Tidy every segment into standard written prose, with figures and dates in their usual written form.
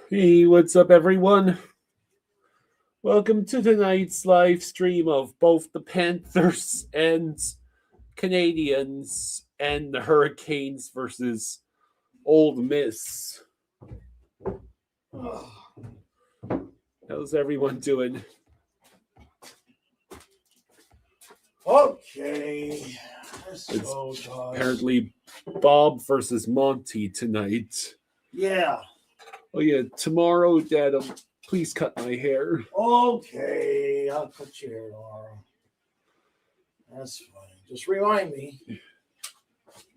Hey, what's up, everyone? Welcome to tonight's live stream of both the Panthers and Canadiens and the Hurricanes versus Old Miss. How's everyone doing? Okay. It's apparently Bob versus Monty tonight. Yeah. Oh, yeah, tomorrow, Dad, please cut my hair. Okay. I'll cut your hair tomorrow. That's fine. Just remind me.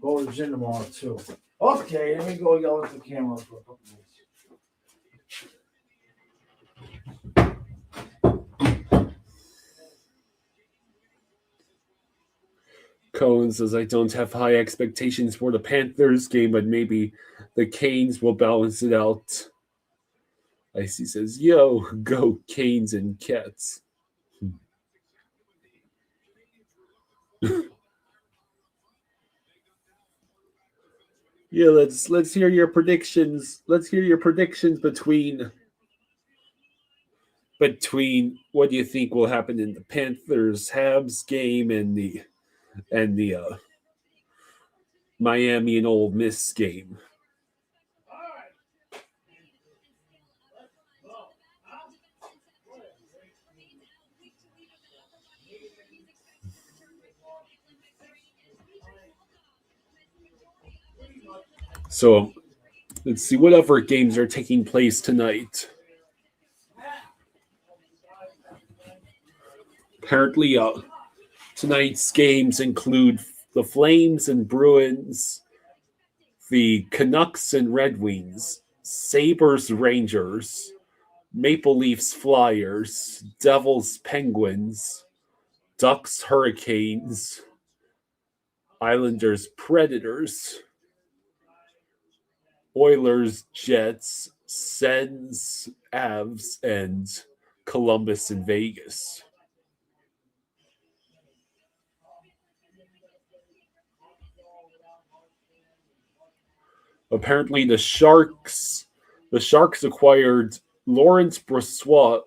Go to the gym tomorrow, too. Okay. Let me go yell at the camera for a couple minutes. Cohen says, I don't have high expectations for the Panthers game, but maybe the Canes will balance it out. Icy says, yo, go Canes and Cats. Yeah, let's hear your predictions. Let's hear your predictions between what do you think will happen in the Panthers Habs game and the Miami and Ole Miss game. So let's see what other games are taking place tonight. Apparently, tonight's games include the Flames and Bruins, the Canucks and Red Wings, Sabres Rangers, Maple Leafs Flyers, Devils Penguins, Ducks Hurricanes, Islanders Predators, Oilers Jets, Sens Avs, and Columbus and Vegas. Apparently the Sharks acquired Lawrence Brossoit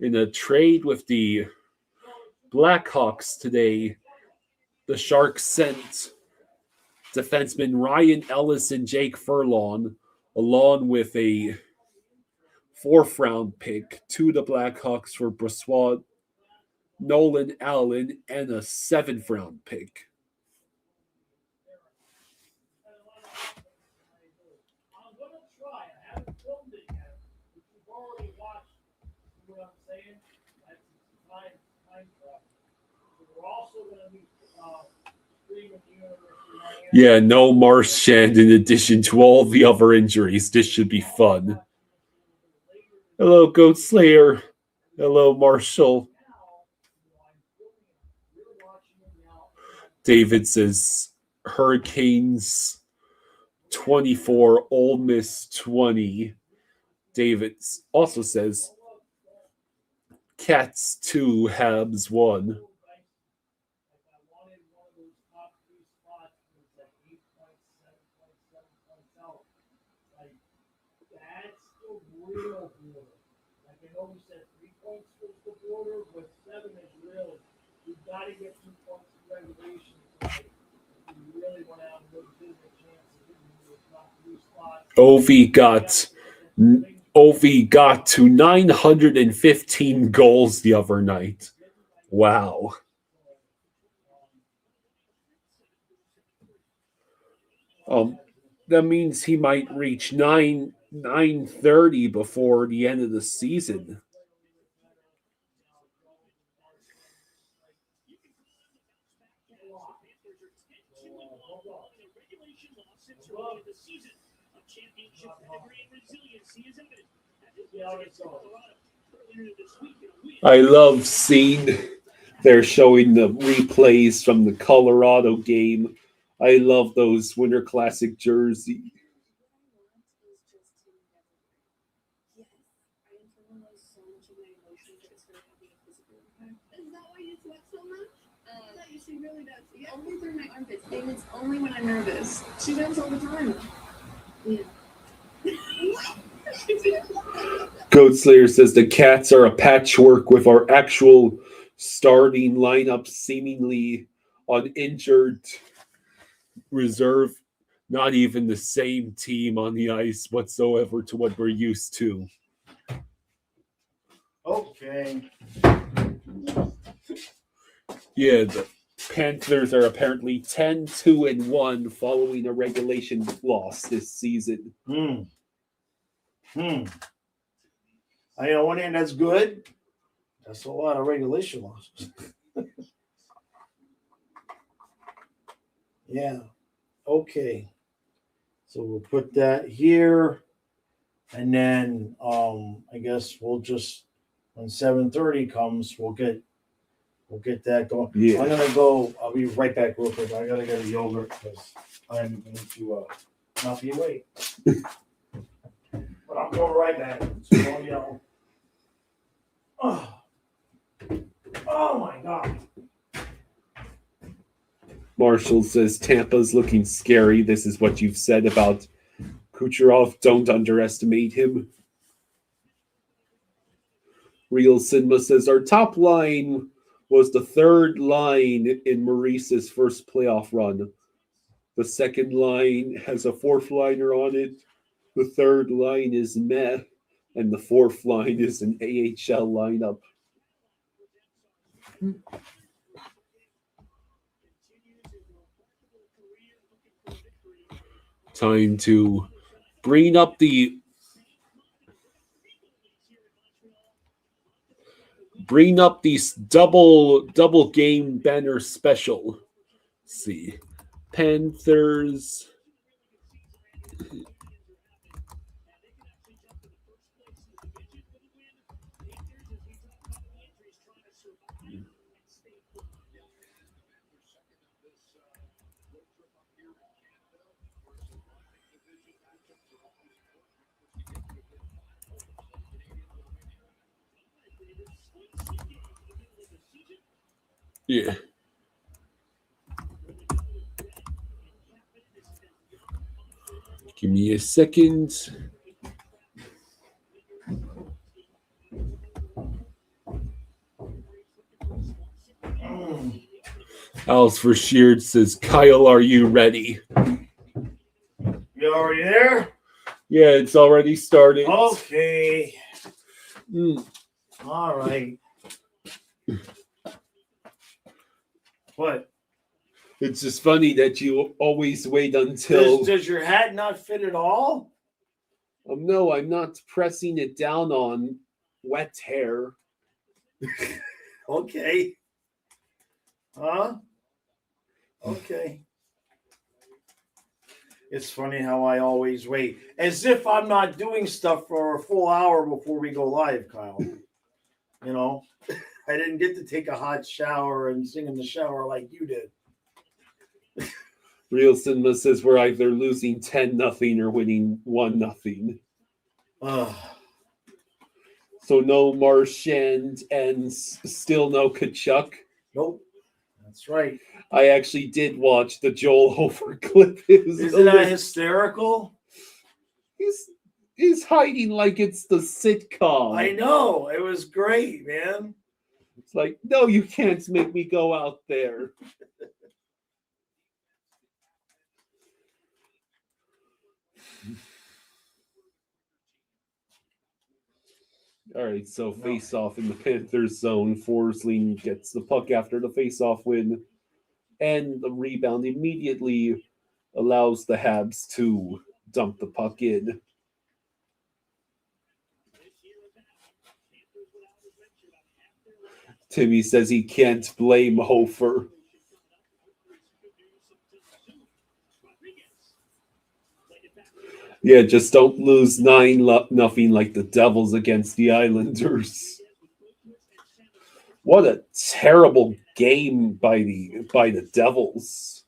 in a trade with the Blackhawks today. The Sharks sent defenseman Ryan Ellis and Jake Furlong, along with a fourth-round pick, to the Blackhawks for Brossoit, Nolan Allen, and a seventh-round pick. Yeah, no Marchand in addition to all the other injuries. This should be fun. Hello, Goat Slayer. Hello, Marshall. David says Hurricanes 24, Ole Miss 20. David also says Cats 2, Habs 1. Ovi got to 915 goals the other night. Wow. That means he might reach 930 before the end of the season. I love seeing they're showing the replays from the Colorado game. I love those Winter Classic jerseys. Only through my armpits, and it's only when I'm nervous. She does all the time. Yeah. Goat Slayer says the Cats are a patchwork with our actual starting lineup seemingly uninjured reserve. Not even the same team on the ice whatsoever to what we're used to. Okay. Yeah, the Panthers are apparently 10-2-1 following a regulation loss this season. I know one hand that's good. That's a lot of regulation losses. Yeah. Okay. So we'll put that here. And then I guess we'll just when 7:30 comes, we'll get that going. Yeah. I'm gonna go. I'll be right back real quick. I gotta get a yogurt because I'm going to not be late. But I'm going right back. So don't yell. Oh my God. Marshall says Tampa's looking scary. This is what you've said about Kucherov. Don't underestimate him. Real Cinema says our top line was the third line in Maurice's first playoff run. The second line has a fourth liner on it. The third line is meh. And the fourth line is an AHL lineup. Time to bring up the double game banner special. Let's see. Panthers. Yeah. Give me a second. Alice for Sheard says, Kyle, are you ready? You already there? Yeah, it's already started. Okay. Mm. All right. What? It's just funny that you always wait until. Does your hat not fit at all? No, I'm not pressing it down on wet hair. Okay. Huh? Okay. It's funny how I always wait. As if I'm not doing stuff for a full hour before we go live, Kyle. You know? I didn't get to take a hot shower and sing in the shower like you did. Real Cinema says we're either losing 10-0 or winning 1-0. So no Marchand and still no Kachuk. Nope. That's right. I actually did watch the Joel Hofer clip. Isn't that hysterical? He's hiding like it's the sitcom. I know. It was great, man. It's like, no, you can't make me go out there. All right, so face-off in the Panthers zone. Forsling gets the puck after the face-off win, and the rebound immediately allows the Habs to dump the puck in. Timmy says he can't blame Hofer. Yeah, just don't lose 9-0 like the Devils against the Islanders. What a terrible game by the Devils.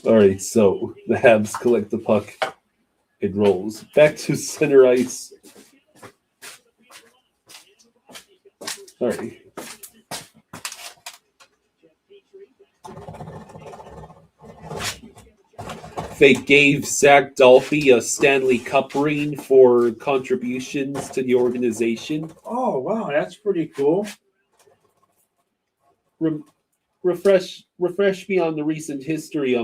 All right, so the Habs collect the puck. It rolls back to center ice. All right. they gave Zach Dolphy a Stanley Cup ring for contributions to the organization. Oh, wow, that's pretty cool. Refresh me on the recent history.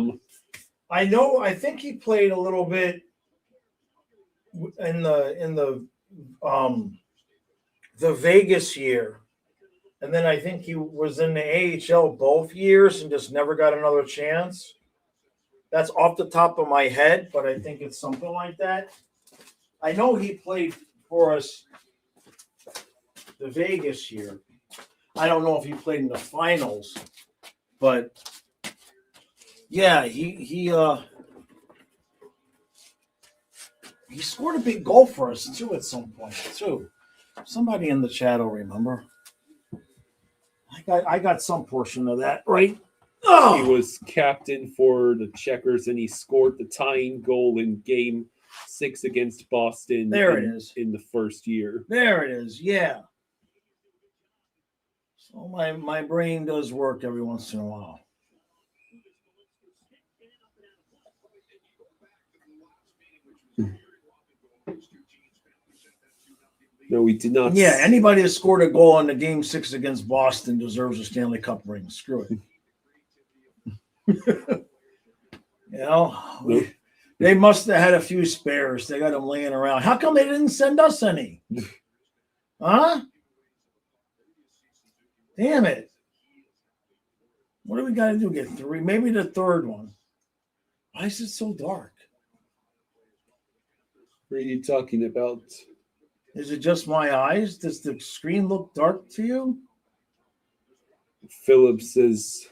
I think he played a little bit in the Vegas year. And then I think he was in the AHL both years and just never got another chance. That's off the top of my head, but I think it's something like that. I know he played for us the Vegas year. I don't know if he played in the finals, but yeah, he scored a big goal for us too at some point too. Somebody in the chat will remember. I got some portion of that, right? Oh! He was captain for the Checkers, and he scored the tying goal in Game 6 against Boston. There it is. In the first year. There it is. Yeah. So my brain does work every once in a while. No, we did not. Yeah, anybody that scored a goal in the Game 6 against Boston deserves a Stanley Cup ring. Screw it. They must have had a few spares. They got them laying around. How come they didn't send us any? Huh? Damn it. What do we got to do? Get 3? Maybe the third one. Why is it so dark? What are you talking about? Is it just my eyes? Does the screen look dark to you? Philip says,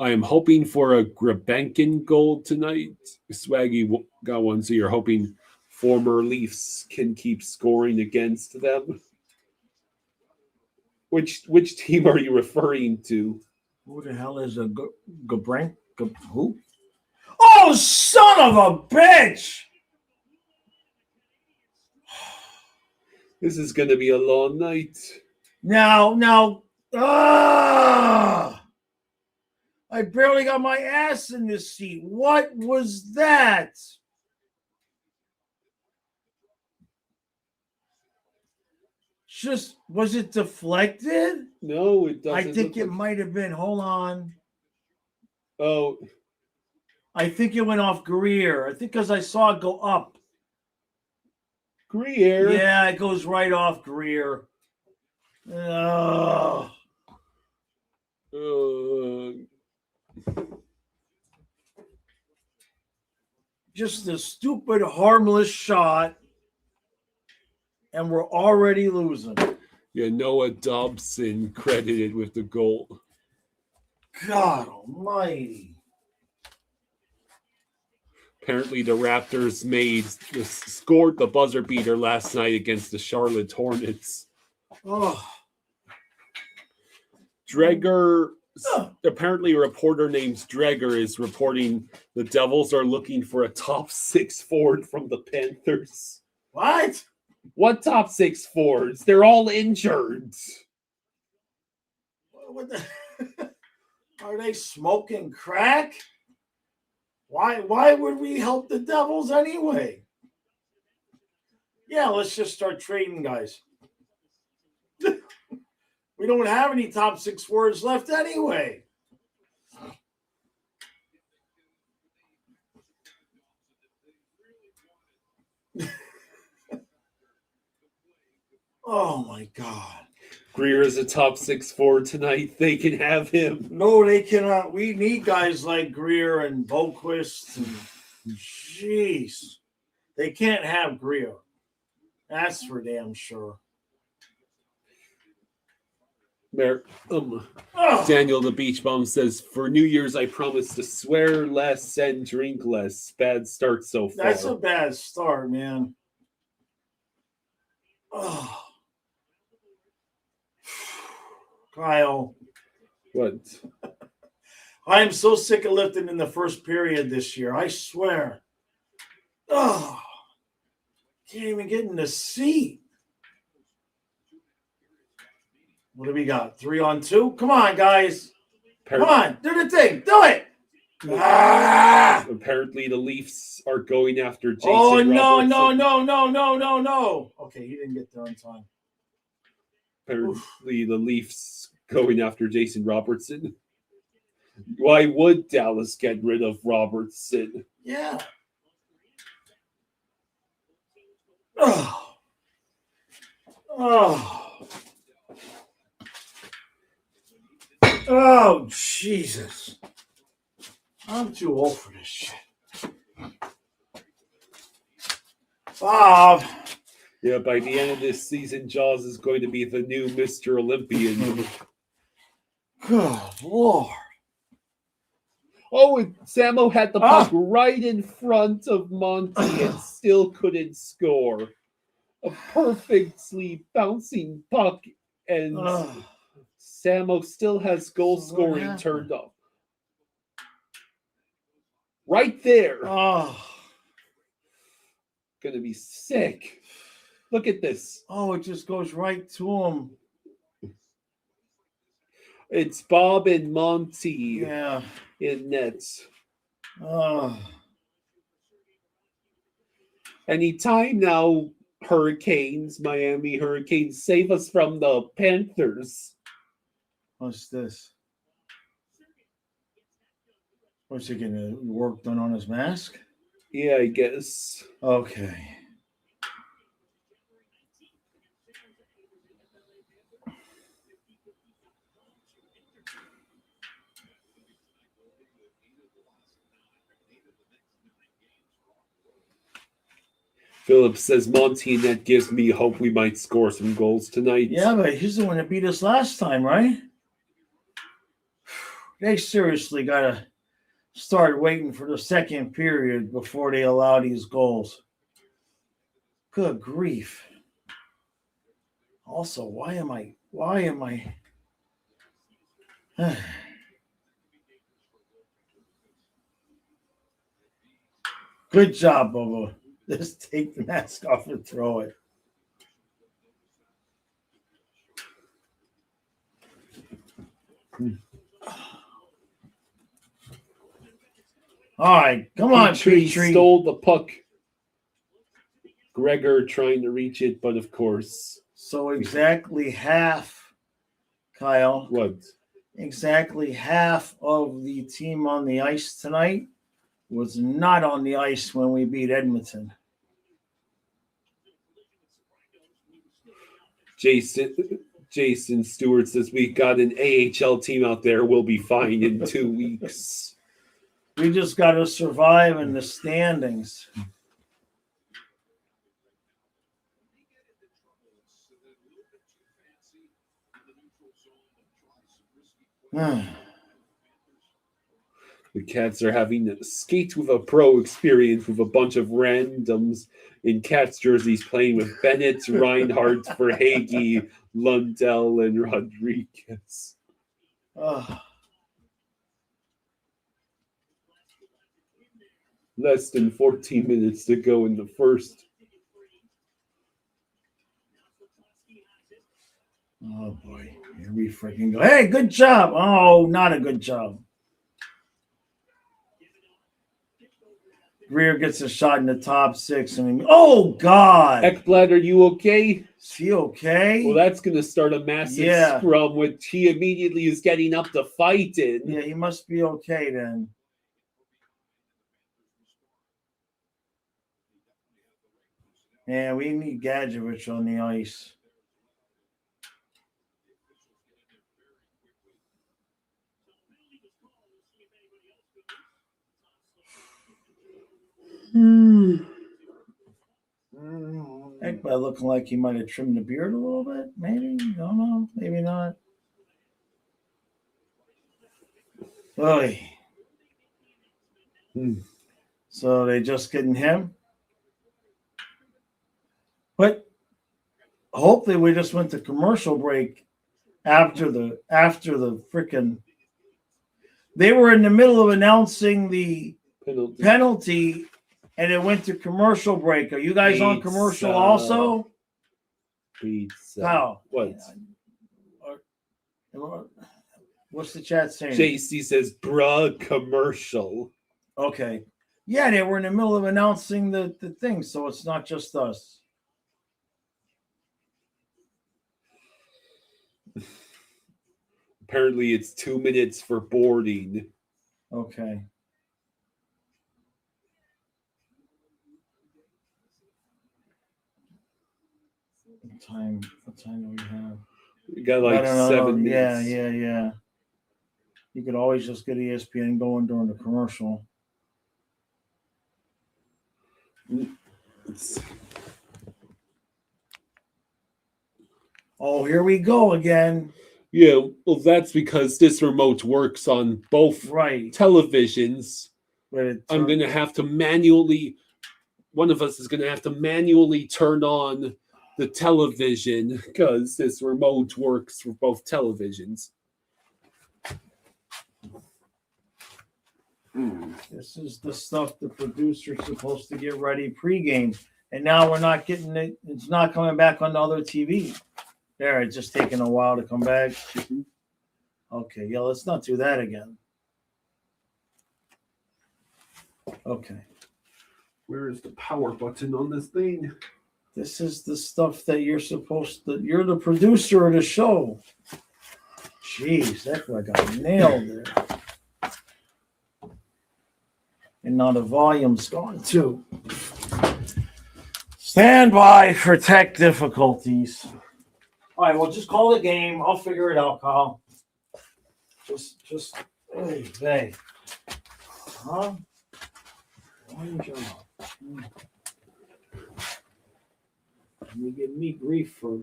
I am hoping for a Grabenkin goal tonight. Swaggy got one, so you're hoping former Leafs can keep scoring against them? Which team are you referring to? Who the hell is a Gabrank? Who? Oh, son of a bitch! This is going to be a long night. Now, I barely got my ass in this seat. What was that? Was it deflected? No, it doesn't. I think it might have been. Hold on. Oh. I think it went off Greer. I think because I saw it go up. Greer? Yeah, it goes right off Greer. Just a stupid, harmless shot. And we're already losing. Yeah, Noah Dobson credited with the goal. God almighty. Apparently the Raptors scored the buzzer beater last night against the Charlotte Hornets. Oh. Dreger, apparently a reporter named Dreger is reporting the Devils are looking for a top 6 forward from the Panthers. What? What top 6 forwards? They're all injured. What the? Are they smoking crack? Why would we help the Devils anyway? Yeah, let's just start trading guys. We don't have any top 6 forwards left anyway. Oh my God. Greer is a top 6 forward tonight. They can have him. No, they cannot. We need guys like Greer and Boquist. Jeez. They can't have Greer. That's for damn sure. Daniel the Beach Bum says, for New Year's, I promise to swear less and drink less. Bad start so far. That's a bad start, man. Oh. Kyle. What? I am so sick of lifting in the first period this year. I swear. Oh. Can't even get in the seat. What do we got? 3-on-2? Come on, guys. Come on. Do the thing. Do it. Apparently, the Leafs are going after Jason Oh, no, Robertson. no. Okay, he didn't get there in time. Apparently, the Leafs going after Jason Robertson. Why would Dallas get rid of Robertson? Yeah. Oh, Jesus. I'm too old for this shit. Bob. Yeah, by the end of this season, Jaws is going to be the new Mr. Olympian. Good Lord. Oh, and Samo had the puck right in front of Monty and still couldn't score. A perfectly bouncing puck, and Samo still has goal scoring turned off. Right there. Oh. Gonna be sick. Look at this. Oh, it just goes right to him. It's Bob and Monty Yeah. in nets. Oh. Anytime now, Miami Hurricanes, save us from the Panthers. What's this? What's he getting work done on his mask? Yeah, I guess. Okay. Phillips says Monty, and that gives me hope we might score some goals tonight. Yeah, but he's the one that beat us last time, right? They seriously got to start waiting for the second period before they allow these goals. Good grief. Also, why am I Good job, Bobo. Just take the mask off and throw it. All right, come on, Petrie Petrie. stole the puck. Gregor trying to reach it, but of course. So exactly half, Kyle. What? Exactly half of the team on the ice tonight was not on the ice when we beat Edmonton. Jason Stewart says we got an AHL team out there. We'll be fine in 2 weeks. We just got to survive in the standings. The Cats are having a skate with a pro experience with a bunch of randoms in Cats jerseys playing with Bennett, Reinhardt, Verhaeghe, Lundell, and Rodriguez. Less than 14 minutes to go in the first. Oh, boy. Here we freaking go. Hey, good job. Oh, not a good job. Greer gets a shot in the top six. Oh, God. Ekblad, are you okay? Is he okay? Well, that's going to start a massive scrum, which he immediately is getting up to fight in. Yeah, he must be okay then. Yeah, we need Gadjevich on the ice. Ekblad looking like he might have trimmed the beard a little bit. Maybe. I don't know. Maybe not. Oy. So they just getting him? But hopefully we just went to commercial break after the freaking. They were in the middle of announcing the penalty and it went to commercial break. Are you guys on commercial also? Pizza. How? What? What's the chat saying? JC says, bruh, commercial. Okay. Yeah, they were in the middle of announcing the thing, so it's not just us. Apparently, it's 2 minutes for boarding. Okay. What time do we have? We got like No. 7 minutes. Yeah. You could always just get ESPN going during the commercial. Oh, here we go again. Yeah, well, that's because this remote works on both Right. televisions. But I'm going to have to manually, one of us is going to have to manually turn on the television because this remote works for both televisions. This is the stuff the producer's supposed to get ready pregame. And now we're not getting it. It's not coming back on the other TV. There, it's just taking a while to come back. Okay, yeah, let's not do that again. Okay. Where is the power button on this thing? This is the stuff that you're the producer of the show. Jeez, that I got nailed there. And now the volume's gone too. Stand by for tech difficulties. All right, well, just call the game. I'll figure it out, Kyle. Hey. Huh? One job. You give me grief for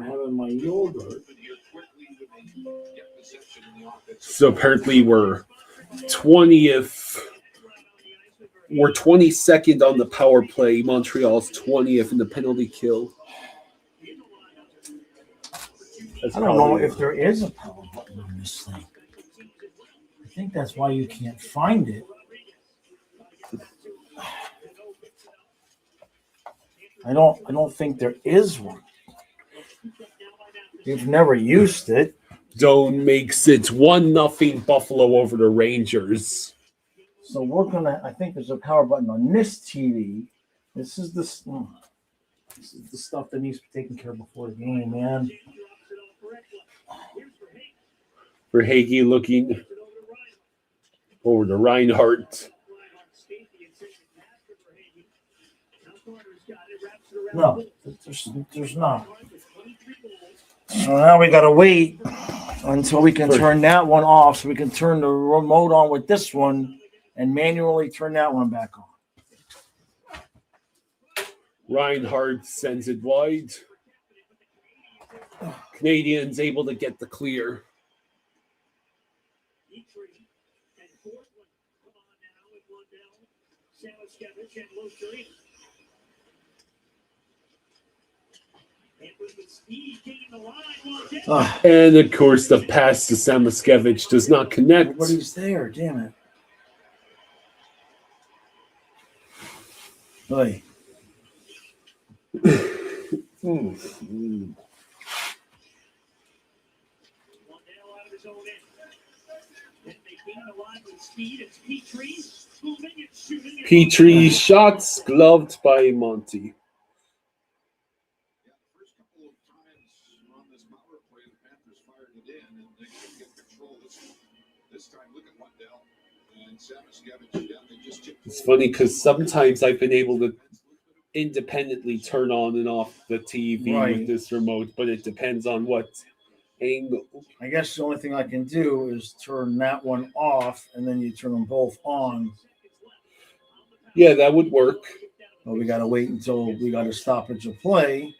having my yogurt. So apparently we're 20th. We're 22nd on the power play. Montreal's 20th in the penalty kill. I don't know if there is a power button on this thing. I think that's why you can't find it. I don't think there is one. You've never used it. Zone makes it 1-0 Buffalo over the Rangers. So I think there's a power button on this TV. This is the stuff that needs to be taken care of before the game, man. Verhaeghe looking over to Reinhardt. No, there's not. So now we got to wait until we can turn that one off so we can turn the remote on with this one and manually turn that one back on. Reinhardt sends it wide. Canadiens able to get the clear. And of course, the pass to Samoskevich does not connect. Everybody's there, damn it. Hey. Petrie shots gloved by Monty. It's funny because sometimes I've been able to independently turn on and off the TV with this remote, but it depends on what angle. I guess the only thing I can do is turn that one off and then you turn them both on. Yeah, that would work. But we got to wait until we got a stoppage of play.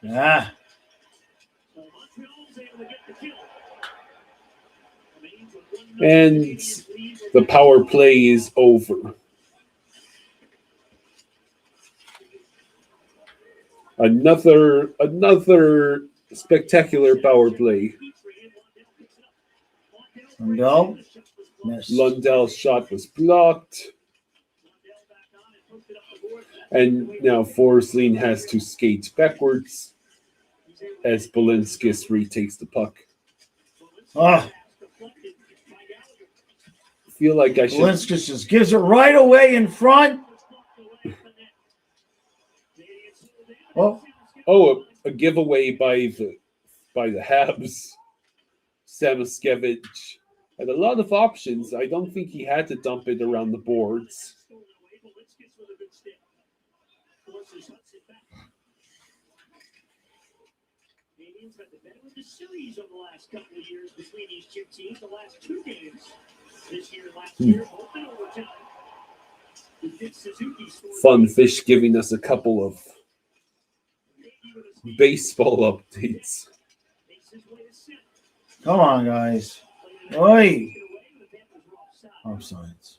Yeah. And the power play is over. Another spectacular power play. Lundell missed. Lundell's shot was blocked. And now Forsling has to skate backwards as Balinskis retakes the puck. Ah, I feel like I should. Balinskis just gives it right away in front. A giveaway by the Habs. Samoskevich had a lot of options. I don't think he had to dump it around the boards. Canadiens had the better of the series over the last couple of years between these two teams. The last two games this year, last year, both in overtime. Fun Fish giving us a couple of baseball updates. Come on, guys. Oi. Offsides.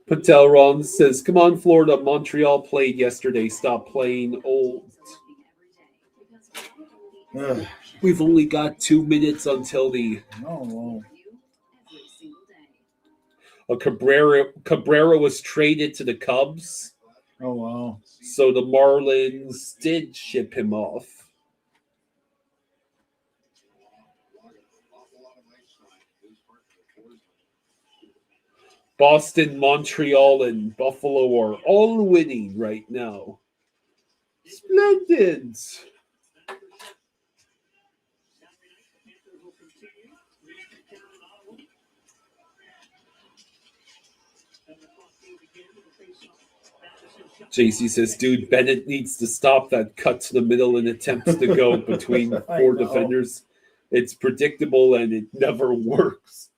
Patel Ron says, "Come on, Florida. Montreal played yesterday. Stop playing old." Ugh. We've only got 2 minutes until the No. Cabrera was traded to the Cubs, Oh, wow. so the Marlins did ship him off. Boston, Montreal, and Buffalo are all winning right now. Splendid. JC says, "Dude, Bennett needs to stop that cut to the middle and attempts to go between four defenders. It's predictable and it never works."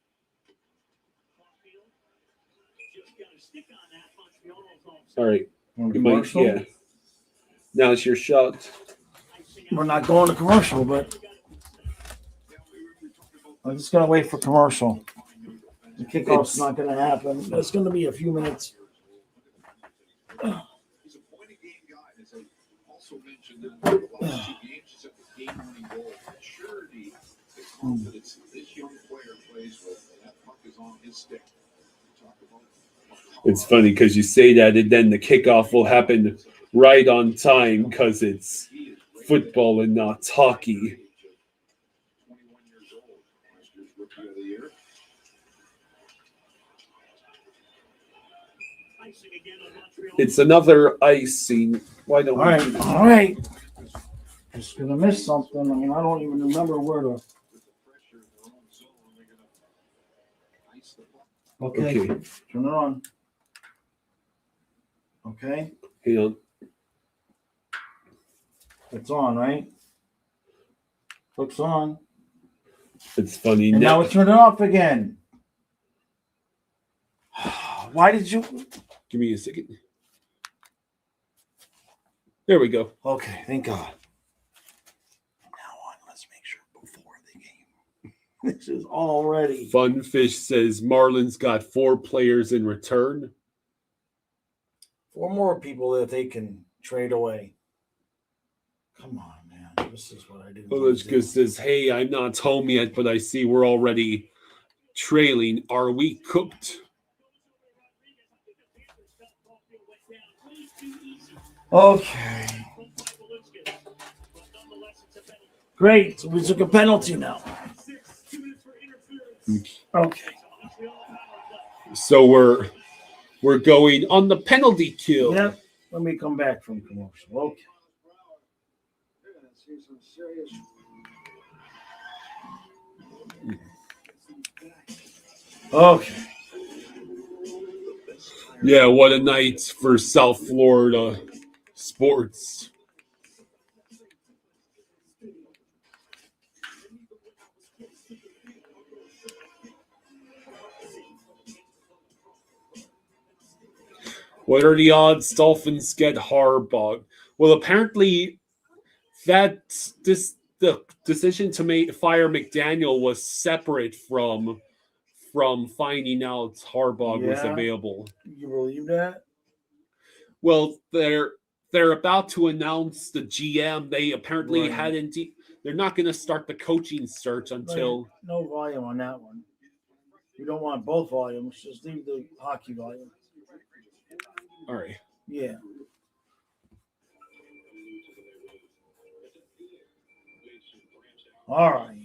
All right. Yeah. Now's your shot. We're not going to commercial, but I'm just going to wait for commercial. The kickoff's not going to happen. It's going to be a few minutes. It's funny because you say that, and then the kickoff will happen right on time because it's football and not hockey. It's another icing. Why don't we? All right. Just gonna miss something. I mean, I don't even remember where to. Okay. Turn it on. Okay. Hang on. It's on, right? Looks on. It's funny. And now we turn it off again. Why did you? Give me a second. There we go. Okay, thank God. Now on, let's make sure before the game. This is already. Fun Fish says Marlins got 4 players in return. 4 more people that they can trade away. Come on, man. This is what I do. Olishka says, "Hey, I'm not home yet, but I see we're already trailing. Are we cooked?" Okay. Great. So we took a penalty now. Okay. So we're going on the penalty kill. Yep. Let me come back from commercial. Okay. Okay. Yeah, what a night for South Florida sports. What are the Dolphins get Harbaugh? Well, apparently the decision to fire McDaniel was separate from finding out Harbaugh was available. You believe that? Well, they're about to announce the GM. They apparently hadn't. They're not going to start the coaching search until. No volume on that one. You don't want both volumes. Just leave the hockey volume. All right. Yeah. All right.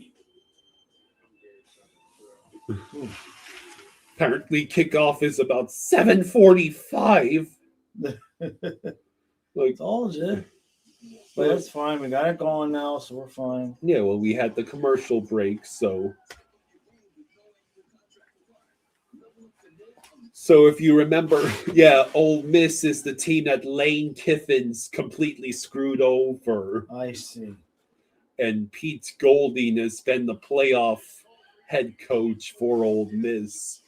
Apparently, kickoff is about 7:45. Like, Told you. But that's fine. We got it going now, so we're fine. yeah, well, we had the commercial break, so. So if you remember, yeah, Ole Miss is the team that Lane Kiffin's completely screwed over. I see. And Pete Golding has been the playoff head coach for Ole Miss.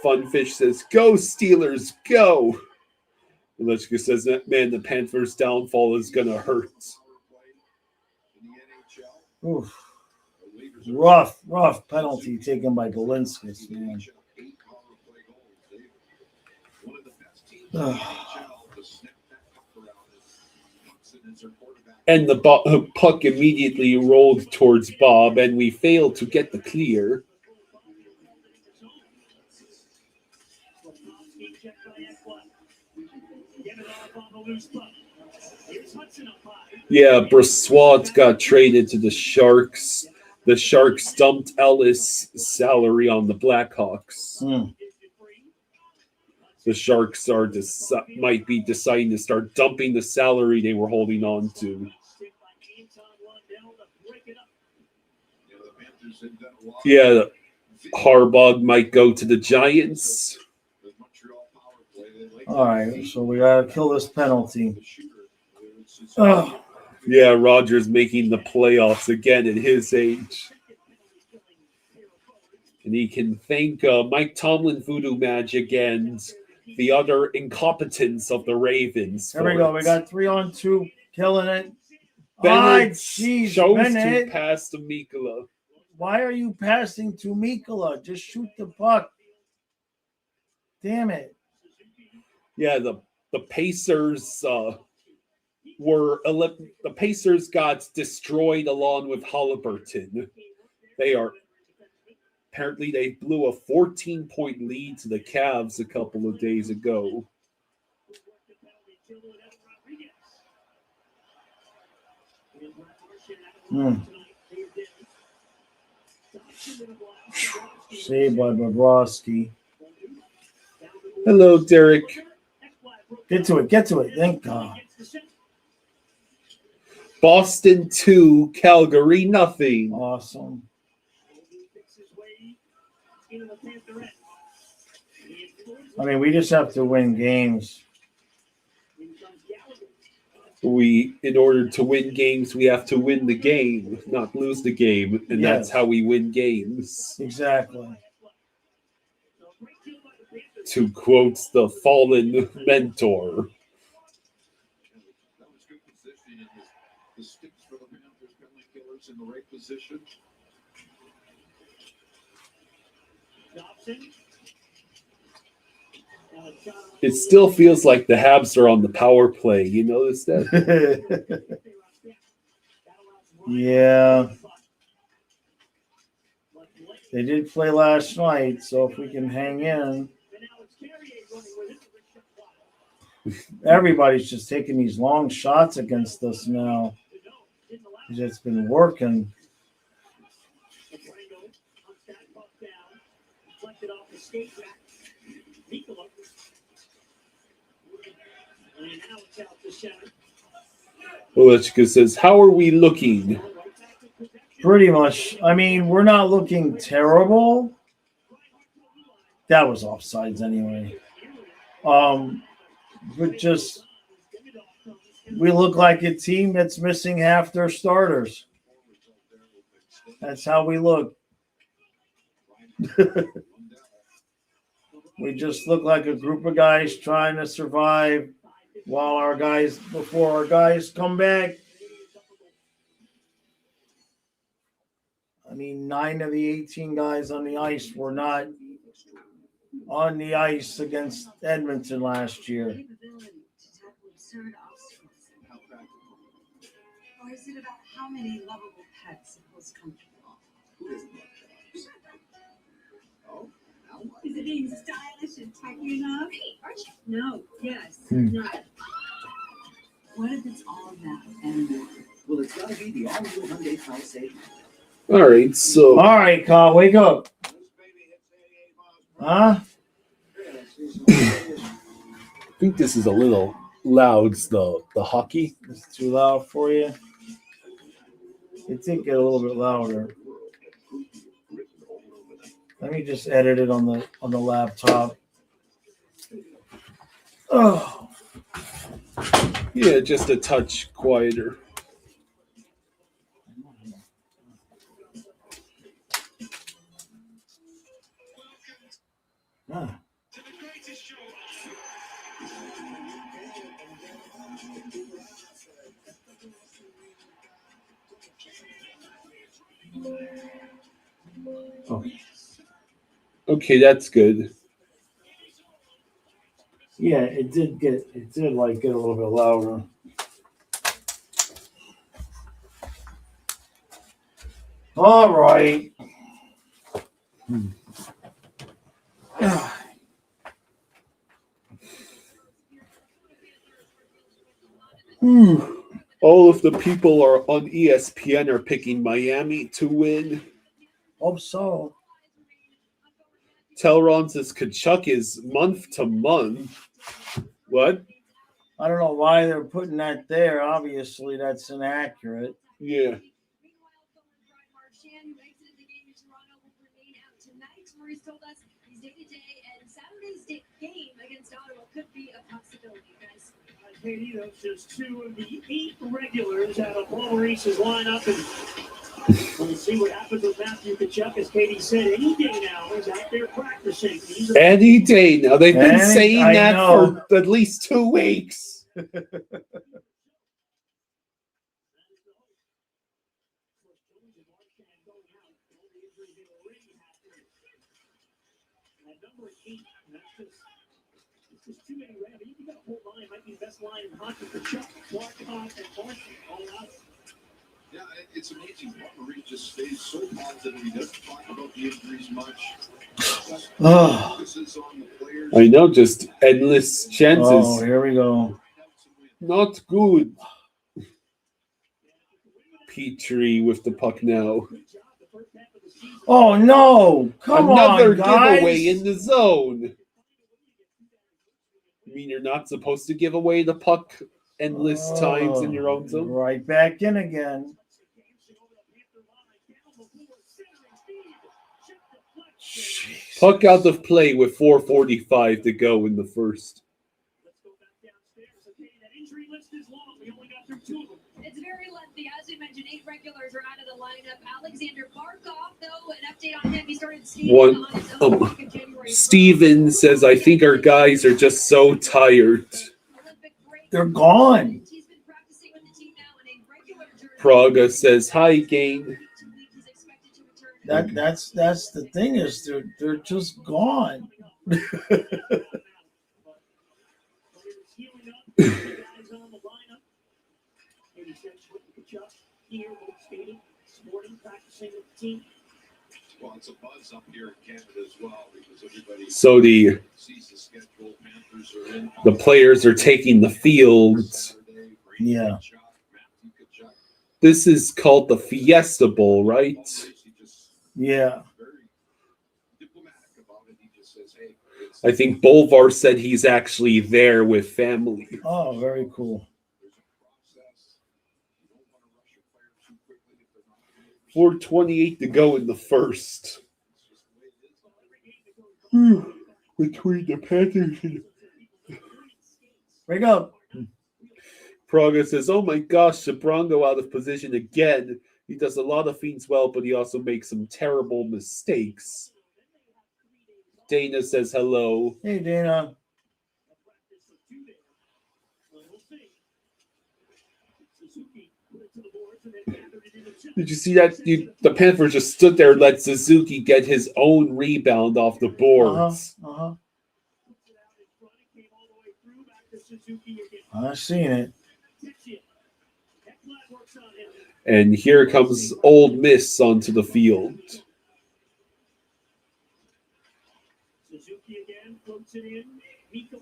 Funfish says, "Go Steelers, go!" Lechka says, "Man, the Panthers' downfall is gonna hurt." Oof. Rough penalty taken by Galinskas, man. And the puck immediately rolled towards Bob, and we failed to get the clear. Yeah, Brossoit got traded to the Sharks. The Sharks dumped Ellis' salary on the Blackhawks. The Sharks might be deciding to start dumping the salary they were holding on to. Yeah, Harbaugh might go to the Giants. All right, so we got to kill this penalty. Yeah, Rodgers making the playoffs again at his age. And he can thank Mike Tomlin voodoo magic and the utter incompetence of the Ravens. There we go. We got 3-on-2, killing it. Bennett chose to pass to Mikkola. Why are you passing to Mikkola? Just shoot the puck. Damn it. Yeah, the Pacers the Pacers got destroyed along with Halliburton. Apparently they blew a 14-point lead to the Cavs a couple of days ago. Saved by Bobrovsky. Hello, Derek. Get to it. Thank God. Boston 2, Calgary nothing. Awesome. I mean, we just have to win games. In order to win games, we have to win the game, not lose the game. And That's how we win games. Exactly. To quote the fallen mentor. It still feels like the Habs are on the power play. You notice that? Yeah. They did play last night, so if we can hang in. Everybody's just taking these long shots against us now. It's been working. Olechka says, "How are we looking?" Pretty much. I mean, we're not looking terrible. That was offsides anyway. But just we look like a team that's missing half their starters. That's how we look. We just look like a group of guys trying to survive before our guys come back. I mean, 9 of the 18 guys on the ice were not on the ice against Edmonton last year. Or is it about how many lovable pets it was comfortable? Is it being stylish? should tighten up. No, yes, Hmm. no. What if it's all that and more? Well, it's got to be the all-new Hyundai Palisade. All right, so All right, Carl, wake up. Huh? I think this is a little loud. The hockey. It's too loud for you. It did get a little bit louder. Let me just edit it on the laptop. Oh, Yeah, just a touch quieter. ah. Okay. Okay, that's good. Yeah, it did get a little bit louder. All right. All of the people are on ESPN are picking Miami to win. Hope so. Telron says Kachuk is month to month. What? I don't know why they're putting that there. Obviously, that's inaccurate. Yeah. Maurice told us he's day-to-day, and Saturday's game against Ottawa could be a possibility, guys. Katie, that's just 2 of the 8 regulars out of Paul Maurice's lineup, and we'll see what happens with Matthew Tkachuk. As Katie said, any day now is out there practicing. Any day now. They've been saying I that know. for at least 2 weeks. There's too many red. You got a whole line. Might be the best line in hockey for Chuck, Clark, and Marshall all out. Yeah, it's amazing. Maurice just stays so positive. He doesn't talk about the injuries much. Oh, Focuses on the players. I know, just endless chances. here we go. Not good. Petrie with the puck now. Oh no! Come Another on, guys. giveaway in the zone. You mean you're not supposed to give away the puck endless times in your own zone? Right back in again. Puck out of play with 4:45 to go in the first. Let's go back downstairs. Okay, that injury list is long. We only got through 2 of them. It's very lengthy. As we mentioned, 8 regulars are out of the lineup. Alexander Barkov, though, an update on him. He started skating on his own back in January. Steven says, I think our guys are just so tired. They're gone. He's been practicing with the team now in a regular jersey. Praga says, hi, Gain. He's expected to return. That's the thing is they're just gone. Well, it's a buzz up here in Canada as well because everybody So the sees the schedule. Panthers are in. the players are taking the field. Saturday, Yeah. Matthew Tkachuk. This is called the Fiesta Bowl, right? He just Yeah. very diplomatic about it. He just says, "Hey, it's I think Bolvar said he's actually there with family. Oh, very cool. there's a process. You don't want to rush a player too quickly if they're not ready for 4:28 to go in the first. It's just the way it is. Between the Panthers and Wake up. Praga says, oh my gosh, Sabrongo out of position again. He does a lot of things well, but he also makes some terrible mistakes. Dana says hello. Hey, Dana. Did you see that? The Panthers just stood there and let Suzuki get his own rebound off the boards. I've seen it. And here comes Old Miss onto the field. Suzuki again floats it in. Mikula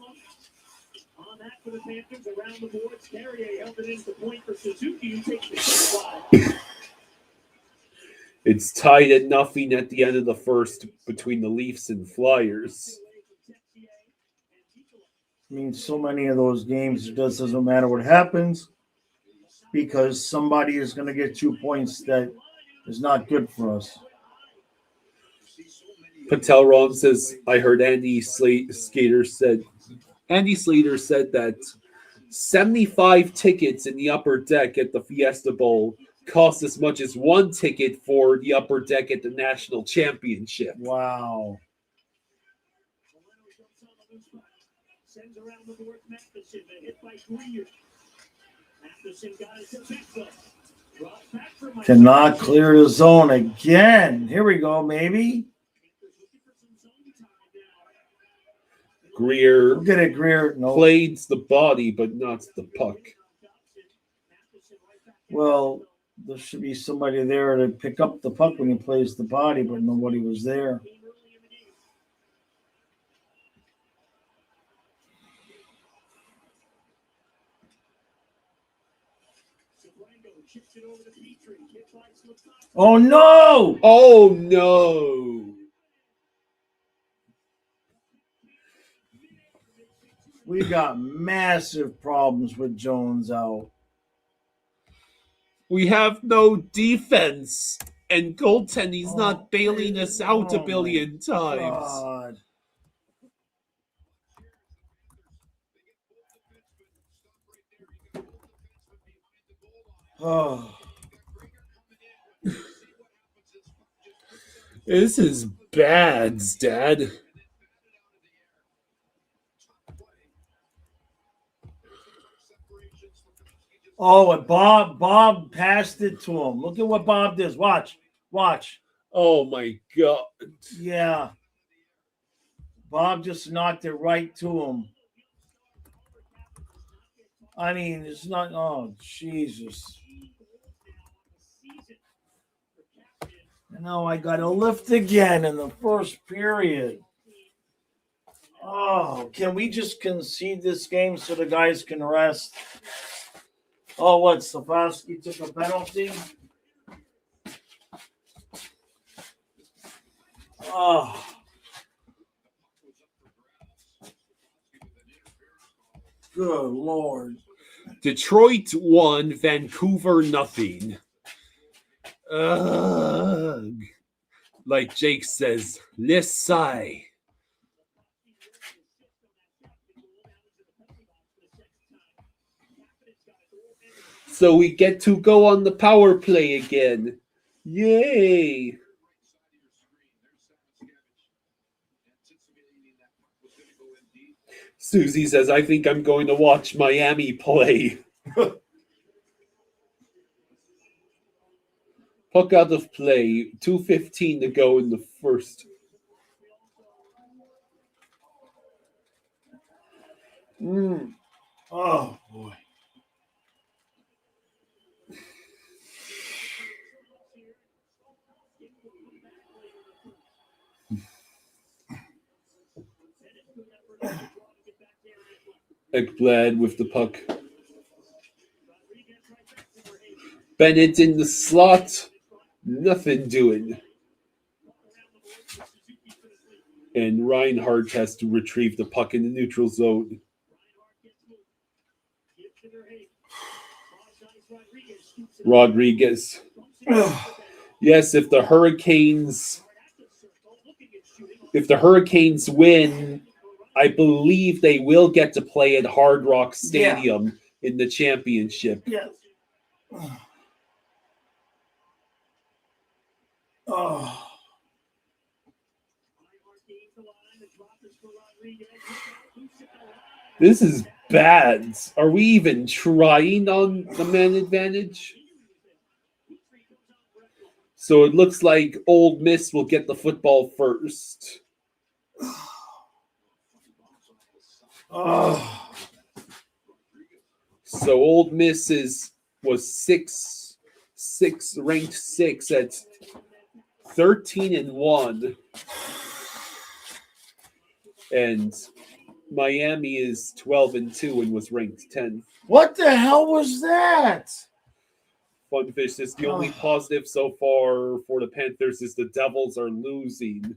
on that for the Panthers around the boards. Carrier helping into the point for Suzuki, who takes the shot. It's tied at nothing at the end of the first between the Leafs and Flyers. I mean, so many of those games, it just doesn't matter what happens because somebody is going to get 2 points that is not good for us. Patel Ron says, I heard Andy Slater said that 75 tickets in the upper deck at the Fiesta Bowl cost as much as one ticket for the upper deck at the national championship. Wow. Sends around the board Matheson, hit by Greer. Matheson got it to Beckley. Cannot clear the zone again. Here we go, maybe. Greer Look at it, Greer. No. played the body, but not the puck. Well, there should be somebody there to pick up the puck when he plays the body, but nobody was there. Oh, no! Oh, no! We got massive problems with Jones out. We have no defense, and goaltending's not bailing us out a billion times. God. Oh. This is bad, Dad. Oh, and Bob passed it to him. Look at what Bob does. Watch. Oh my God. Yeah. Bob just knocked it right to him. I mean, it's not. Oh, Jesus. And now I got to lift again in the first period. Oh, can we just concede this game so the guys can rest? Oh, what? Stefanski took a penalty? Oh. Good Lord. Detroit won, Vancouver nothing. Ugh. Like Jake says, let's sigh. So we get to go on the power play again. Yay! Susie says, I think I'm going to watch Miami play. Puck out of play. 2:15 to go in the first. Oh, boy. Ekblad with the puck. Bennett in the slot. Nothing doing. And Reinhardt has to retrieve the puck in the neutral zone. Rodriguez. Yes, if the Hurricanes win, I believe they will get to play at Hard Rock Stadium in the championship. Yes. Oh. This is bad. Are we even trying on the man advantage? So it looks like Ole Miss will get the football first. Oh. So Ole Miss was ranked 6 at 13-1. And Miami is 12-2 and was ranked 10th. What the hell was that? Funfish says the only positive so far for the Panthers is the Devils are losing.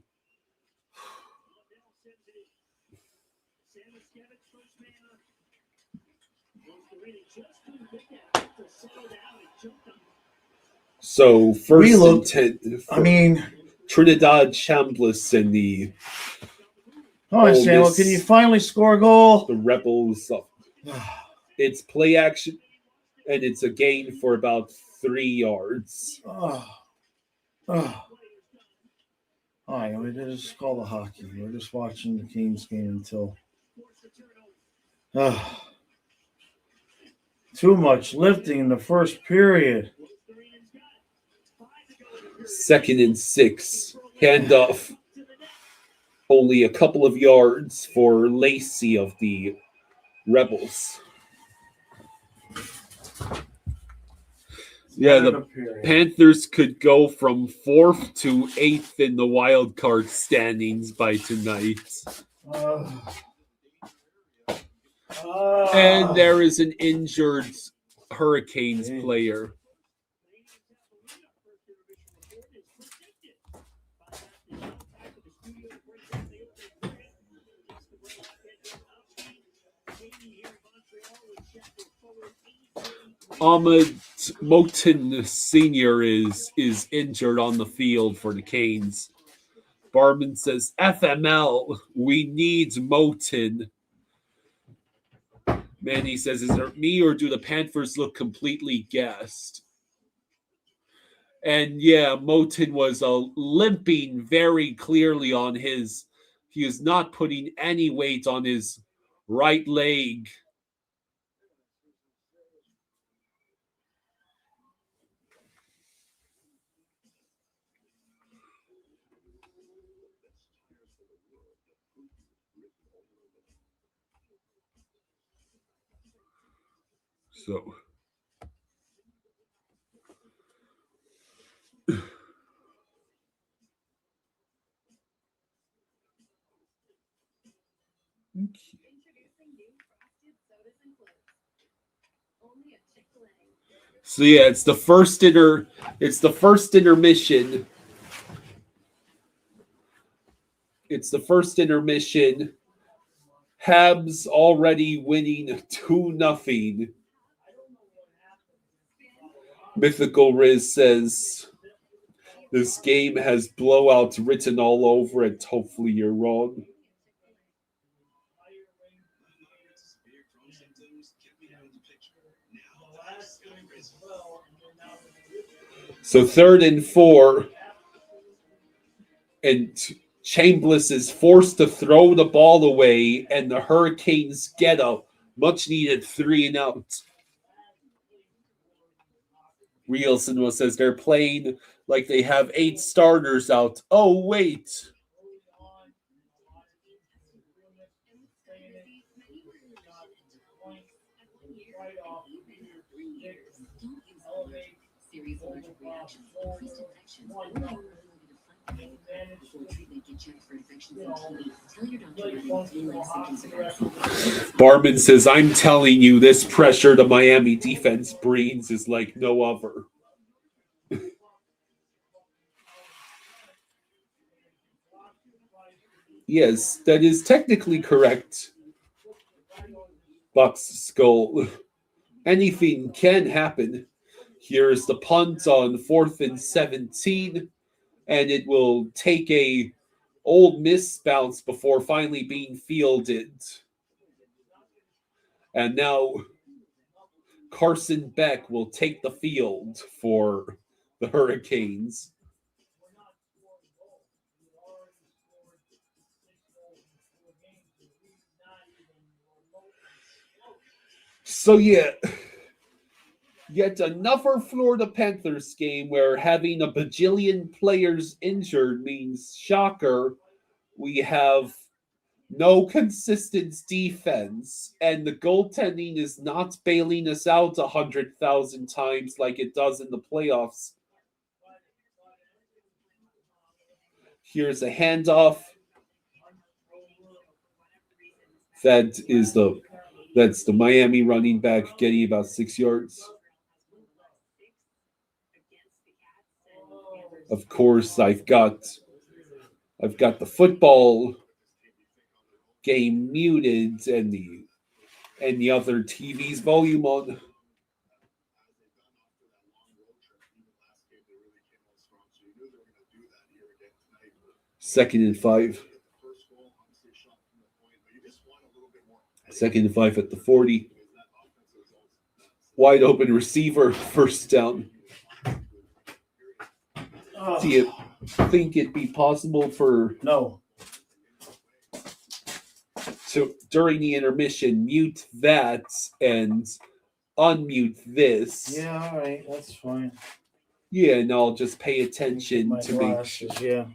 So first and 10. I mean, Trinidad Chambliss and the oh, Samuel, can you finally score a goal? The Rebels. It's play action, and it's a gain for about 3 yards. All right, we just call the hockey. We're just watching the Canes game until. Too much lifting in the first period. 2nd and 6. Handoff. Only a couple of yards for Lacey of the Rebels. Yeah, the Panthers could go from 4th to 8th in the wild card standings by tonight. And there is an injured Hurricanes player. Ahmed Moten Sr. is injured on the field for the Canes. Barman says, FML, we need Moten. Manny says, is it me or do the Panthers look completely gassed? And yeah, Moten was limping very clearly on his. He is not putting any weight on his right leg. So. So yeah, it's the first intermission. It's the first intermission. Habs already winning 2-0. Mythical Riz says this game has blowouts written all over it. Hopefully you're wrong. So 3rd and 4, and Chambliss is forced to throw the ball away, and the Hurricanes get a much-needed 3-and-out. Rielson says they're playing like they have 8 starters out. Oh, wait. Barman says, I'm telling you, this pressure the Miami defense brings is like no other. Yes, that is technically correct. Buck's skull. Anything can happen. Here's the punt on 4th and 17, and it will take a Old Miss bounce before finally being fielded. And now Carson Beck will take the field for the Hurricanes. So yeah, yet another Florida Panthers game where having a bajillion players injured means, shocker, we have no consistent defense, and the goaltending is not bailing us out 100,000 times like it does in the playoffs. Here's a handoff. That's the Miami running back getting about 6 yards. Of course, I've got the football game muted and the other TV's volume on. Second and 5. Second and 5 at the 40. Wide open receiver, first down. Do you think it'd be possible for No. to during the intermission mute that and unmute this? Yeah, all right, that's fine. Yeah, and I'll just pay attention My to make glasses, yeah.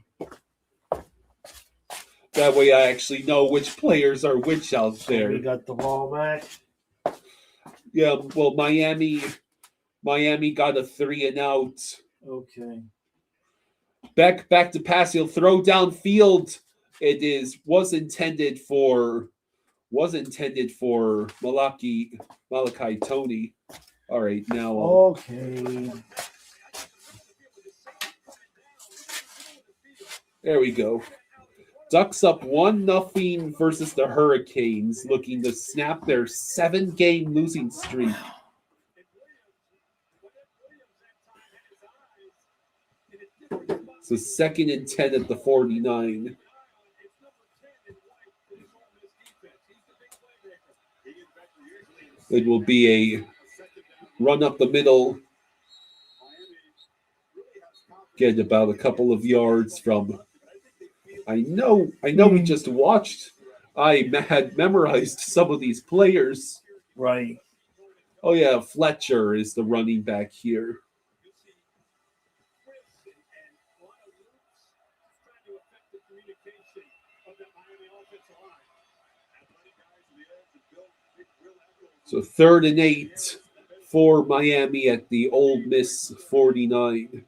that way I actually know which players are which out So there. we got the ball back. Yeah, well, Miami got a 3 and out. Okay. Back to pass. He'll throw downfield. It was intended for Malachi Tony. All right, now Okay. there we go. Ducks up 1-0 versus the Hurricanes, looking to snap their 7-game losing streak. So 2nd and 10 at the 49. It will be a run up the middle. Get about a couple of yards from. I know we just watched. I had memorized some of these players. Right. Oh yeah, Fletcher is the running back here. So 3rd and 8 for Miami at the Ole Miss 49.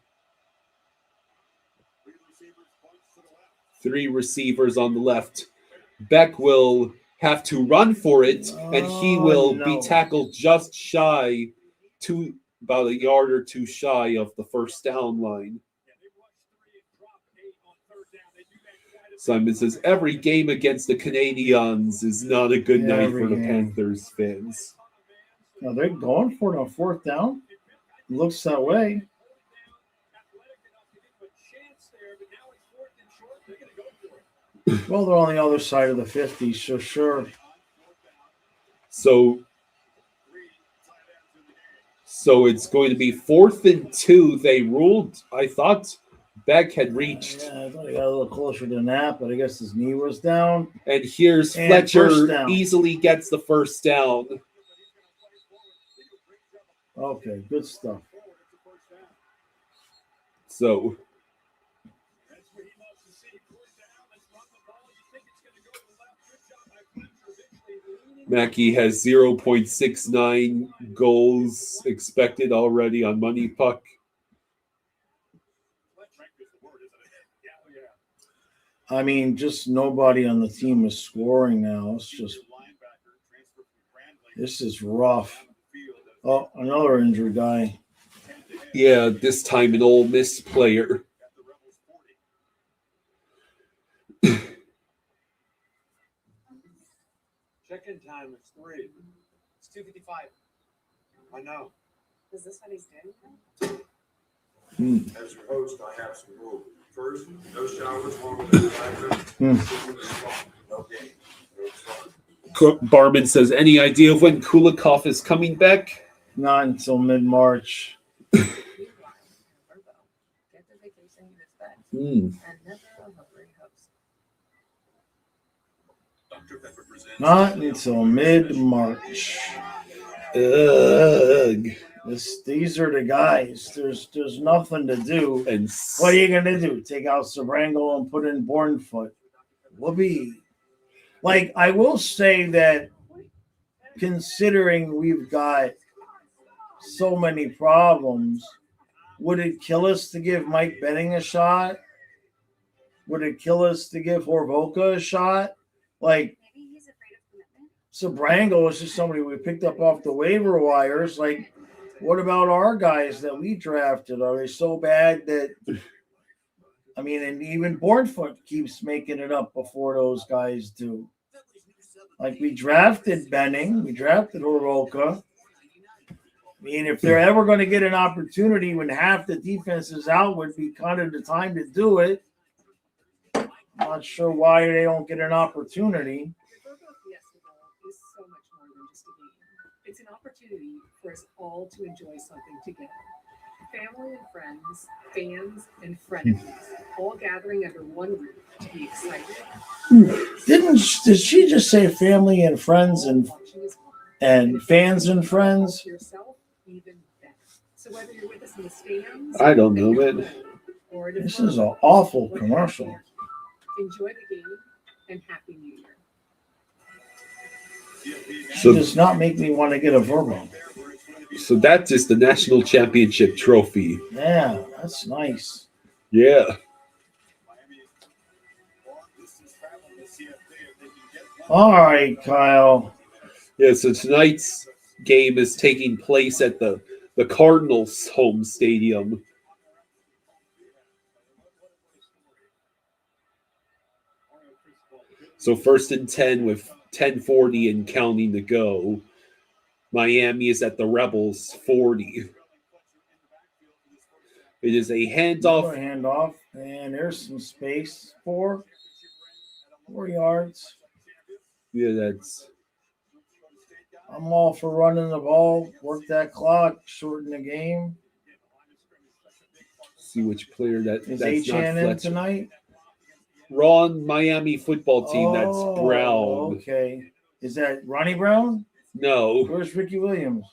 3 receivers on the left. Beck will have to run for it, and he will be tackled just shy, about a yard or two shy of the first down line. Simon says every game against the Canadiens is not a good night for the Panthers fans. No, they're going for it on 4th down. It looks that way. Well, they're on the other side of the 50, so sure. So it's going to be 4th and 2. They ruled. I thought Beck had reached. Yeah, I thought he got a little closer than that, but I guess his knee was down. And here's And Fletcher easily gets the first down. Okay, good stuff. So Mackey has 0.69 goals expected already on Money Puck. I mean, just nobody on the team is scoring now. This is rough. Oh, another injured guy. Yeah, this time an Ole Miss player. Check-in time is 3. It's 2:55. I know. Is this what he's doing? As your host, I have some rules. First, no showers longer than 5 minutes. No game. No fun. Barman says, any idea of when Kulikov is coming back? Not until mid-March. Not until mid-March. Ugh. These are the guys. There's nothing to do. And what are you gonna do? Take out Sabrango and put in Bornfoot? Whoopee. Like, I will say that considering we've got so many problems, would it kill us to give Mike Benning a shot? Would it kill us to give Horvoka a shot? Like, Sabrango is just somebody we picked up off the waiver wires. Like, what about our guys that we drafted? Are they so bad that, I mean, and even Bournefoot keeps making it up before those guys do. Like, we drafted Benning, we drafted Oroka. I mean, if they're ever going to get an opportunity when half the defense is out, would be kind of the time to do it. Not sure why they don't get an opportunity. Is so much more than just a game. It's an opportunity for us all to enjoy something together. Family and friends, fans and frenemies, all gathering under one roof to be excited. Did she just say family and friends and fans and friends? Yourself even better. So whether you're with us in the stands, I don't know, man. This is an awful commercial. Enjoy the game and Happy New Year. She does not make me want to get a verbal. So that's just the national championship trophy. Yeah, that's nice. Yeah. All right, Kyle. Yeah, so tonight's game is taking place at the Cardinals' home stadium. So 1st and 10 with 10:40 and counting to go. Miami is at the Rebels 40. It is a handoff. Handoff, and there's some space. 4 yards. Yeah, that's. I'm all for running the ball, work that clock, shorten the game. See which player that's Is not H-An in Fletcher. tonight? Wrong Miami football team. That's Brown. Okay. Is that Ronnie Brown? No, Where's Ricky Williams?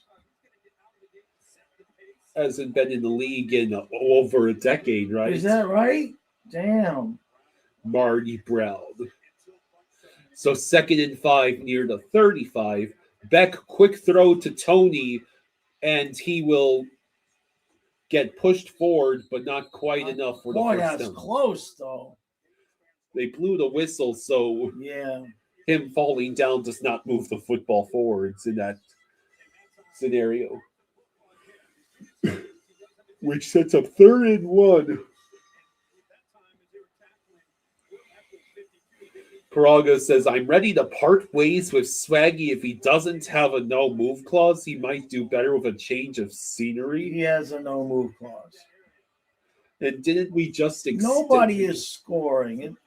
hasn't been in the league in over a decade, right? Is that right? Damn. Marty Brown. So 2nd and 5 near the 35. Beck, quick throw to Tony, and he will get pushed forward, but not quite enough for the Boy, first that's down. close, though. They blew the whistle, so Yeah. him falling down does not move the football forwards in that scenario. Which sets up 3rd and 1. Paraga says, I'm ready to part ways with Swaggy. If he doesn't have a no-move clause, he might do better with a change of scenery. He has a no-move clause. And didn't we just Nobody is scoring.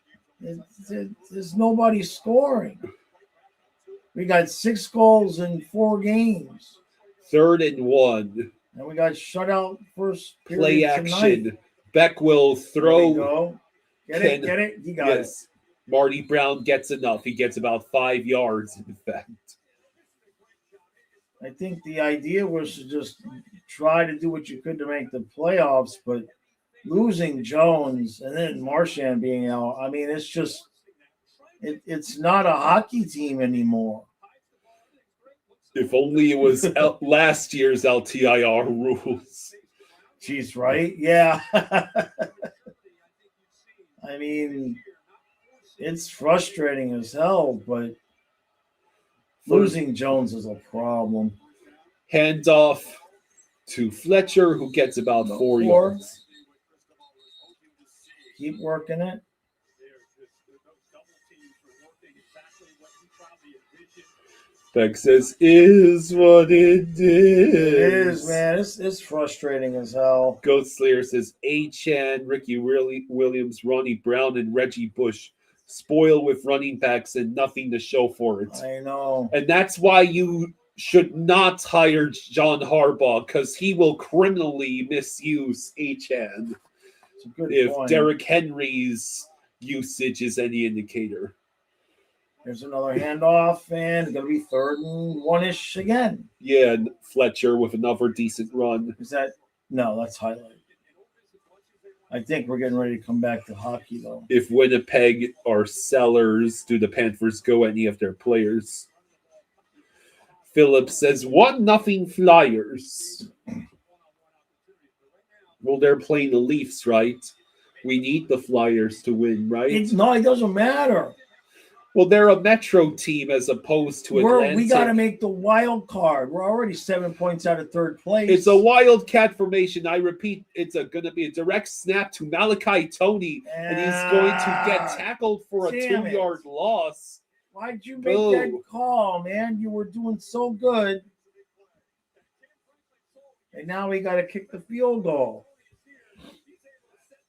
There's nobody scoring. We got 6 goals in 4 games. 3rd and 1. And we got shut out first period Play action. tonight. Beck will throw. There we go. Get it? You got it. Marty Brown gets enough. He gets about 5 yards, in fact. I think the idea was to just try to do what you could to make the playoffs, but losing Jones and then Marchand being out, I mean, it's just it's not a hockey team anymore. If only it was last year's LTIR rules. Jeez, right? Yeah. I mean, it's frustrating as hell, but losing Jones is a problem. Handoff to Fletcher, who gets about 4 yards. Keep working it. Beck says, is what it is. It is, man. It's frustrating as hell. Goat Slayer says, A-Chan, Ricky Williams, Ronnie Brown, and Reggie Bush spoil with running backs and nothing to show for it. I know. And that's why you should not hire John Harbaugh, because he will criminally misuse A-Chan if point. Derrick Henry's usage is any indicator. There's another handoff, and it's going to be 3rd and 1-ish again. Yeah, Fletcher with another decent run. Is that – no, that's highlight. I think we're getting ready to come back to hockey, though. If Winnipeg are sellers, do the Panthers go any of their players? Phillips says 1-0 Flyers. Well, they're playing the Leafs, right? We need the Flyers to win, right? No, it doesn't matter. Well, they're a Metro team as opposed to Atlantic. We got to make the wild card. We're already 7 points out of third place. It's a wildcat formation. I repeat, it's going to be a direct snap to Malachi Tony, and he's going to get tackled for a 2-yard loss. Why'd you make that call, man? You were doing so good. And now we got to kick the field goal.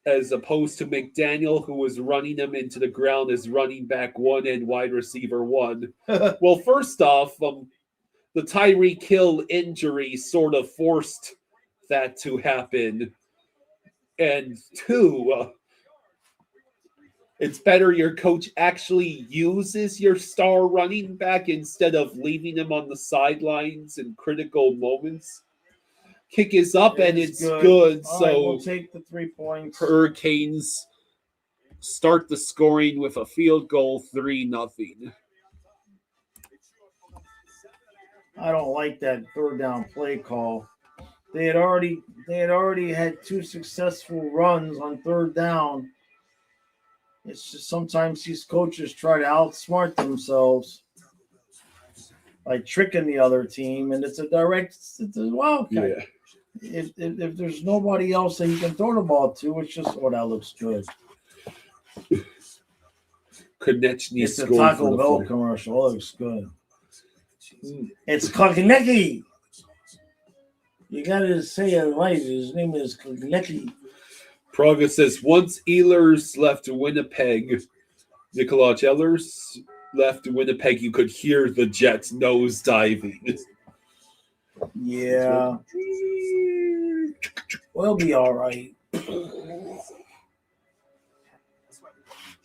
As opposed to McDaniel, who was running him into the ground as running back 1 and wide receiver 1. Well, first off, the Tyreek Hill injury sort of forced that to happen. And 2, it's better your coach actually uses your star running back instead of leaving him on the sidelines in critical moments. Kick is up and it's good. All so right, we'll take the 3 points. Hurricanes start the scoring with a field goal, 3-0. I don't like that third down play call. They had already had 2 successful runs on third down. It's just sometimes these coaches try to outsmart themselves by tricking the other team, and it's a wildcat. Yeah. If there's nobody else that you can throw the ball to, it's just, that looks good. Konechny It's a scored Taco for the Bell Flyers. commercial. It looks good. It's Konechny. You got to say it right. His name is Konechny. Praga says, once Ehlers left Winnipeg, Nikolaj Ehlers left Winnipeg, you could hear the Jets nose diving. Yeah. We'll be all right.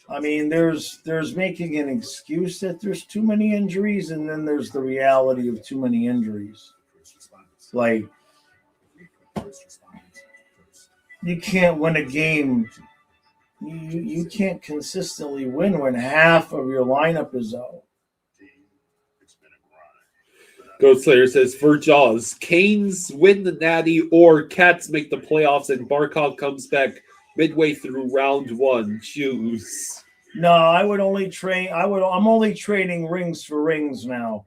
I mean, there's making an excuse that there's too many injuries, and then there's the reality of too many injuries. Like, you can't win a game. You can't consistently win when half of your lineup is out. Ghost Slayer says, for Jaws, Canes win the Natty or Cats make the playoffs and Barkov comes back midway through round 1. Choose. No, I would only trade. I'm only trading rings for rings now.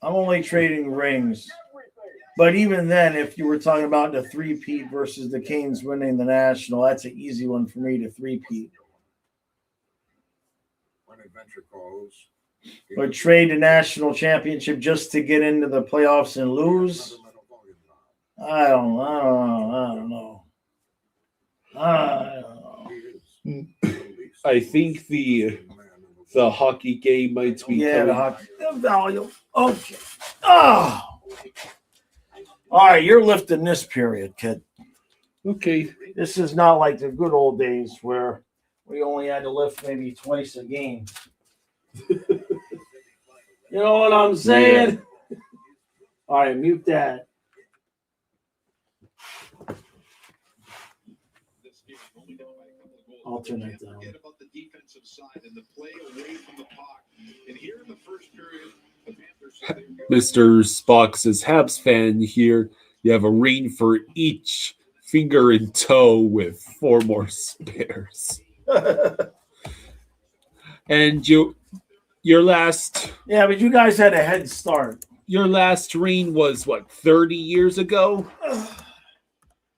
I'm only trading rings. But even then, if you were talking about the 3-peat versus the Canes winning the National, that's an easy one for me to 3-peat. When adventure calls. But trade the national championship just to get into the playoffs and lose? I don't know. I think the hockey game might be Yeah, the coming. hockey value. Okay. Oh. All right, you're lifting this period, kid. Okay. This is not like the good old days where we only had to lift maybe twice a game. You know what I'm saying? Yeah. All right, mute that. I'll turn that down. About the defensive side and the play away from the puck. And here in the first period, the Panthers. Mr. Spock says, Habs fan here. You have a ring for each finger and toe with 4 more spares. And your last... Yeah, but you guys had a head start. Your last ring was, 30 years ago?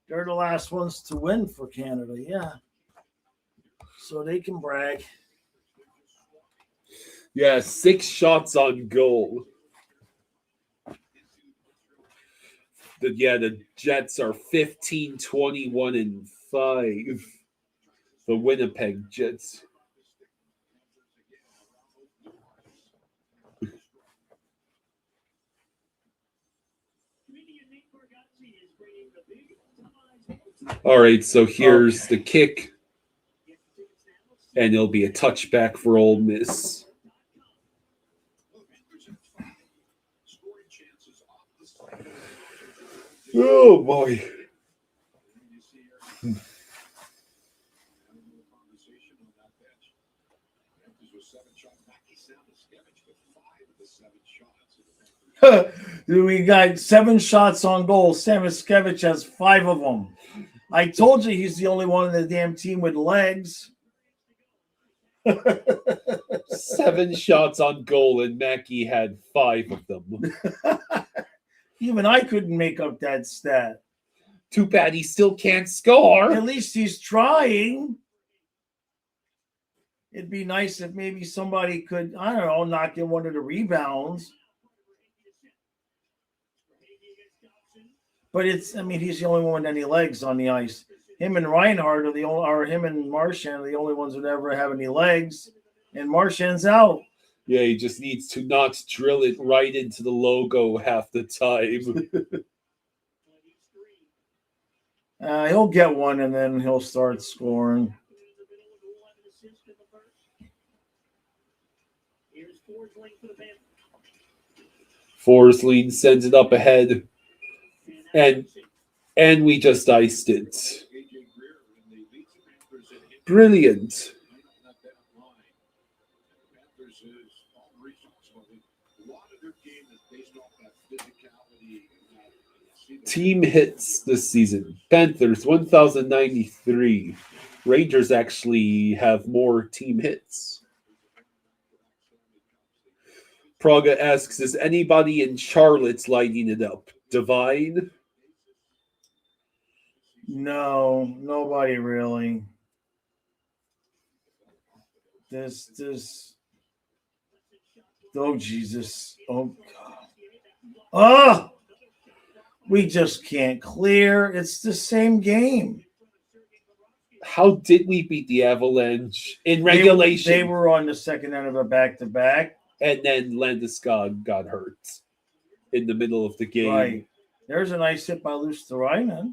They're the last ones to win for Canada, yeah. So they can brag. Yeah, 6 shots on goal. The Jets are 15, 21, and 5. The Winnipeg Jets. All right, so here's the kick. And it'll be a touchback for Ole Miss. Oh, boy. We got 7 shots on goal. Samoskevich has 5 of them. I told you he's the only one in the damn team with legs. 7 shots on goal, and Mackey had 5 of them. Even I couldn't make up that stat. Too bad he still can't score. At least he's trying. It'd be nice if maybe somebody could, I don't know, knock in one of the rebounds. But he's the only one with any legs on the ice. Him and Reinhardt him and Marchand are the only ones that ever have any legs. And Marchand's out. Yeah, he just needs to not drill it right into the logo half the time. He'll get one and then he'll start scoring. Forsling sends it up ahead, and we just iced it. Brilliant. Team hits this season. Panthers 1,093. Rangers actually have more team hits. Praga asks, is anybody in Charlotte's lighting it up? Divine? No, nobody really. Oh, Jesus. Oh, God. Oh! We just can't clear. It's the same game. How did we beat the Avalanche in regulation? They were on the second end of a back-to-back. And then Landeskog got hurt in the middle of the game. Right. There's a nice hit by Luosterainen.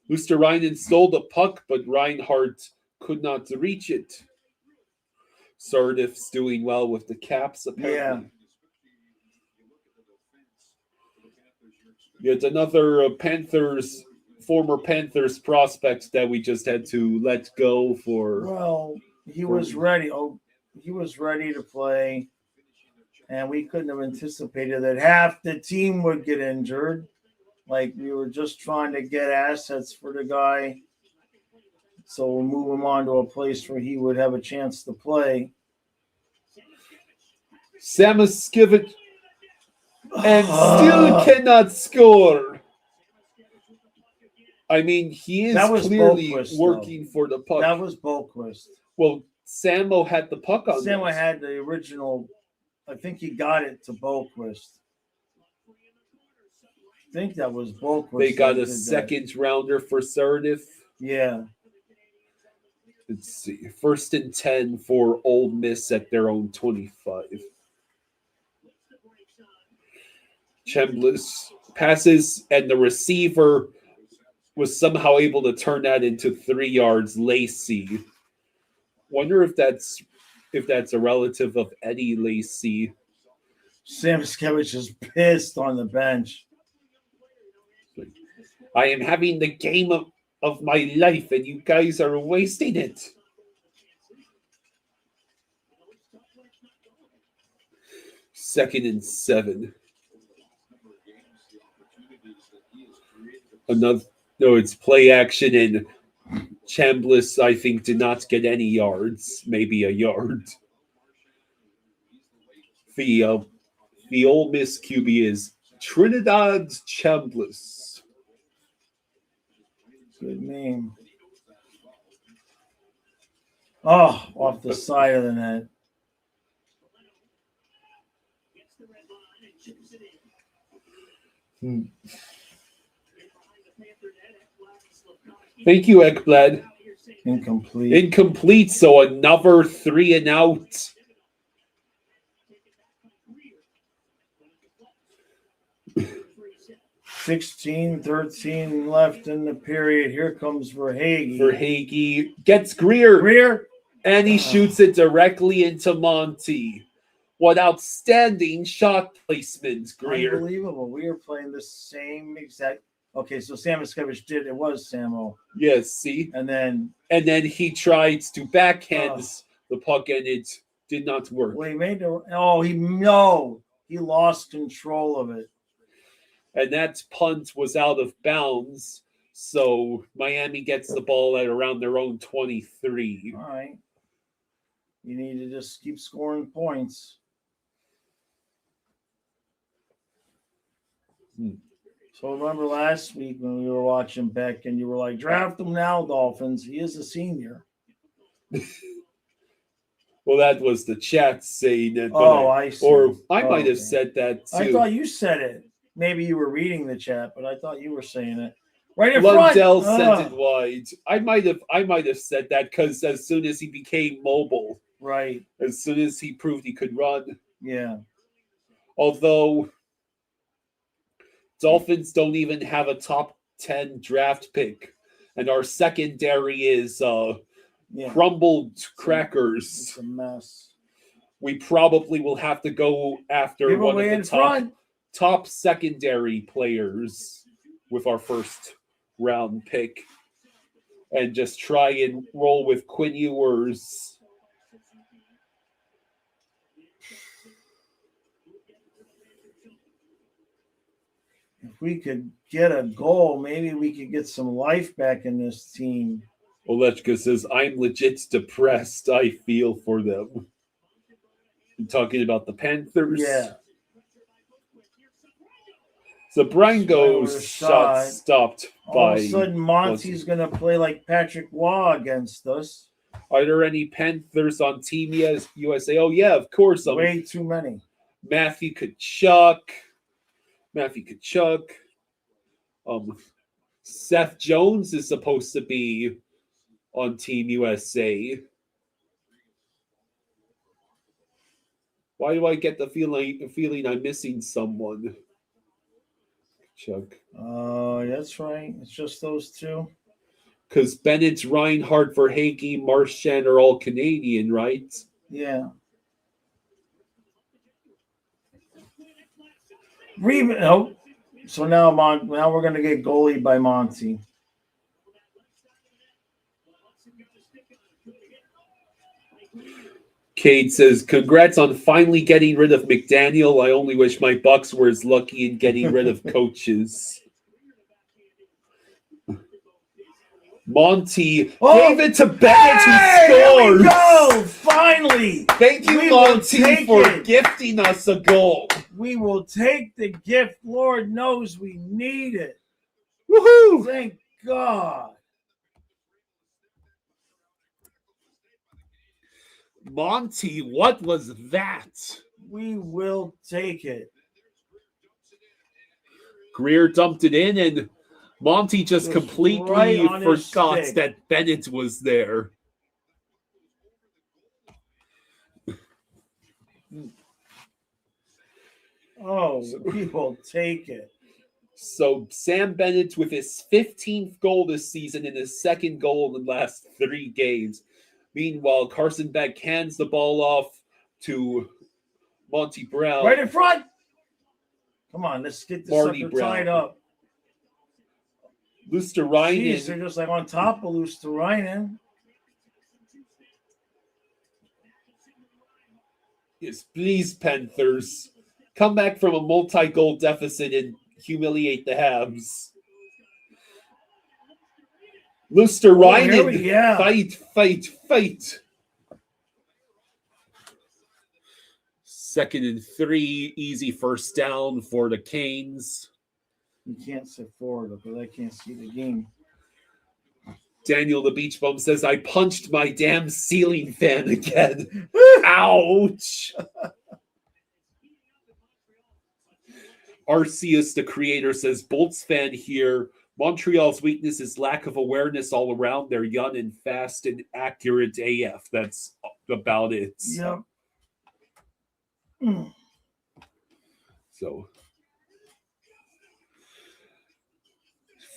Luosterainen stole the puck, but Reinhardt could not reach it. Sardif's doing well with the Caps, apparently. Yeah. Yet another former Panthers prospect that we just had to let go for. Well, he was ready. Oh, he was ready to play, and we couldn't have anticipated that half the team would get injured. Like, we were just trying to get assets for the guy, so we'll move him on to a place where he would have a chance to play. Samoskevich and still cannot score. I mean, he is clearly Boquist, working for the puck. That was Boquist. Well, Samo had the puck on. Samo had the original. I think he got it to Boquist. I think that was Boquist. They got a second rounder for Sardif. Yeah. Let's see. 1st and 10 for Ole Miss at their own 25. Chambliss passes, and the receiver was somehow able to turn that into 3 yards. Lacey. Wonder if that's a relative of Eddie Lacey. Samoskevich is pissed on the bench. I am having the game of my life, and you guys are wasting it. Second and 7. It's play action, and Chambliss, I think, did not get any yards, maybe a yard. The Ole Miss QB is Trinidad Chambliss. Good name. Oh, off the side of the net. Thank you, Ekblad. Incomplete. So another 3 and out. $16-13 left in the period. Here comes Verhaeghe. Verhaeghe gets Greer. And he shoots it directly into Monty. What outstanding shot placement, Greer. Unbelievable. We were playing the same exact. Okay, so Samoskevich did. It was Samo. Yes, see? And then he tried to backhand the puck, and it did not work. Well, he lost control of it. And that punt was out of bounds, so Miami gets the ball at around their own 23. All right. You need to just keep scoring points. So remember last week when we were watching Beck and you were like, draft him now, Dolphins. He is a senior. Well, that was the chat saying it. I see. Or I might have said that too. I thought you said it. Maybe you were reading the chat, but I thought you were saying it. Right in front. Lundell sent it wide. I might have said that because as soon as he became mobile, right, as soon as he proved he could run, yeah. Although Dolphins don't even have a top 10 draft pick, and our secondary is crumbled crackers. It's a mess. We probably will have to go after one of the top secondary players with our first round pick and just try and roll with Quinn Ewers. If we could get a goal, maybe we could get some life back in this team. Olechka says, I'm legit depressed. I feel for them. I'm talking about the Panthers. Yeah. Zabrango's shot stopped by... All of a sudden, Monty's going to play like Patrick Waugh against us. Are there any Panthers on Team USA? Oh, yeah, of course. Way too many. Matthew Tkachuk. Seth Jones is supposed to be on Team USA. Why do I get the feeling I'm missing someone? Chuck. That's right. It's just those two. Because Bennett, Reinhardt, Verhaeghe, Marchand are all Canadian, right? Yeah. Oh, so now we're going to get goalie by Monty. Cade says, congrats on finally getting rid of McDaniel. I only wish my Bucks were as lucky in getting rid of coaches. Monty gave it to Bennett, who scores. There we go! Finally! Thank you, Monty, for gifting us a goal. We will take the gift. Lord knows we need it. Woohoo! Thank God. Monty, what was that? We will take it. Greer dumped it in, and Monty just completely forgot that Bennett was there. Oh, we will take it. So Sam Bennett with his 15th goal this season and his second goal in the last 3 games. Meanwhile, Carson Beck hands the ball off to Monty Brown. Right in front. Come on, let's get this sucker tied up. Luosterainen. Jeez, they're just like on top of Luosterainen. Yes, please, Panthers. Come back from a multi-goal deficit and humiliate the Habs. Luosterainen, fight. 2nd and 3, easy first down for the Canes. You can't sit forward because I can't see the game. Daniel the Beach Bum says, I punched my damn ceiling fan again. Ouch. Arceus, the creator, says, Bolts fan here. Montreal's weakness is lack of awareness all around. They're young and fast and accurate AF. That's about it. Yep. So,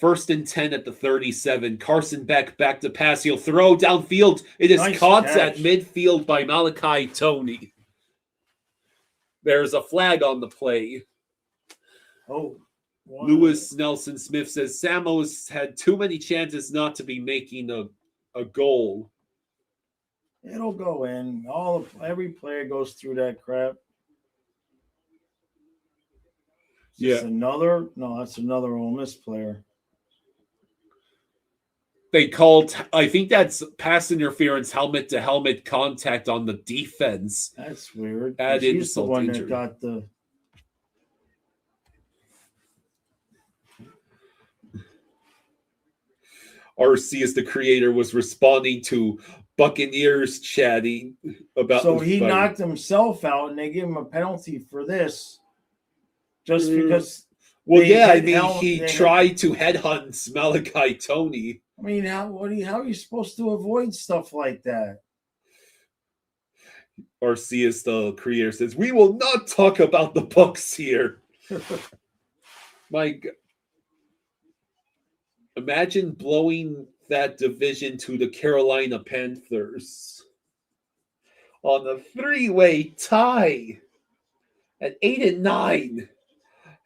1st and 10 at the 37. Carson Beck back to pass. He'll throw downfield. It is caught at midfield by Malachi Toney. There's a flag on the play. Oh. Wow. Lewis Nelson Smith says Samos had too many chances not to be making a goal. It'll go in. Every player goes through that crap. Yeah. That's another Ole Miss player. They called, I think that's pass interference, helmet to helmet contact on the defense. That's weird. Add He's the insult one injury. that got the. RC, as the creator, was responding to Buccaneers chatting about. So the he fight. knocked himself out, and they gave him a penalty for this, just because. Well, they yeah, I had mean, hell- he they had- tried to headhunt Malachi Tony. I mean, how are you supposed to avoid stuff like that? RC, as the creator, says, "We will not talk about the Bucs here." My God. Imagine blowing that division to the Carolina Panthers on a three-way tie at 8-9.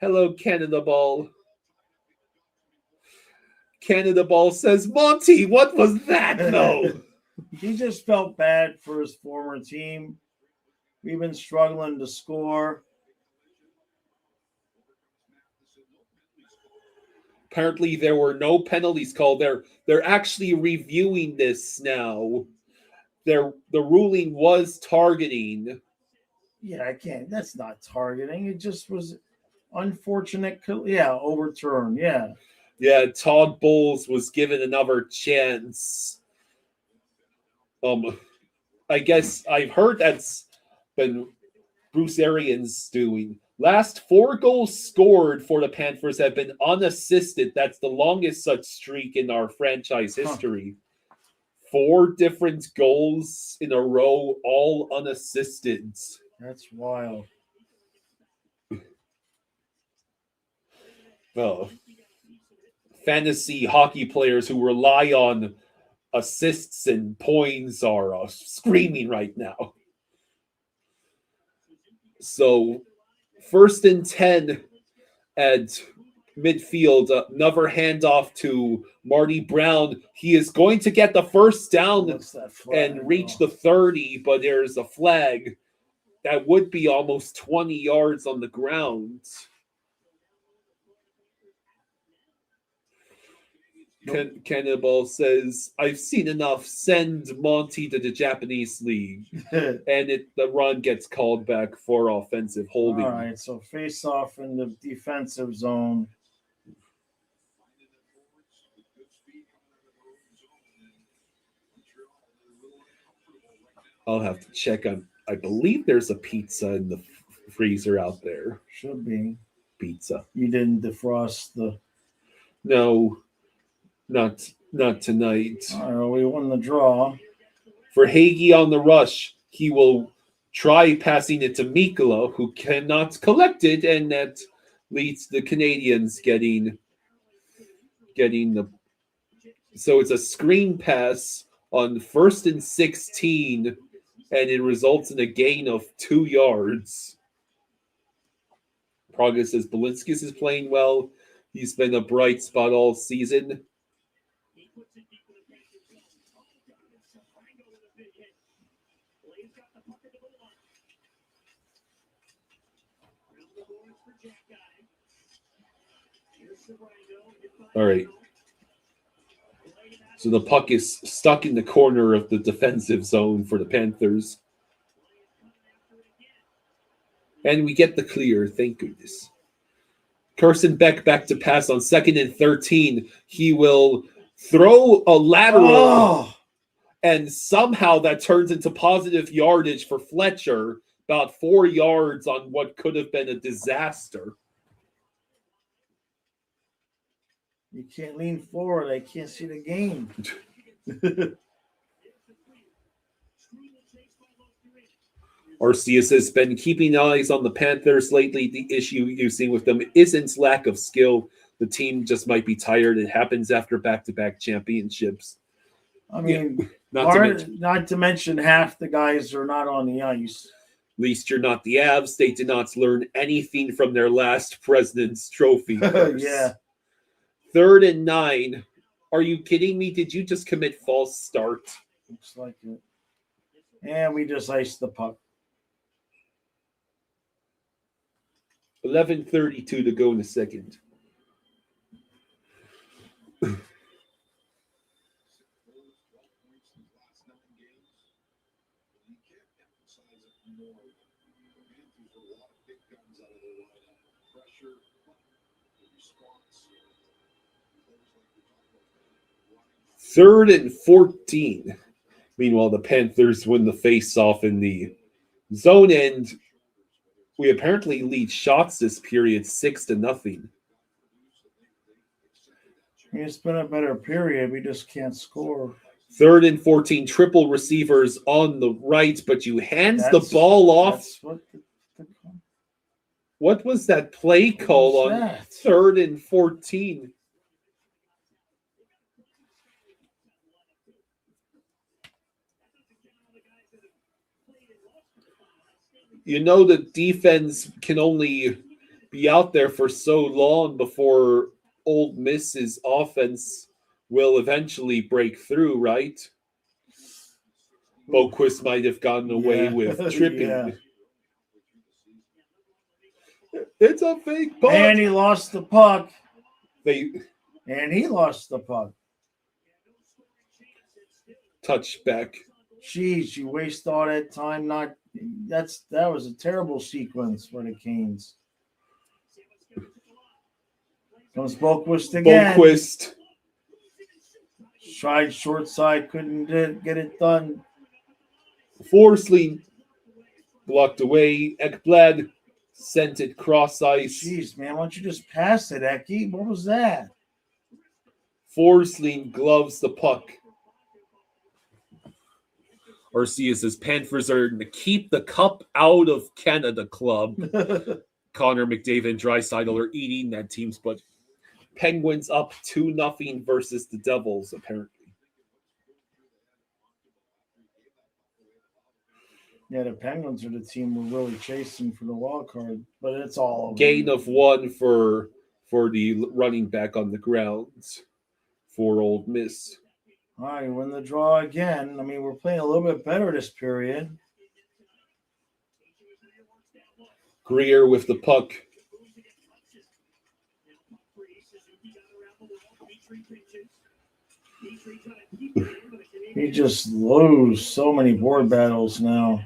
Hello, Canada Ball. Canada Ball says, "Monty, what was that, though?" He just felt bad for his former team. We've been struggling to score. Apparently, there were no penalties called. They're actually reviewing this now. The ruling was targeting. Yeah, I can't. That's not targeting. It just was unfortunate. Yeah, overturned. Yeah. Yeah, Todd Bowles was given another chance. I guess I've heard that's been Bruce Arians doing. Last 4 goals scored for the Panthers have been unassisted. That's the longest such streak in our franchise history. 4 different goals in a row, all unassisted. That's wild. Oh. Fantasy hockey players who rely on assists and points are screaming right now. So, 1st and 10 at midfield. Another handoff to Marty Brown. He is going to get the first down What's that flag? and reach the 30, but there's a flag. That would be almost 20 yards on the ground. Cannibal says, "I've seen enough. Send Monty to the Japanese league." And the run gets called back for offensive holding. All right, so face off in the defensive zone. I'll have to check on. I believe there's a pizza in the freezer out there. Should be. Pizza. You didn't defrost the. No, not tonight. All right, well, we won the draw. For Hagee on the rush, he will try passing it to Mikkola, who cannot collect it, and that leads the Canadiens getting the. So it's a screen pass on 1st and 16, and it results in a gain of 2 yards. Praga says Balinskis is playing well. He's been a bright spot all season. All right. So the puck is stuck in the corner of the defensive zone for the Panthers. And we get the clear, thank goodness. Carson Beck back to pass on 2nd and 13. He will throw a lateral, and somehow that turns into positive yardage for Fletcher, about 4 yards on what could have been a disaster. You can't lean forward. I can't see the game. Arceus has been keeping eyes on the Panthers lately. The issue you've seen with them isn't lack of skill. The team just might be tired. It happens after back-to-back championships. I mean, Yeah, not to mention half the guys are not on the ice. At least you're not the Avs. They did not learn anything from their last President's Trophy. Yeah. 3rd and 9. Are you kidding me? Did you just commit false start? Looks like it. And we just iced the puck. 11:32 to go in the second. Third and 14. Meanwhile, the Panthers win the face-off in the zone end. We apparently lead shots this period 6-0. It's been a better period. We just can't score. Third and 14, triple receivers on the right, but you hands the ball off. What was that play call on third and 14? You know the defense can only be out there for so long before Ole Miss's offense will eventually break through, right? Boquist might have gotten away with tripping. Yeah. It's a fake puck. And he lost the puck. And he lost the puck. Touchback. Jeez, you waste all that time. That was a terrible sequence for the Canes. Comes Boquist again. Boquist. Tried short side, couldn't get it done. Forsling blocked away. Ekblad sent it cross ice. Jeez, man, why don't you just pass it, Eki? What was that? Forsling gloves the puck. Arcia says Panthers are to keep the cup out of Canada Club. Connor McDavid and Draisaitl are eating that team's budget. Penguins up 2-0 versus the Devils, apparently. Yeah, the Penguins are the team we're really chasing for the wild card, but it's all over. Gain of 1 for the running back on the grounds for Ole Miss. All right, win the draw again. I mean, we're playing a little bit better this period. Greer with the puck. He just lose so many board battles now.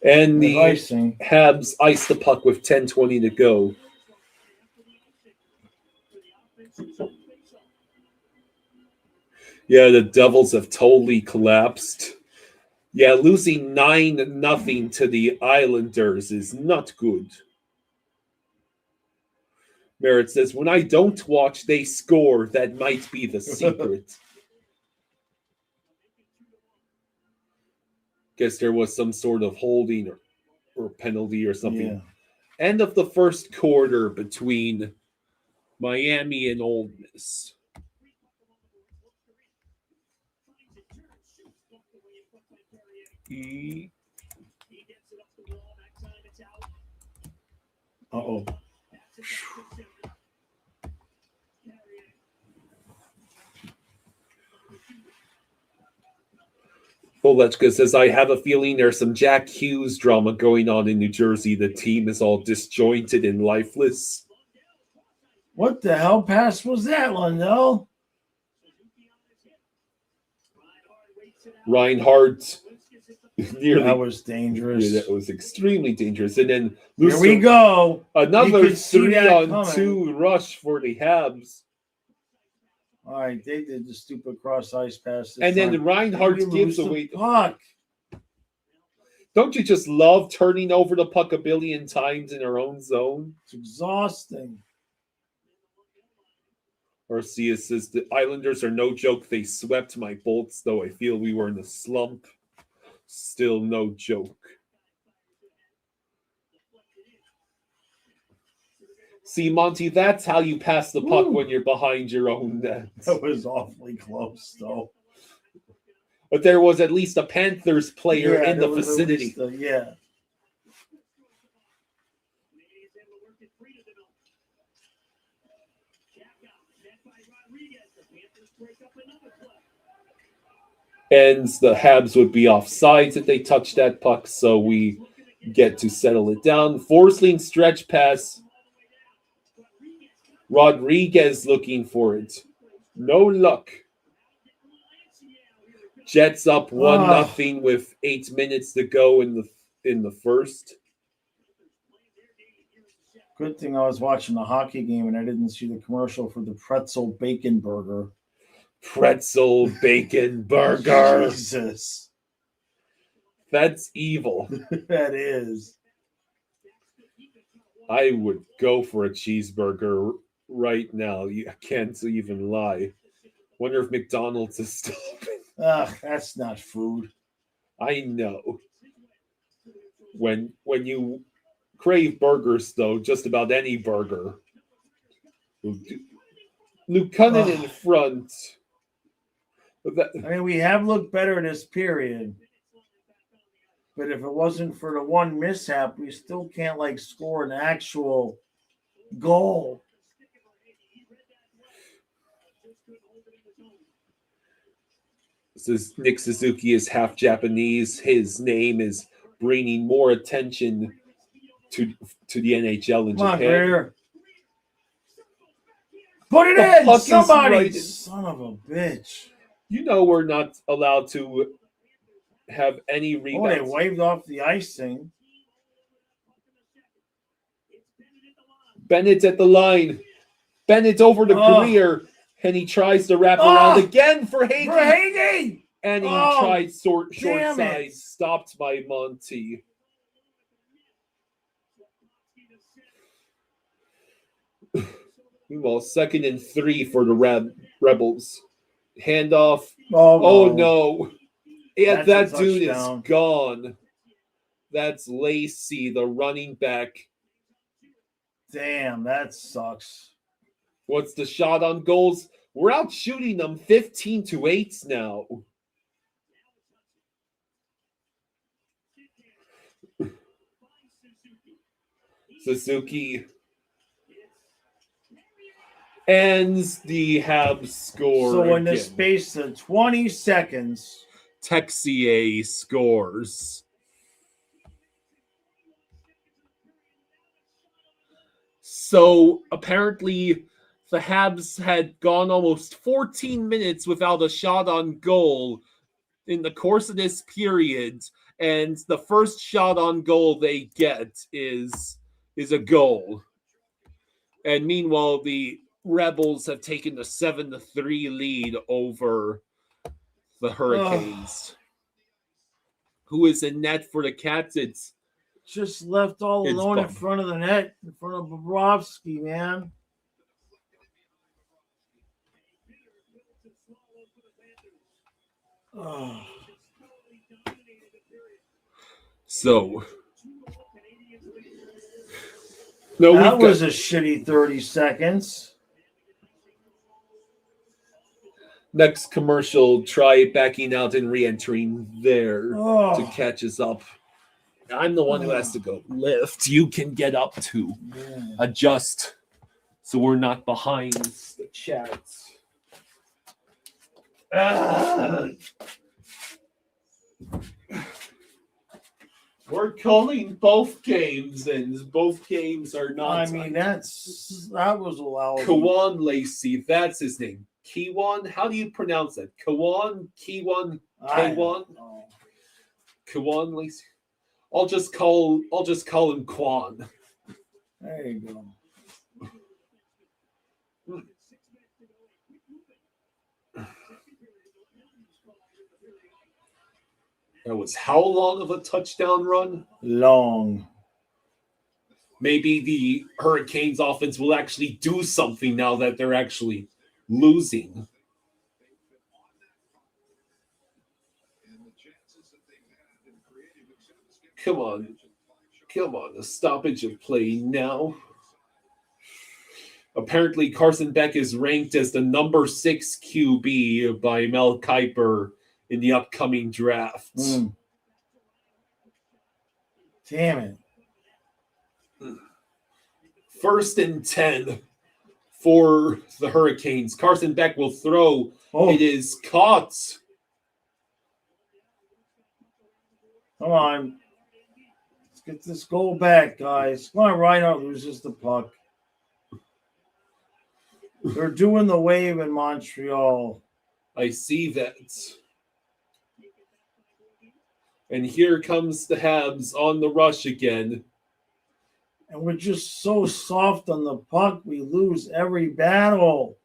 And the Habs ice the puck with 10:20 to go. Yeah, the Devils have totally collapsed. Yeah, losing 9-0 to the Islanders is not good. Merritt says, when I don't watch, they score. That might be the secret. Guess there was some sort of holding or penalty or something. Yeah. End of the first quarter between Miami and Ole Miss. Uh-oh. Bolechka says, I have a feeling there's some Jack Hughes drama going on in New Jersey. The team is all disjointed and lifeless. What the hell pass was that, Lundell? Reinhardt nearly. That was dangerous. Yeah, that was extremely dangerous. And then Here we go. Another 3-on-2 rush for the Habs. All right, they did the stupid cross ice pass. And then Reinhardt gives away the puck. Don't you just love turning over the puck a billion times in our own zone? It's exhausting. Arcia says the Islanders are no joke. They swept my Bolts, though I feel we were in a slump. Still no joke. See, Monty, that's how you pass the puck when you're behind your own net. That was awfully close, though. But there was at least a Panthers player in the vicinity. Yeah. And the Habs would be offsides if they touch that puck, so we get to settle it down. Forsling stretch pass. Rodriguez looking for it. No luck. Jets up 1-0 with 8 minutes to go in the in the first. Good thing I was watching the hockey game and I didn't see the commercial for the pretzel bacon burger. Pretzel bacon burger. Jesus. That's evil. That is. I would go for a cheeseburger right now. I can't even lie. Wonder if McDonald's is still open. Ugh, that's not food. I know. When you crave burgers, though, just about any burger. Luukkonen in front. I mean, we have looked better this period. But if it wasn't for the one mishap, we still can't, like, score an actual goal. Nick Suzuki is half Japanese. His name is bringing more attention to the NHL in Come on, Japan. Greer. Put it The in, puck is somebody! right in. Son of a bitch. You know we're not allowed to have any Oh, they rebounds. waved off the icing. Bennett at the line. Bennett over to Greer, and he tries to wrap around again for Hagee. For Hagee! And he tried short side, stopped by Monty. Well, 2nd and 3 for the Rebels. Handoff. Oh no. Yeah, That's that a dude touchdown. is gone. That's Lacey, the running back. Damn, that sucks. What's the shot on goals? We're out shooting them 15-8 now. Suzuki. Ends the Habs score. So in the again. space of 20 seconds, Texier scores. So apparently the Habs had gone almost 14 minutes without a shot on goal in the course of this period, and the first shot on goal they get is a goal. And meanwhile, the Rebels have taken the 7-3 lead over the Hurricanes. Who is in net for the Cats? It's just left all alone in front of the net, in front of Bobrovsky, man. Oh. So that was a shitty 30 seconds. Next commercial, try backing out and re-entering there to catch us up. I'm the one who has to go lift. You can get up to adjust so we're not behind the chats. We're calling both games, and both games are not. I mean, that was allowed. Kawan Lacey, that's his name. Kiwan, how do you pronounce that? Kawan, Kiwan, Kawan, Kawan Lacey. I'll just call him Kwan. There you go. That was how long of a touchdown run? Long. Maybe the Hurricanes offense will actually do something now that they're actually losing. Come on, a stoppage of play now. Apparently, Carson Beck is ranked as the number 6 QB by Mel Kiper in the upcoming draft. Damn it. 1st and 10 for the Hurricanes. Carson Beck will throw. It is caught. Come on. Let's get this goal back, guys. Come on, Reinhardt loses the puck. They're doing the wave in Montreal. I see that. And here comes the Habs on the rush again. And we're just so soft on the puck, we lose every battle.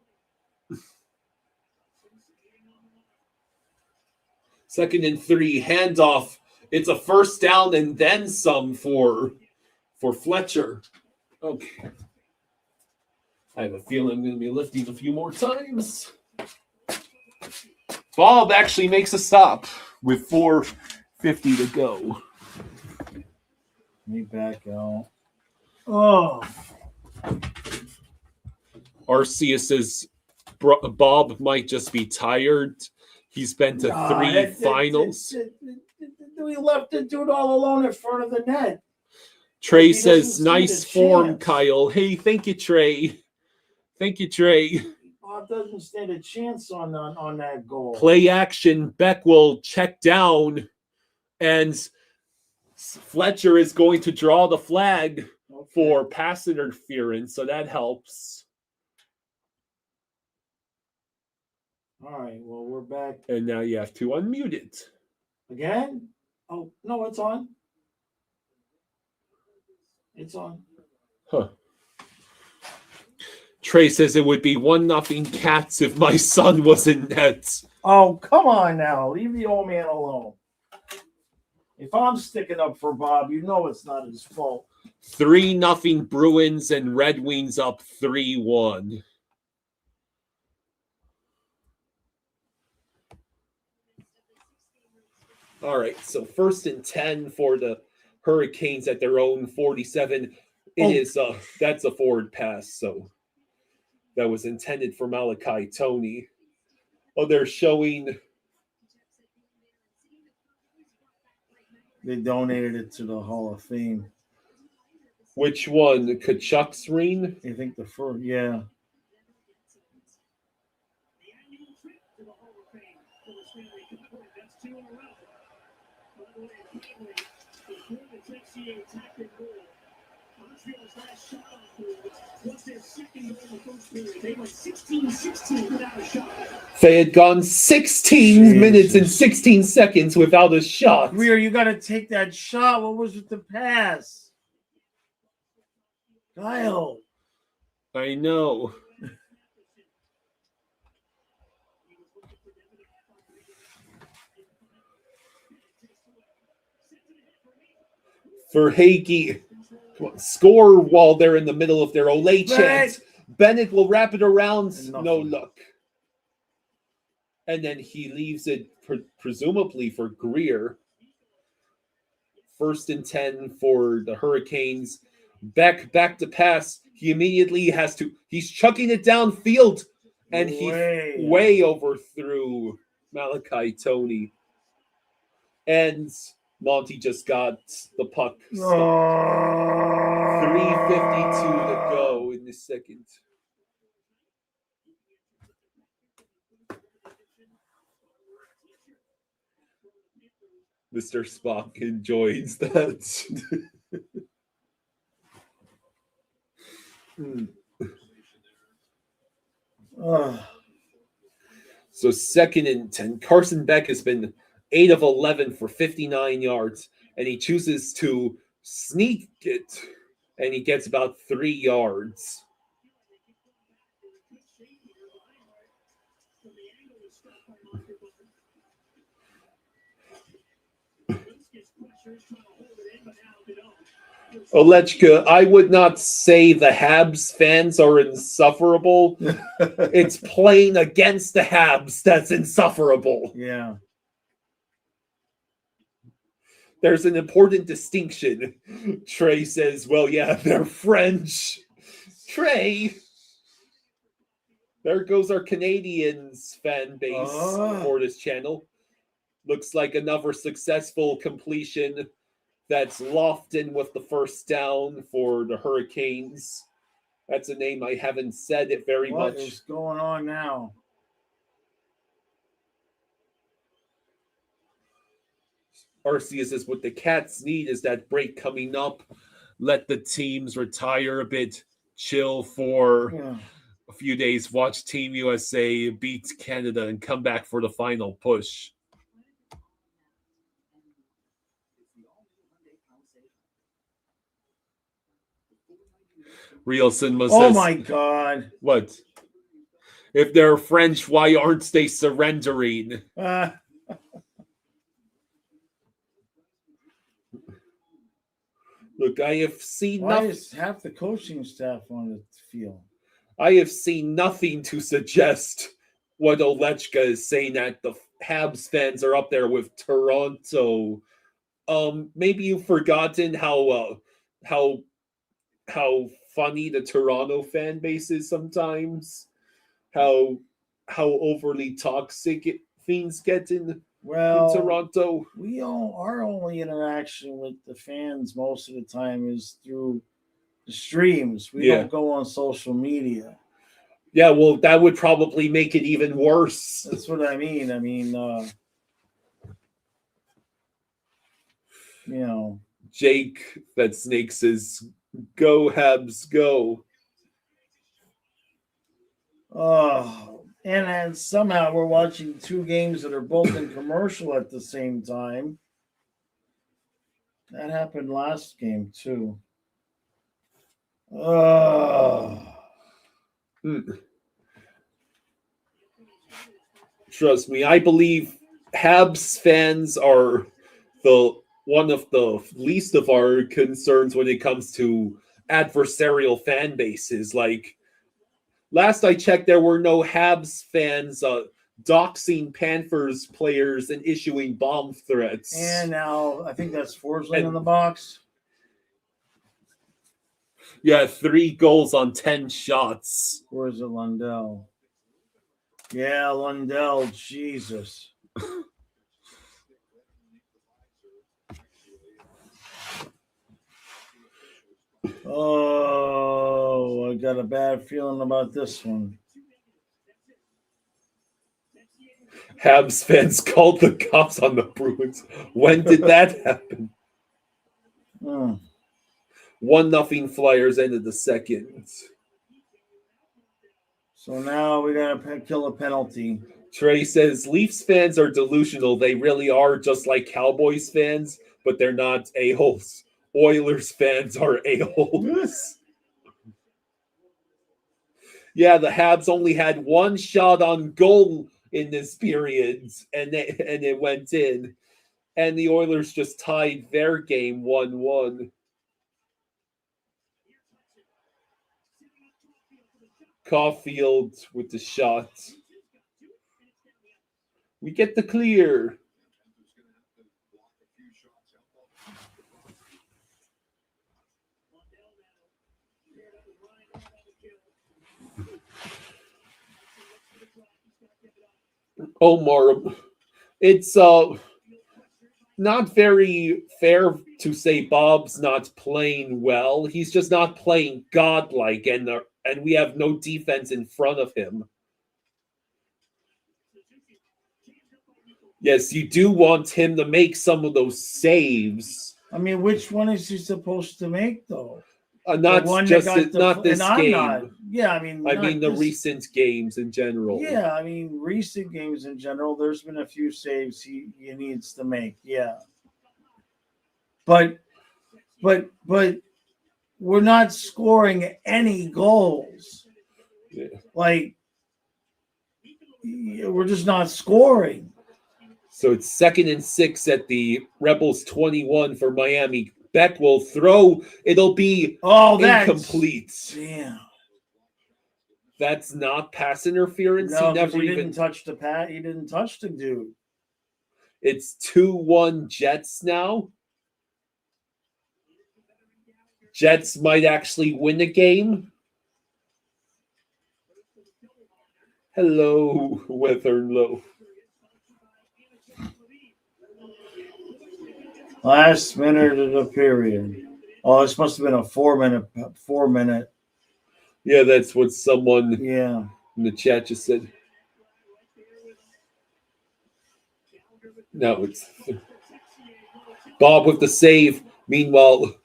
Second and 3, handoff. It's a first down and then some for Fletcher. Okay. I have a feeling I'm going to be lifting a few more times. Bob actually makes a stop with 4:50 to go. Me back out. Oh. Arceus says Bob might just be tired. He's been to 3 finals. We left the dude all alone in front of the net. Trey says, nice form, Kyle. Hey, thank you, Trey. Thank you, Trey. Bob doesn't stand a chance on that goal. Play action. Beck will check down. And Fletcher is going to draw the flag for pass interference. So that helps. All right, well, we're back. And now you have to unmute it. Again? Oh, no, it's on. It's on. Huh. Trey says it would be 1-0 Cats if my son was in net. Oh, come on now. Leave the old man alone. If I'm sticking up for Bob, you know it's not his fault. 3-0 Bruins and Red Wings up 3-1. All right, so 1st and 10 for the Hurricanes at their own 47. That's a forward pass, so that was intended for Malachi Tony. Oh, they're showing. They donated it to the Hall of Fame. Which one? Kachuk's ring? I think the first, yeah. They had gone 16 minutes and 16 seconds without a shot. Greer, you got to take that shot. What was with the pass? Kyle. I know. For Hagee, score while they're in the middle of their Olay chance. Bennett will wrap it around. No look. And then he leaves it presumably for Greer. 1st and 10 for the Hurricanes. Back to pass. He immediately has to. He's chucking it downfield. And he way overthrew Malachi Tony. And Monty just got the puck stopped. 3:52 to go in the second. Mr. Spock enjoys that. So 2nd and 10. Carson Beck has been 8 of 11 for 59 yards, and he chooses to sneak it, and he gets about 3 yards. Olechka, I would not say the Habs fans are insufferable. It's playing against the Habs that's insufferable. Yeah. There's an important distinction. Trey says, well, yeah, they're French. Trey. There goes our Canadiens fan base for this channel. Looks like another successful completion. That's Lofton with the first down for the Hurricanes. That's a name I haven't said it very much. What is going on now? Arceus says what the Cats need is that break coming up. Let the teams retire a bit, chill for a few days, watch Team USA beat Canada and come back for the final push. Real Cinema Oh says, my God. what? If they're French, why aren't they surrendering? Look, I have seen Why nothing. is half the coaching staff on the field? I have seen nothing to suggest what Olechka is saying that the Habs fans are up there with Toronto. Maybe you've forgotten how funny the Toronto fan base is sometimes. How overly toxic things get in Toronto. Our only interaction with the fans most of the time is through the streams. We don't go on social media. Yeah, well, that would probably make it even worse. That's what I mean. Jake, that Snake says, "Go Habs, go!" Oh, and then somehow we're watching two games that are both in commercial at the same time. That happened last game too. Trust me, I believe Habs fans are one of the least of our concerns when it comes to adversarial fan bases. Like, last I checked, there were no Habs fans doxing Panthers players and issuing bomb threats. And now I think that's Forsling in the box. Yeah, 3 goals on 10 shots. Where's it, Lundell? Yeah, Lundell, Jesus. Oh, I got a bad feeling about this one. Habs fans called the cops on the Bruins. When did that happen? 1-0 Flyers ended the second. So now we got to kill a penalty. Trey says, Leafs fans are delusional. They really are just like Cowboys fans, but they're not a-holes. Oilers fans are a-holes. Yeah, the Habs only had 1 shot on goal in this period, and it went in. And the Oilers just tied their game 1-1. Caulfield with the shot. We get the clear. Omar, it's not very fair to say Bob's not playing well. He's just not playing godlike, and we have no defense in front of him. Yes, you do want him to make some of those saves. I mean, which one is he supposed to make, though? Not this game. Yeah, I mean the recent games in general. Yeah, I mean recent games in general. There's been a few saves he needs to make. Yeah, but we're not scoring any goals. Yeah. Like, we're just not scoring. So it's 2nd and 6 at the Rebels 21 for Miami. Beck will throw. It'll be incomplete. Damn. That's not pass interference. No, he didn't touch the pat. He didn't touch the dude. It's 2-1 Jets now. Jets might actually win the game. Hello, Weatherlow. Last minute of the period. Oh, this must have been a 4 minute. Yeah, that's what someone in the chat just said. No, it's Bob with the save. Meanwhile,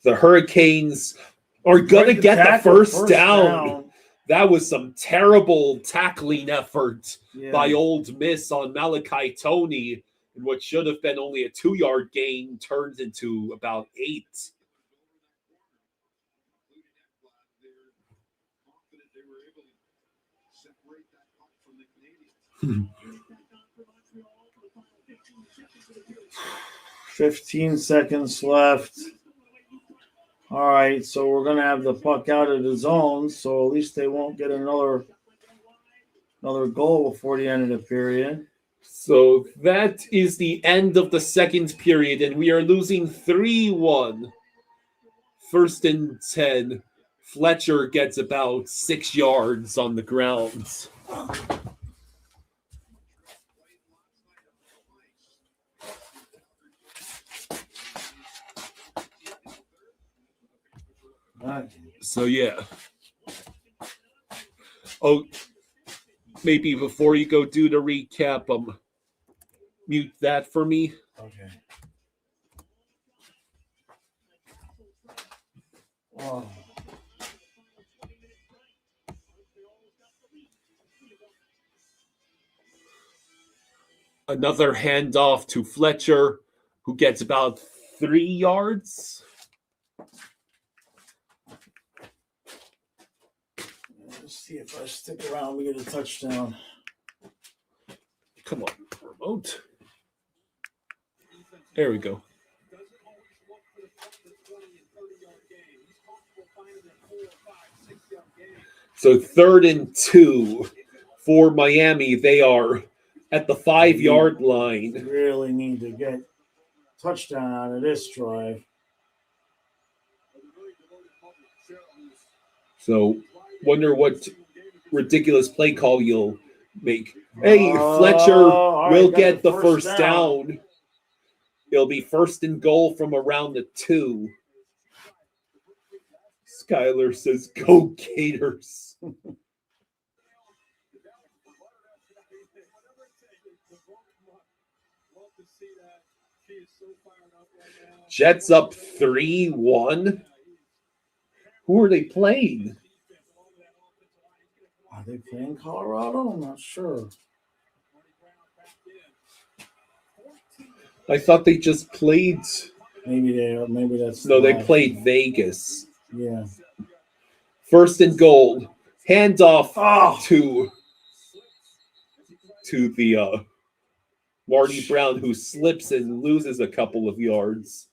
the Hurricanes are going to get the first down. That was some terrible tackling effort by Old Miss on Malachi Toney. And what should have been only a 2-yard gain turns into about 8. They were able to separate that puck from the Canadiens. 15 seconds left. All right, so we're going to have the puck out of the zone, so at least they won't get another goal before the end of the period. So that is the end of the second period, and we are losing 3-1. First and 10. Fletcher gets about 6 yards on the ground. So, yeah. Oh, maybe before you go do the recap, mute that for me. Okay. Oh. Another handoff to Fletcher, who gets about 3 yards. Let's see if I stick around, we get a touchdown. Come on, remote. There we go. So 3rd and 2 for Miami. They are at the 5-yard line. Really need to get touchdown out of this drive. So wonder what ridiculous play call you'll make. Hey, Fletcher will get the first down. It'll be 1st and goal from around the 2. Skyler says, "Go Gators." Jets up 3-1. Who are they playing? Are they playing Colorado? I'm not sure. I thought they just played. Maybe they are. Maybe that's no. They played Vegas. Yeah. 1st and goal. Handoff to the Marty Brown, who slips and loses a couple of yards.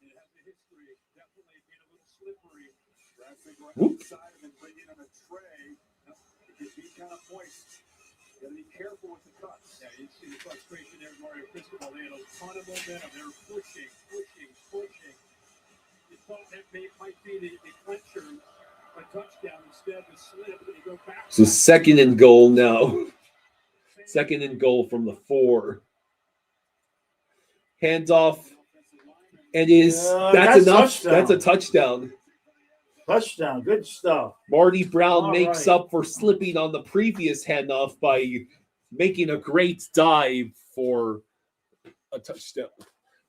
Whoop. Be careful with the cuts. Yeah, you see the frustration there, Mario Cristobal. They had a ton of momentum. They were pushing. You thought that might be the clincher, a touchdown instead of a slip, and you go back. So 2nd and goal now. 2nd and goal from the 4. Handoff. And that's enough. Touchdown. That's a touchdown. Touchdown. Good stuff. Marty Brown All makes right. up for slipping on the previous handoff by making a great dive for a touchdown.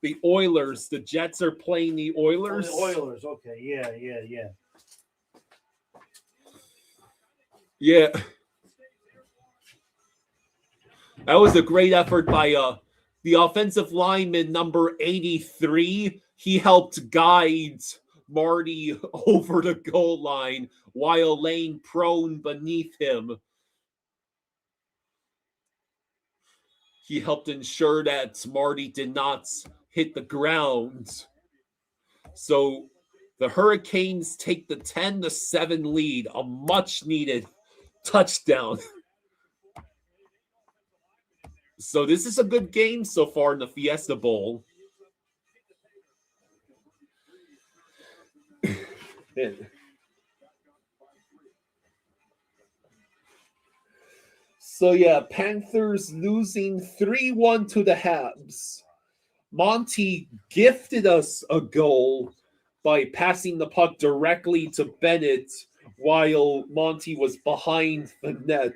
The Oilers, the Jets are playing the Oilers. Oh, the Oilers. Okay. Yeah. Yeah. That was a great effort by the offensive lineman, number 83. He helped guide Marty over the goal line while laying prone beneath him. He helped ensure that Marty did not hit the ground. So the Hurricanes take the 10-7 lead, a much-needed touchdown. So this is a good game so far in the Fiesta Bowl. So yeah, Panthers losing 3-1 to the Habs. Monty gifted us a goal by passing the puck directly to Bennett while Monty was behind the net.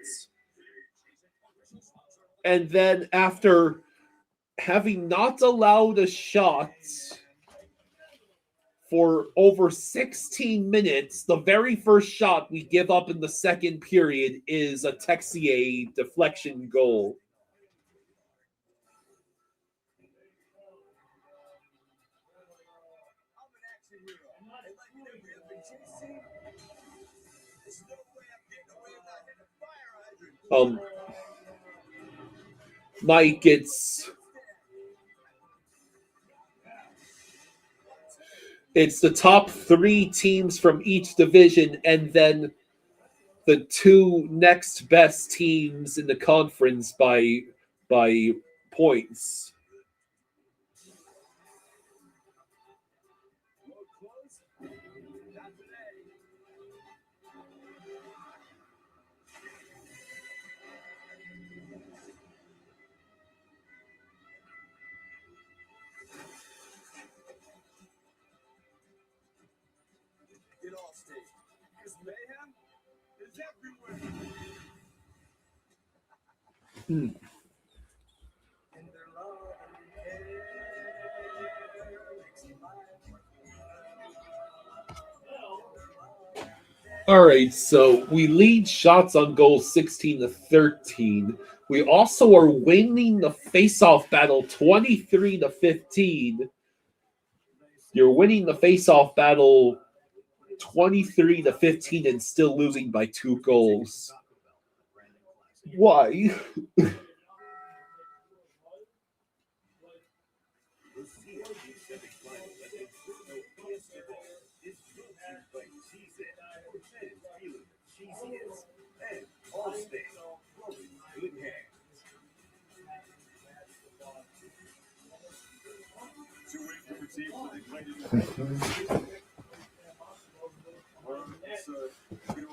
And then after having not allowed a shot for over 16 minutes, the very first shot we give up in the second period is a Texier deflection goal. Mike, it's the top 3 teams from each division, and then the 2 next best teams in the conference by points. All right, so we lead shots on goal 16-13. We also are winning the faceoff battle 23-15. You're winning the faceoff battle 23-15 and still losing by 2 goals. Why?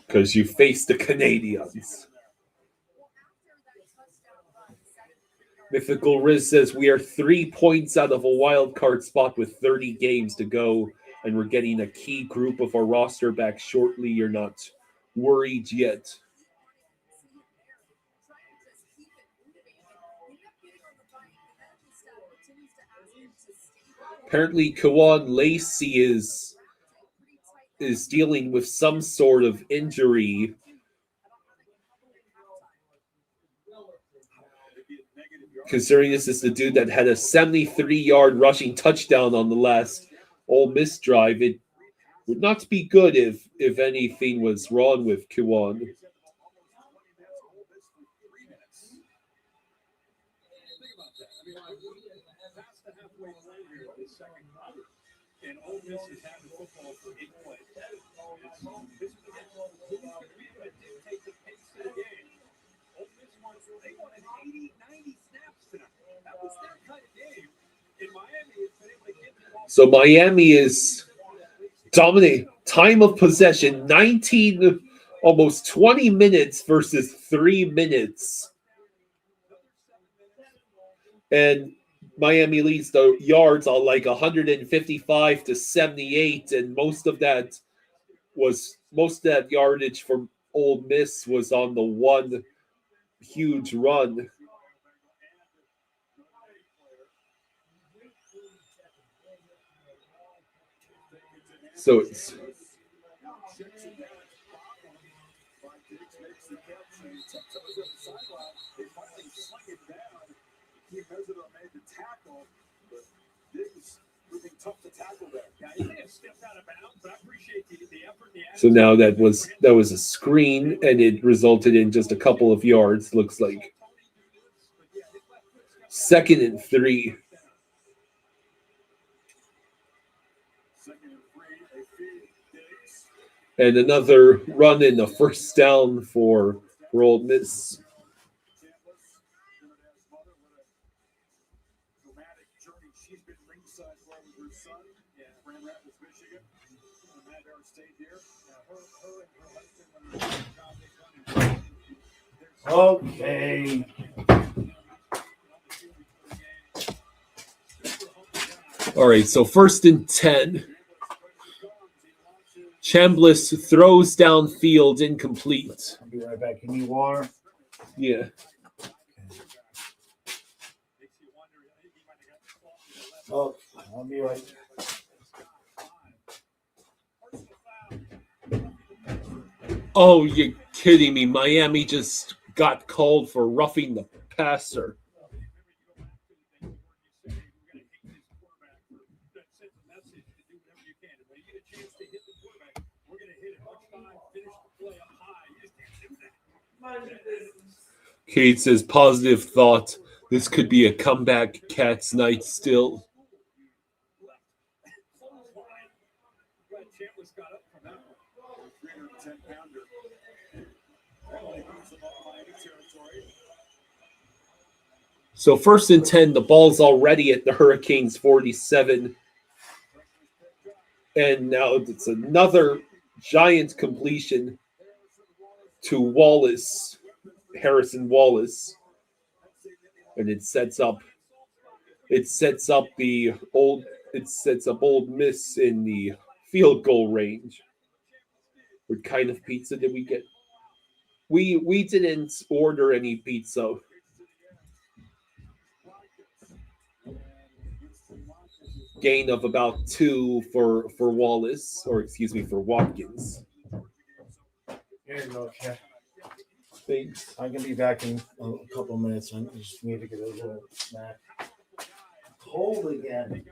Because you face the Canadiens. Mythical Riz says we are 3 points out of a wild card spot with 30 games to go, and we're getting a key group of our roster back shortly. You're not worried yet. Apparently, Kawan Lacey is dealing with some sort of injury. Considering this is the dude that had a 73-yard rushing touchdown on the last Ole Miss drive, it would not be good if anything was wrong with Kawan. And Ole Miss has had the football for 8 plays. This is dictate the pace of the game. Ole Miss they wanted 80, 90 snaps tonight. That was their kind of game. In Miami, it's been able to get the ball. So Miami is dominating. Time of possession, 19, almost 20 minutes versus 3 minutes. And Miami leads the yards on like 155-78, and most of that yardage from Ole Miss was on the one huge run. So it's so now that was a screen, and it resulted in just a couple of yards. Looks like 2nd and 3. And another run in the first down for Ole Miss. Okay. All right, so 1st and 10. Chambliss throws downfield, incomplete. I'll be right back. You need water? Yeah. Oh, I'll be right back. Oh, you're kidding me. Miami just got called for roughing the passer. Kate says, positive thought. This could be a comeback Cats night still. So 1st and 10, the ball's already at the Hurricanes 47. And now it's another giant completion to Wallace, Harrison Wallace. And it sets up Old Miss in the field goal range. What kind of pizza did we get? We didn't order any pizza. Gain of about 2 for Wallace, or excuse me, for Watkins. Here you go, Ken. Thanks. I can be back in a couple minutes. I just need to get a little snack. Cold again.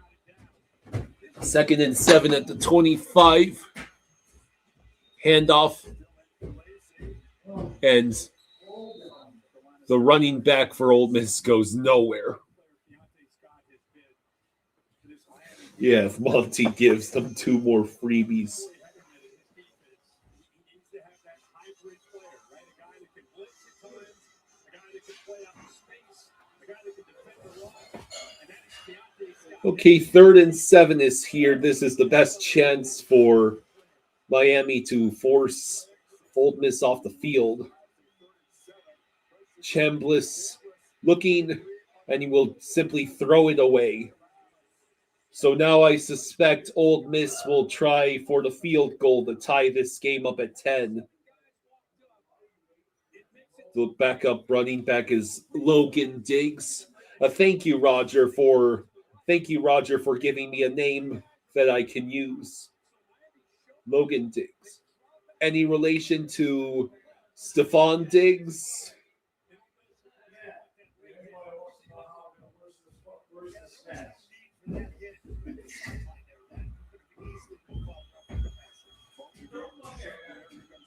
2nd and 7 at the 25. Handoff. And the running back for Ole Miss goes nowhere. Yeah, if Monty gives them 2 more freebies. Okay, 3rd and 7 is here. This is the best chance for Miami to force Ole Miss off the field. Chambliss looking, and he will simply throw it away. So now I suspect Ole Miss will try for the field goal to tie this game up at 10. The backup running back is Logan Diggs. Thank you, Roger, for giving me a name that I can use. Logan Diggs. Any relation to Stephon Diggs?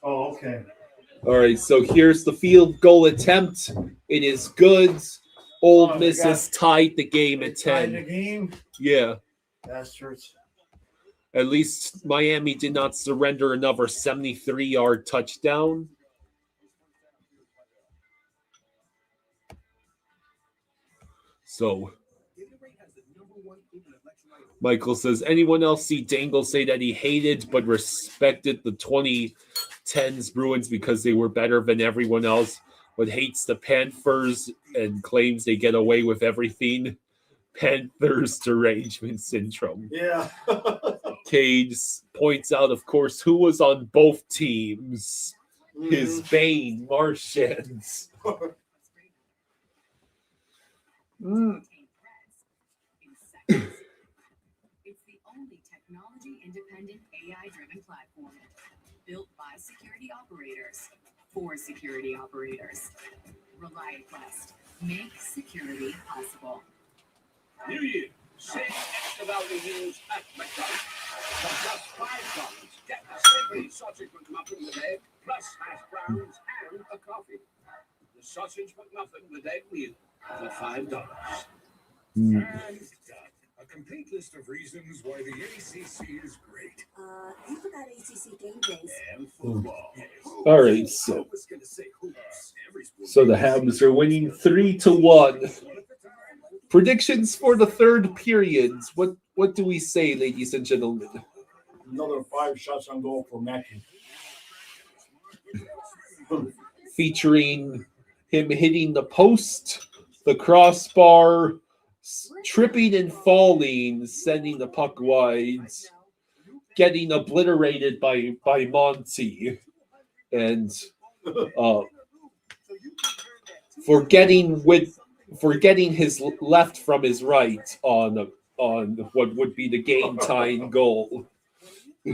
Oh, okay. All right, so here's the field goal attempt. It is good. Ole Miss has tied the game at 10. Tied the game? Yeah. Bastards. At least Miami did not surrender another 73-yard touchdown. So, Michael says, anyone else see Dangle say that he hated but respected the 2010s Bruins because they were better than everyone else, but hates the Panthers and claims they get away with everything? Panthers derangement syndrome. Yeah. Cade points out, of course, who was on both teams. His Bane, Martians. It's the only technology-independent, AI-driven platform built by security operators for security operators. ReliantQuest. Make security possible. New Year. Save extra value meals at McDonald's. For just $5, get a savory sausage McMuffin with egg, plus hash browns and a coffee. The sausage McMuffin with egg meal for $5. And a complete list of reasons why the ACC is great. You forgot ACC game days. And football. All right, so the Habs are winning 3-1. Predictions for the third periods. What do we say, ladies and gentlemen? Another 5 shots on goal for Mackey. Featuring him hitting the post, the crossbar, tripping and falling, sending the puck wide, getting obliterated by Monty, and forgetting his left from his right on what would be the game tying goal. I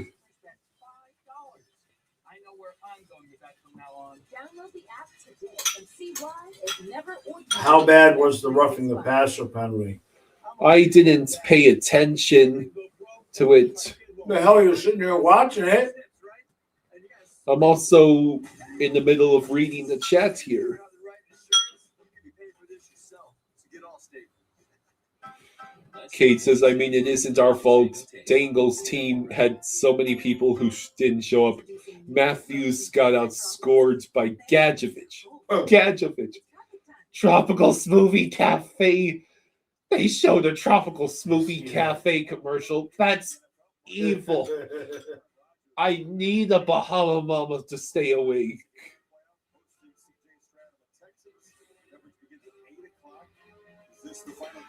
know where I'm going with that from now on. Download the app today and see why it never would. How bad was the roughing the passer penalty? I didn't pay attention to it. The hell, you're sitting there watching it? I'm also in the middle of reading the chat here. Kate says, I mean, it isn't our fault. Dangle's team had so many people who didn't show up. Matthews got outscored by Gadjevich. Gadjevich. Tropical Smoothie Cafe. They showed a Tropical Smoothie Cafe commercial. That's evil. I need a Bahama Mama to stay awake.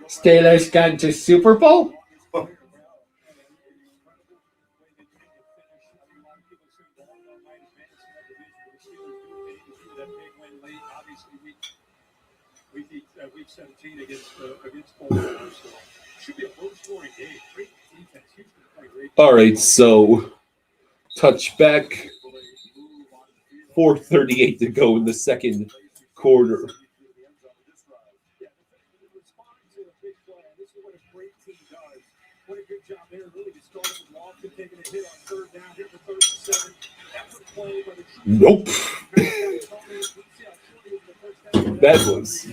Steelers gone to Super Bowl? Week 17 against Baltimore. So should be a low-scoring game. Great defense. Houston played great. All right, so touchback. 4:38 to go in the second quarter. What a good job there, really, to start with Lofton taking a hit on third down, hit for 37. Effort play by the Nope. That was.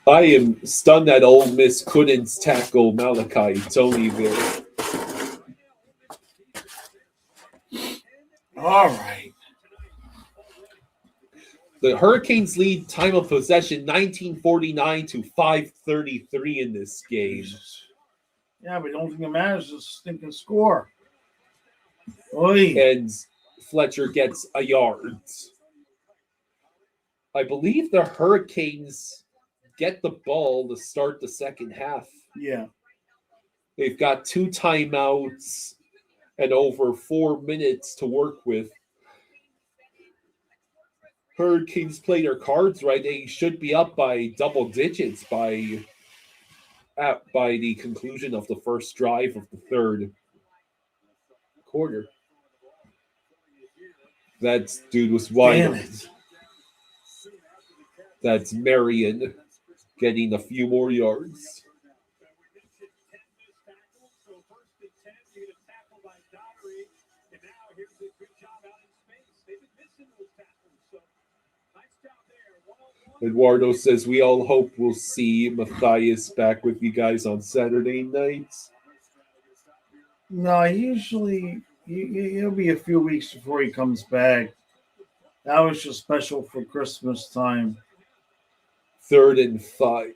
I am stunned that Ole Miss couldn't tackle Malachi Tony there. All right. The Hurricanes lead time of possession 1949 to 5:33 in this game. Yeah, but the only thing that matters is the stinking score. Oy. And Fletcher gets a yard. I believe the Hurricanes get the ball to start the second half. Yeah. They've got 2 timeouts and over 4 minutes to work with. Hurricanes play their cards right. They should be up by double digits by the conclusion of the first drive of the third quarter. That dude was wide open. That's Marion getting a few more yards. Eduardo says, we all hope we'll see Matthias back with you guys on Saturday nights. No, usually it'll be a few weeks before he comes back. That was just special for Christmas time. 3rd and 5.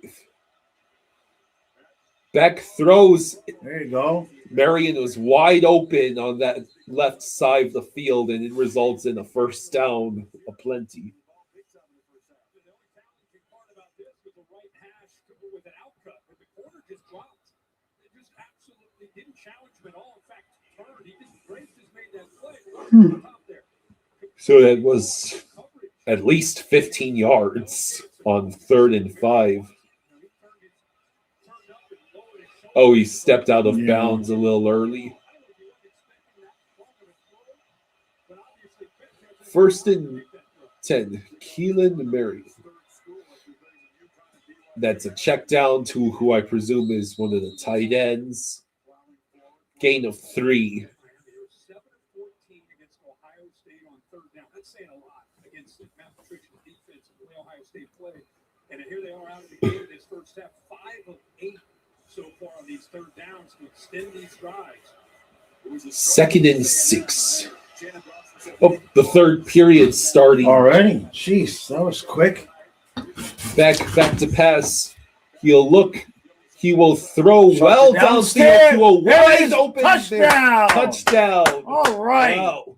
Beck throws. There you go. Marion was wide open on that left side of the field, and it results in a first down aplenty. So that was at least 15 yards on 3rd and 5. Oh, he stepped out of bounds a little early. 1st and 10. Keelan Marion. That's a check down to who I presume is one of the tight ends. Gain of 3. And here they are out of the game this first half. 5 of 8 so far on these third downs to extend these drives. 2nd and 6. Oh, the third period starting already. Jeez, that was quick. Back to pass. He'll look. He will throw well downstairs to a wide open touchdown. Touchdown. All right. Wow.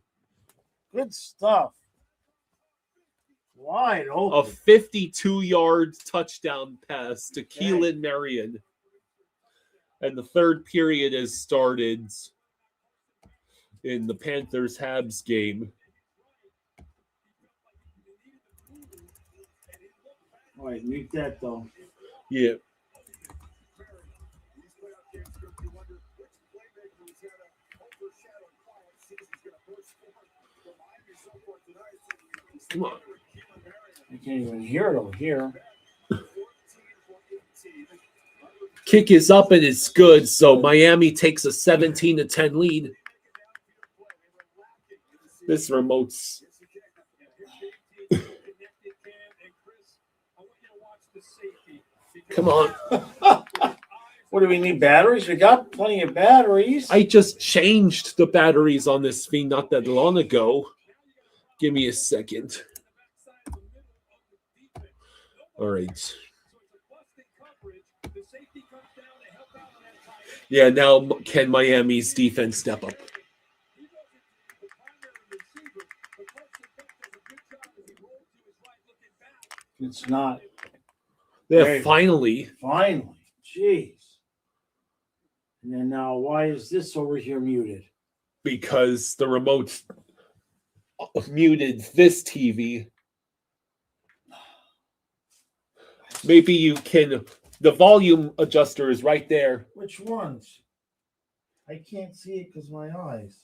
Good stuff. Wide open. A 52-yard touchdown pass to Keelan Marion. And the third period has started in the Panthers-Habs game. All right, mute that though. Yeah. Come on. I can't even hear it over here. Kick is up and it's good. So Miami takes a 17-10 lead. This remote's. Come on. What do we need? Batteries? We got plenty of batteries. I just changed the batteries on this thing not that long ago. Give me a second. All right. Yeah, now can Miami's defense step up? It's not. Yeah, Hey, finally. Finally. Jeez. And then now, why is this over here muted? Because the remote muted this TV. Maybe you can. The volume adjuster is right there. Which ones? I can't see it because my eyes.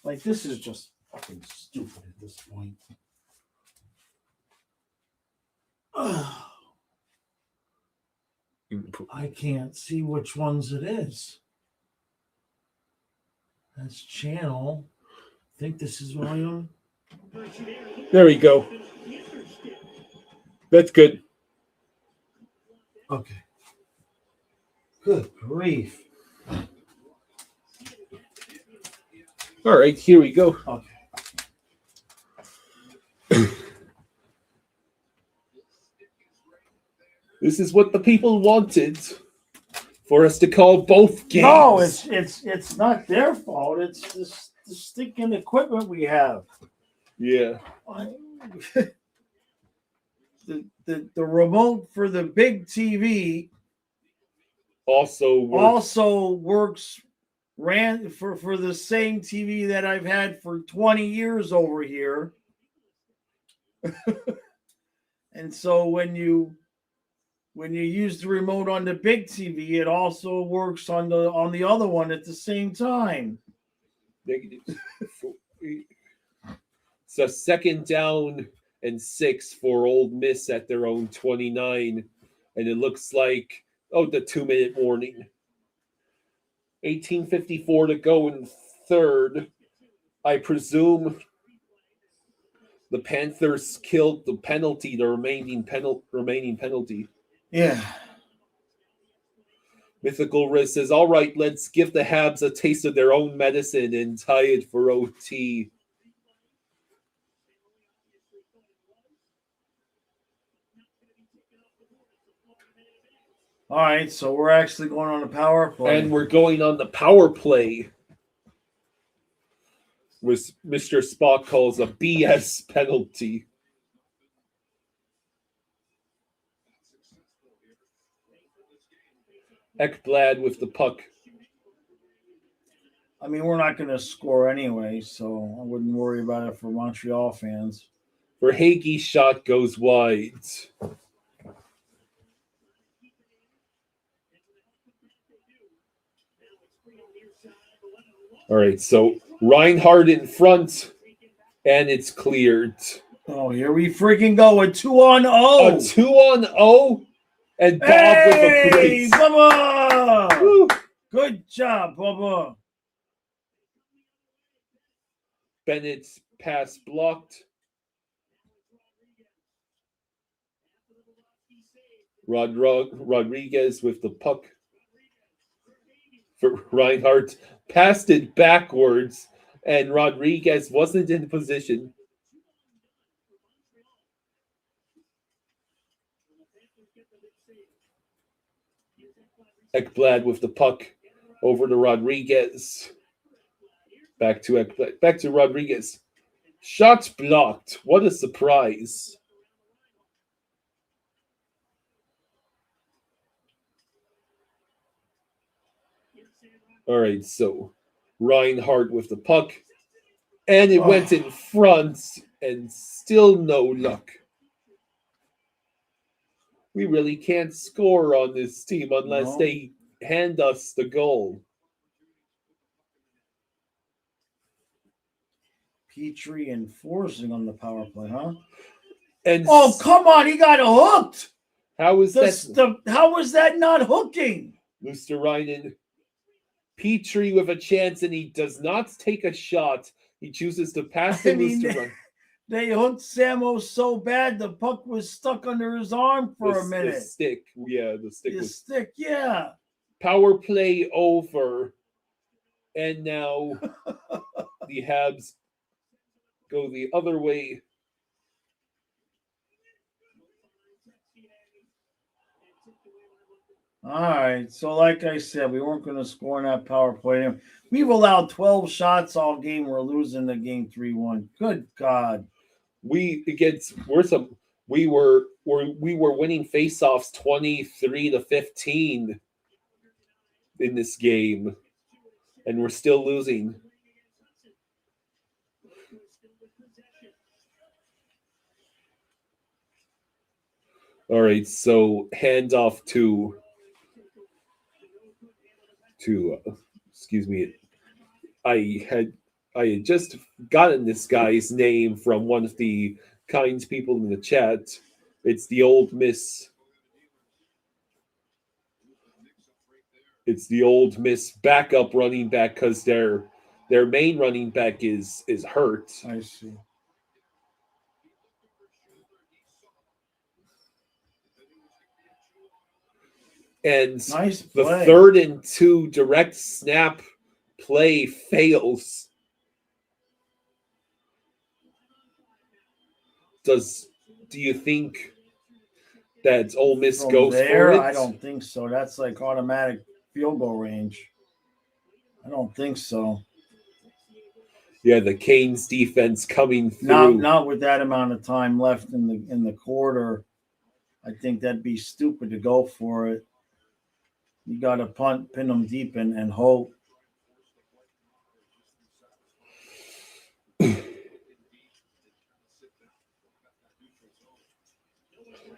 Like, this is just fucking stupid at this point. I can't see which ones it is. That's channel. I think this is volume. There we go. That's good. Okay. Good grief. All right, here we go. Okay. This is what the people wanted for us to call both games. No, it's not their fault. It's the stinking equipment we have. Yeah. The remote for the big TV also works ran for the same TV that I've had for 20 years over here. And so when you use the remote on the big TV, it also works on the other one at the same time. It's a second down and 6 for Ole Miss at their own 29. And it looks like, the 2-minute warning. 18:54 to go in third. I presume the Panthers killed the penalty, the remaining penalty. Yeah. Mythical Riz says, all right, let's give the Habs a taste of their own medicine and tie it for OT. All right, so we're actually going on the power play. And we're going on the power play, which Mr. Spock calls a BS penalty. Ekblad with the puck. I mean, we're not going to score anyway, so I wouldn't worry about it for Montreal fans. Verhaeghe's shot goes wide. All right, so Reinhardt in front, and it's cleared. Oh, here we freaking go. A 2-on-0. A 2-on-0, and Bob with a brace. Bubba! Woo. Good job, Bubba. Bennett's pass blocked. Rodriguez with the puck. For Reinhardt passed it backwards, and Rodriguez wasn't in position. Ekblad with the puck over to Rodriguez. Back to Ekblad. Back to Rodriguez. Shots blocked. What a surprise. All right, so Reinhardt with the puck. And it went in front, and still no luck. We really can't score on this team unless they hand us the goal. Petrie and Forsing on the power play, huh? And come on, he got hooked. How is that? How was that not hooking? Luosterainen. Petrie with a chance, and he does not take a shot. He chooses to pass to Luosterainen. They hooked Samo so bad the puck was stuck under his arm for a minute. The stick. Yeah, the stick was. Stick, yeah. Power play over. And now the Habs go the other way. All right. So, like I said, we weren't going to score in that power play. We've allowed 12 shots all game. We're losing the game 3-1. Good God. We were winning faceoffs 23-15 in this game, and we're still losing. All right, so hand off to excuse me. I had just gotten this guy's name from one of the kind people in the chat. It's the old Miss. It's the old Miss backup running back because their main running back is hurt. I see. And nice the play. 3rd and 2 direct snap play fails. Do you think that Ole Miss goes for it? I don't think so. That's like automatic field goal range. I don't think so. Yeah, the Canes defense coming through. Not with that amount of time left in the quarter. I think that'd be stupid to go for it. You got to punt, pin them deep, and hope.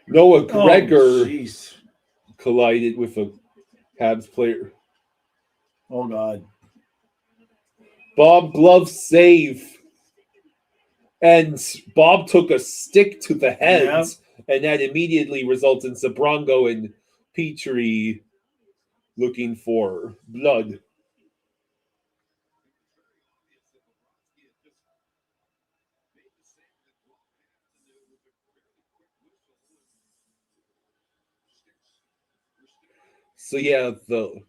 Noah Gregor collided with a Habs player. Oh, God. Bob glove save. And Bob took a stick to the head, and that immediately results in Zabrongo and Petrie looking for blood. So yeah, the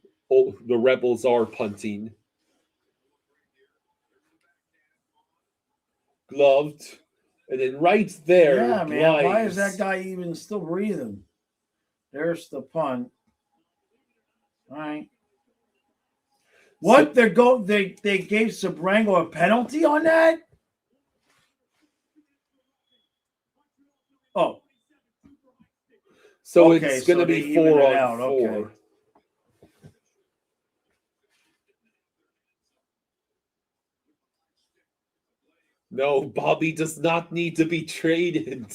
Rebels are punting. Gloved. And then right there, yeah, man. Why is that guy even still breathing? There's the punt. All right. What? They gave Sabrango a penalty on that? Oh. So okay, it's going to be 4-on-4. Okay. No, Bobby does not need to be traded.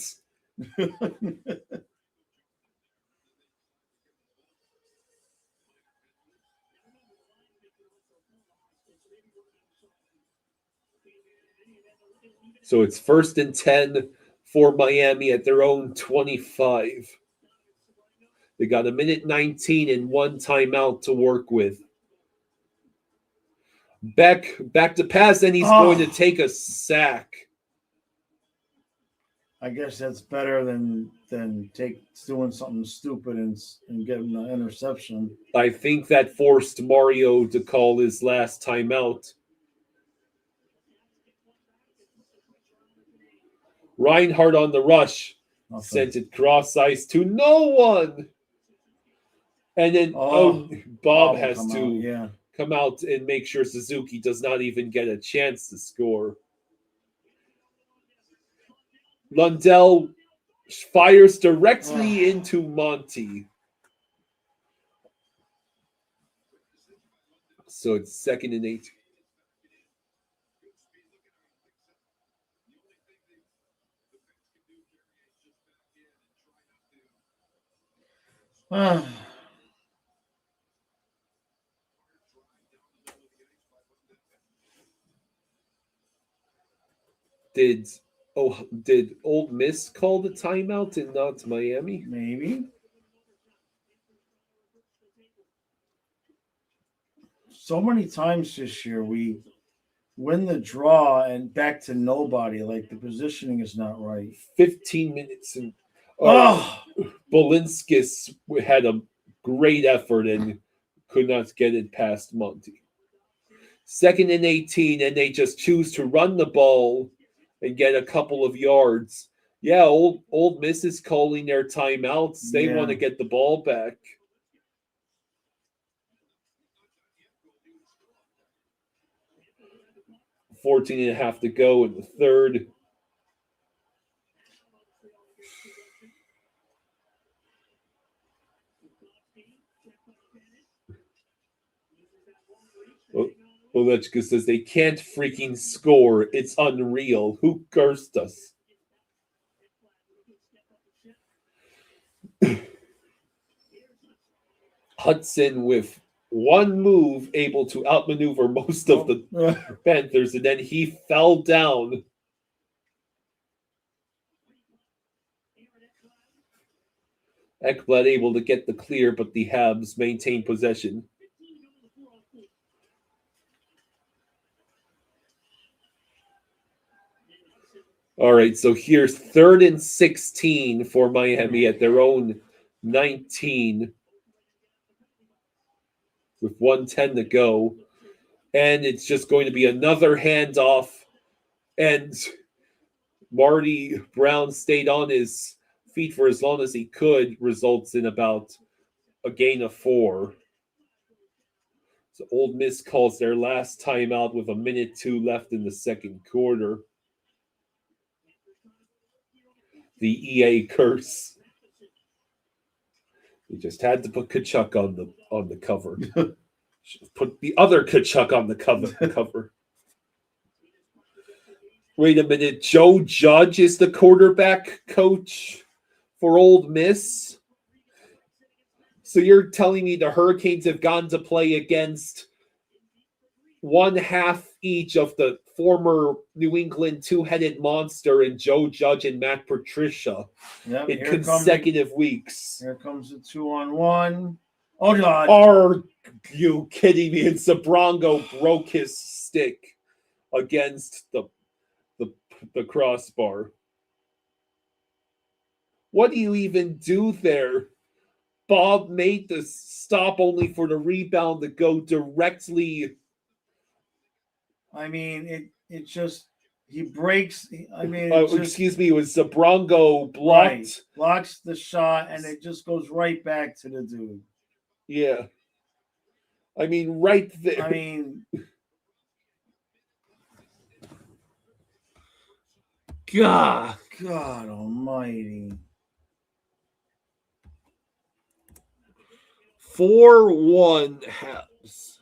So it's 1st and 10 for Miami at their own 25. They got a minute 19 and 1 timeout to work with. Back to pass, and he's going to take a sack. I guess that's better than doing something stupid and getting an interception. I think that forced Mario to call his last timeout. Reinhardt on the rush. Sent it cross ice to no one. And then Bob has to come out and make sure Suzuki does not even get a chance to score. Lundell fires directly into Monty. So it's 2nd and 8. Did Ole Miss call the timeout and not Miami? Maybe. so many times this year we win the draw and back to nobody. Like the positioning is not right. 15 minutes. And Bolinskis had a great effort and could not get it past Monty. 2nd and 18, and they just choose to run the ball and get a couple of yards. Yeah, Old Miss is calling their timeouts. They want to get the ball back. $14 and a half to go in the third. Olechka says they can't freaking score. It's unreal. Who cursed us? Hudson with one move able to outmaneuver most of the Panthers, and then he fell down. Ekblad able to get the clear, but the Habs maintain possession. All right, so here's 3rd and 16 for Miami at their own 19 with 1:10 to go. And it's just going to be another handoff. And Marty Brown stayed on his feet for as long as he could, results in about a gain of 4. So Old Miss calls their last timeout with 1:02 left in the second quarter. The EA curse. They just had to put Kachuk on the cover. Should have put the other Kachuk on the cover. Wait a minute. Joe Judge is the quarterback coach for Old Miss. So you're telling me the Hurricanes have gone to play against one half each of the former New England two-headed monster and Joe Judge and Matt Patricia in consecutive weeks. Here comes the 2-on-1. Oh, God. Are you kidding me? And Zabrongo broke his stick against the crossbar. What do you even do there? Bob made the stop only for the rebound to go directly. I mean, it just, he breaks. I mean, excuse me, it was Zabrongo blocked. Right, blocks the shot, and it just goes right back to the dude. Yeah. I mean, right there. I mean, God almighty. 4-1 Habs.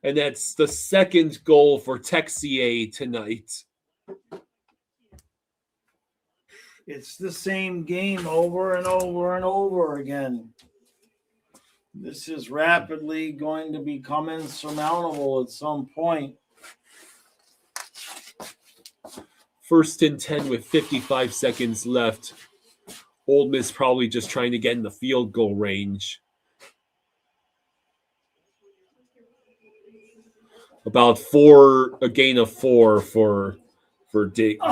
And that's the second goal for Texier tonight. It's the same game over and over and over again. This is rapidly going to become insurmountable at some point. 1st and 10 with 55 seconds left. Old Miss probably just trying to get in the field goal range. About a gain of 4 for Diggs.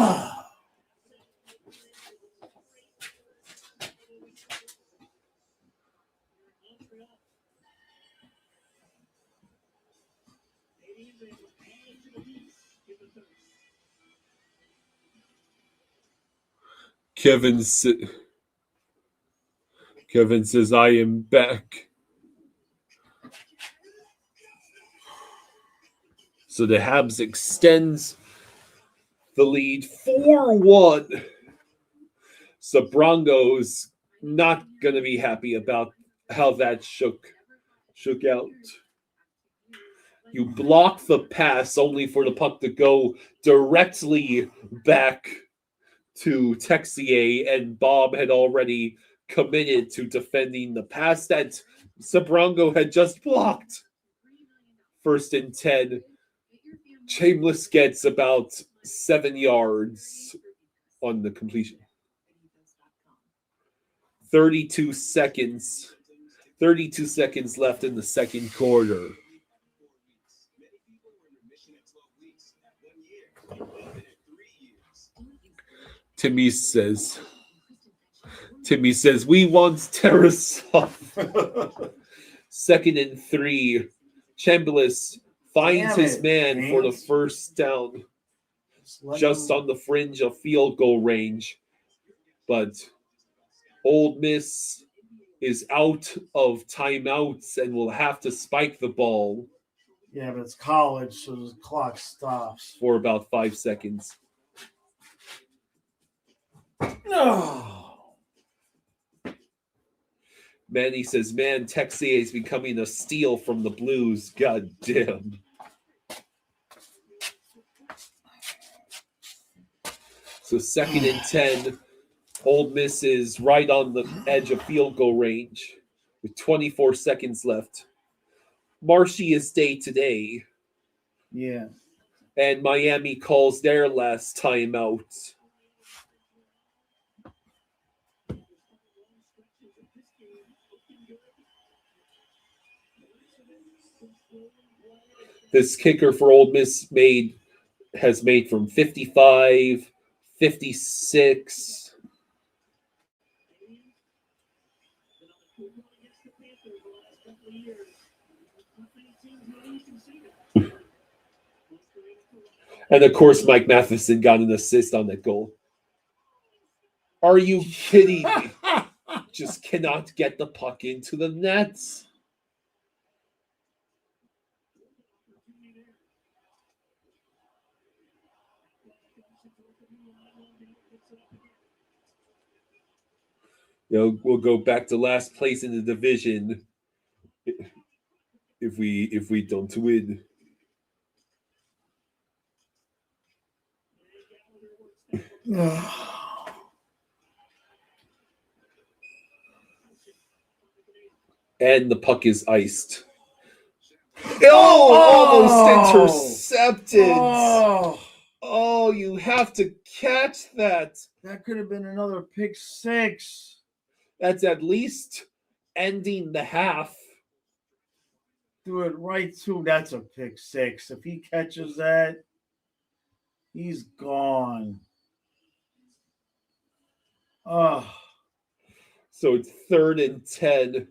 Kevin says, I am back. So the Habs extends the lead 4-1. Zabrongo's not going to be happy about how that shook out. You block the pass only for the puck to go directly back to Texier, and Bob had already committed to defending the pass that Zabrongo had just blocked. 1st and 10. Chambliss gets about 7 yards on the completion. 32 seconds left in the second quarter. Timmy says, we want Tarasov. 2nd and 3. Chambliss finds his man for the first down. Just on the fringe of field goal range. But Ole Miss is out of timeouts and will have to spike the ball. Yeah, but it's college, so the clock stops. For about 5 seconds. No. Manny says, man, Texier is becoming a steal from the Blues. God damn. So 2nd and 10. Ole Miss is right on the edge of field goal range with 24 seconds left. Marshy is day to day. Yeah. And Miami calls their last timeout. This kicker for Ole Miss has made from 55, 56. And of course, Mike Matheson got an assist on that goal. Are you kidding me? Just cannot get the puck into the nets. We'll go back to last place in the division if we don't win. And the puck is iced. Almost intercepted. Oh, you have to catch that. That could have been another pick 6. That's at least ending the half. Do it right to. That's a pick 6. If he catches that, he's gone. Oh. So it's 3rd and 10.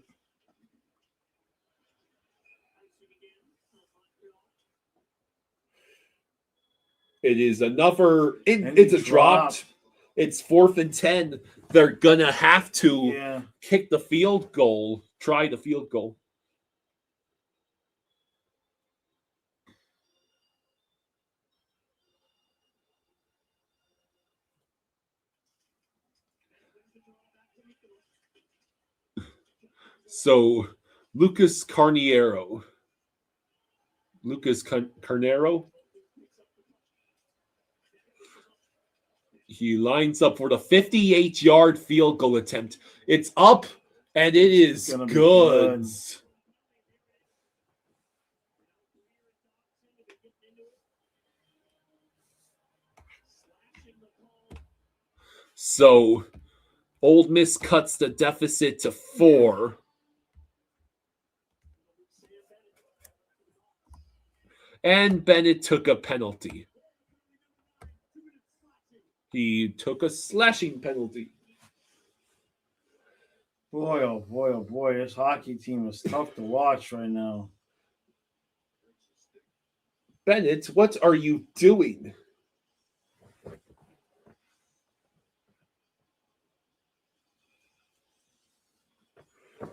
It is another. It's a dropped. It's 4th and 10. They're gonna have to kick the field goal. Try the field goal. So, Lucas Carnero. He lines up for the 58-yard field goal attempt. It's up, and it is good. So, Ole Miss cuts the deficit to 4. And Bennett took a penalty. He took a slashing penalty. Boy, oh boy, oh boy. This hockey team is tough to watch right now. Bennett, what are you doing?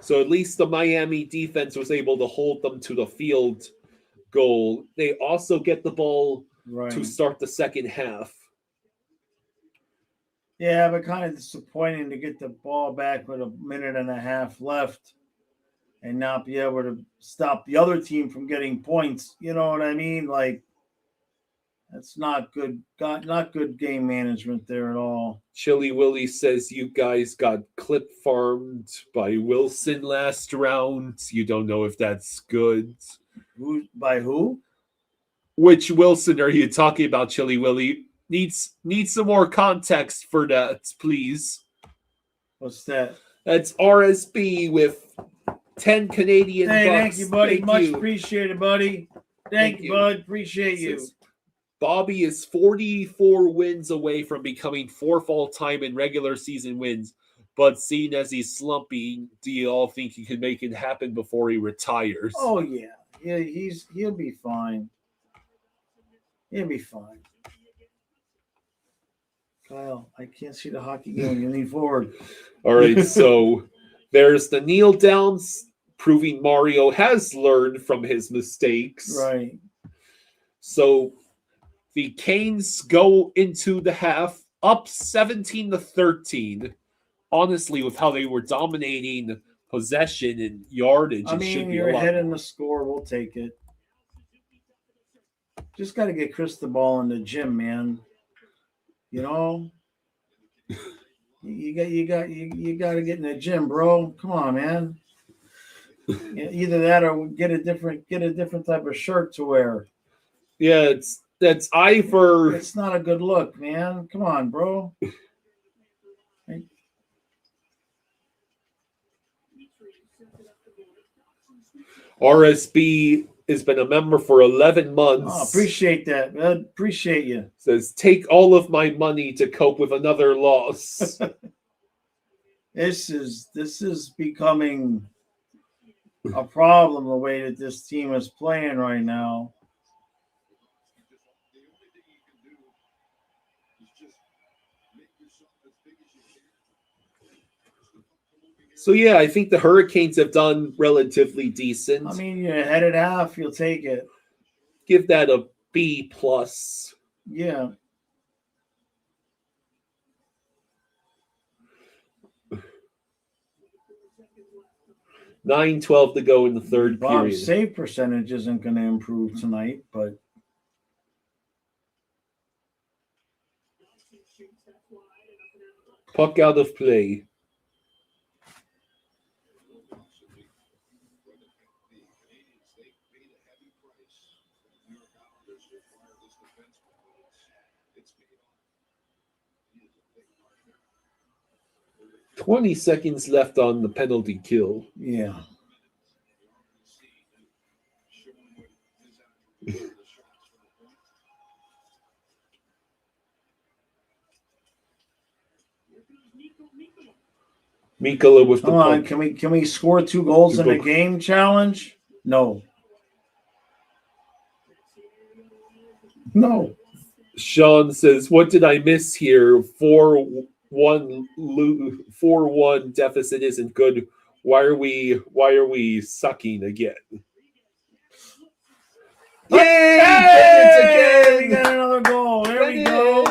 So at least the Miami defense was able to hold them to the field goal. They also get the ball to start the second half. Yeah, but kind of disappointing to get the ball back with a minute and a half left and not be able to stop the other team from getting points. You know what I mean? Like, that's not good. Not good game management there at all. Chili Willie says you guys got clip farmed by Wilson last round. You don't know if that's good. By who? Which Wilson are you talking about, Chili Willie? Needs some more context for that, please. What's that? That's RSB with 10 Canadian bucks. Thank you, buddy. Thank Much you. appreciated, buddy. Thank you, bud. Appreciate you. Bobby is 44 wins away from becoming fourth all-time in regular season wins. But seeing as he's slumping, do you all think he can make it happen before he retires? Oh yeah, he'll be fine. He'll be fine. Kyle, I can't see the hockey game. You lean forward. All right, so there's the kneel downs, proving Mario has learned from his mistakes. Right. So the Canes go into the half up 17-13. Honestly, with how they were dominating possession and yardage, I it should mean, be you're a lot ahead in more. the score. We'll take it. Just got to get Chris the ball in the gym, man. You know, you got to get in the gym, bro. Come on, man. Either that or get a different type of shirt to wear. Yeah, that's Ivor. It's not a good look, man. Come on, bro. RSB has been a member for 11 months. Oh, appreciate that, man. Appreciate you. Says, take all of my money to cope with another loss. This is becoming a problem the way that this team is playing right now. So, yeah, I think the Hurricanes have done relatively decent. I mean, you're ahead at half. You'll take it. Give that a B+. Yeah. $9-12 to go in the third Bob's period. save percentage isn't going to improve tonight, but Puck out of play. $20 seconds left on the penalty kill. yeah. Mikkola with the Come on, puck. can we score 2 goals in a game challenge? No. No. Sean says, what did I miss here? 4-1 deficit isn't good. Why are we sucking again? Yay! Bennett again! We got another goal. There we go.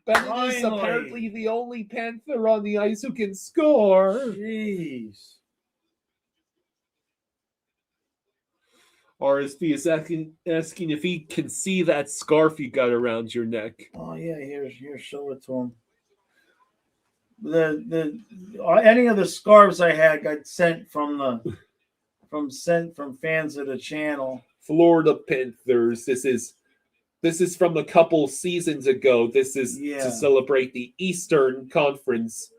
Bennett is Finally. apparently the only Panther on the ice who can score. Jeez. RSP is asking if he can see that scarf you got around your neck. Oh yeah, here, show it to him. The any of the scarves I had got sent from fans of the channel. Florida Panthers. This is from a couple seasons ago. This is to celebrate the Eastern Conference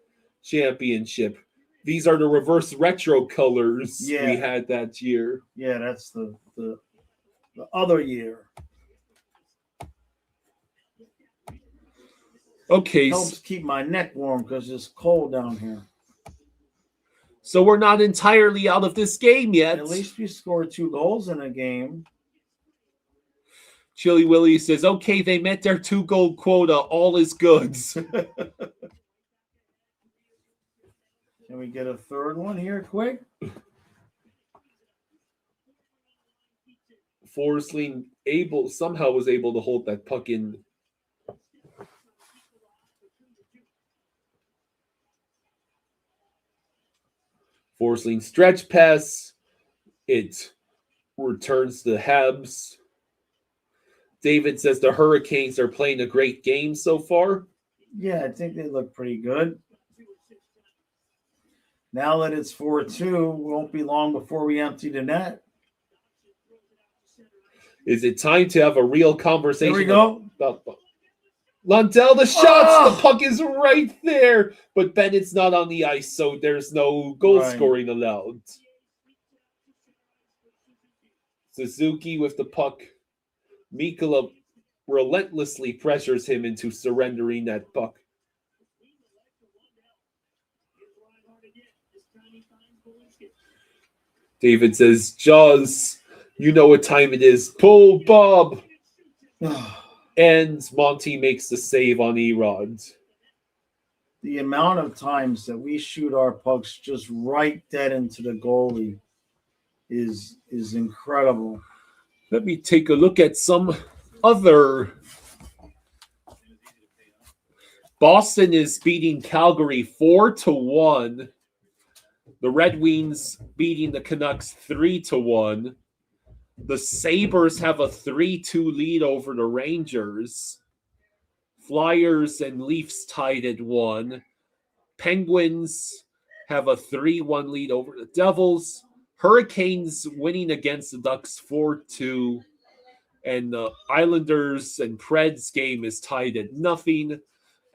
Championship. These are the reverse retro colors we had that year. Yeah, that's the other year. Okay. Helps keep my neck warm because it's cold down here. So we're not entirely out of this game yet. At least we scored 2 goals in a game. Chili Willie says, okay, they met their 2-goal quota. All is good. Can we get a third one here quick? Forsling somehow was able to hold that puck in. Forsling stretch pass. It returns to the Habs. David says the Hurricanes are playing a great game so far. Yeah, I think they look pretty good. Now that it's 4-2, won't be long before we empty the net. Is it time to have a real conversation? Here we go. About Lundell, the shots. The puck is right there. But Bennett's not on the ice, so there's no goal scoring allowed. Suzuki with the puck. Mikkola relentlessly pressures him into surrendering that puck. David says, Jaws, you know what time it is. Pull, Bob. And Monty makes the save on Erod. The amount of times that we shoot our pucks just right dead into the goalie is incredible. Let me take a look at some other. Boston is beating Calgary 4-1. The Red Wings beating the Canucks 3-1. The Sabres have a 3-2 lead over the Rangers. Flyers and Leafs tied at 1. Penguins have a 3-1 lead over the Devils. Hurricanes winning against the Ducks 4-2. And the Islanders and Preds game is tied at 0.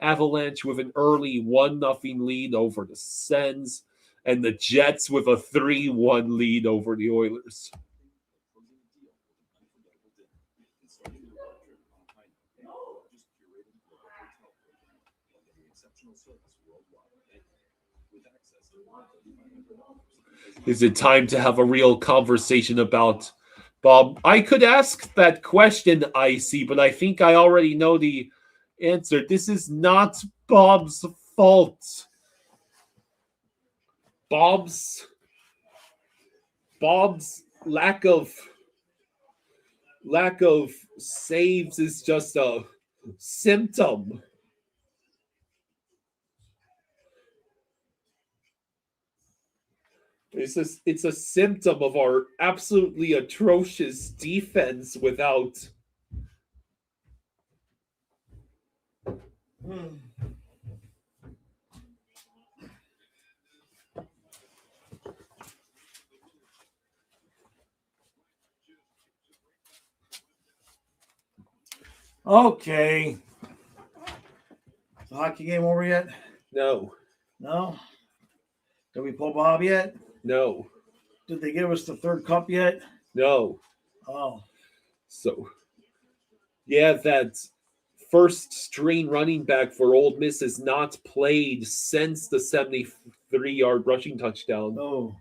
Avalanche with an early 1-0 lead over the Sens. And the Jets with a 3-1 lead over the Oilers. Is it time to have a real conversation about Bob? I could ask that question, Icy, but I think I already know the answer. This is not Bob's fault. Bob's lack of saves is just a symptom. It's a symptom of our absolutely atrocious defense without. Okay. The hockey game over yet? No. No? Did we pull Bob yet? No. Did they give us the third cup yet? No. Oh. So, yeah, that first string running back for Ole Miss has not played since the 73-yard rushing touchdown. Oh.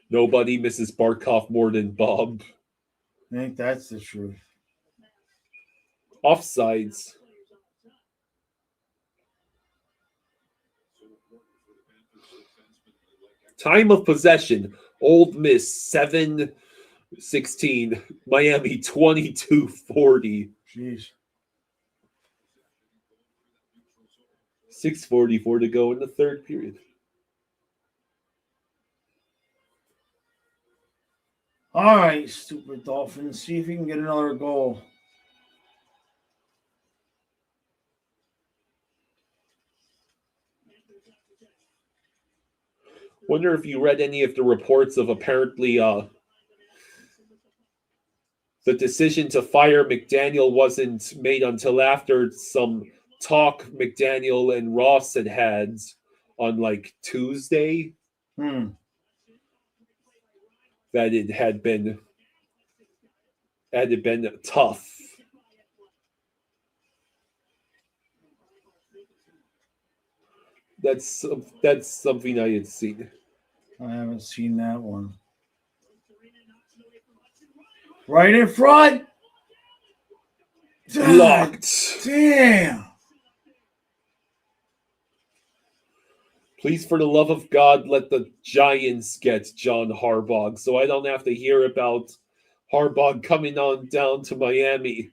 Nobody misses Barkov more than Bob. I think that's the truth. Offsides. Time of possession. Ole Miss 7-16. Miami 22-40. Jeez. 6:44 to go in the third period. All right, stupid Dolphins. See if you can get another goal. Wonder if you read any of the reports of apparently the decision to fire McDaniel wasn't made until after some talk McDaniel and Ross had on like Tuesday. That it had been tough. That's something I had seen. I haven't seen that one. Right in front. Blocked. Damn. Please, for the love of God, let the Giants get John Harbaugh so I don't have to hear about Harbaugh coming on down to Miami.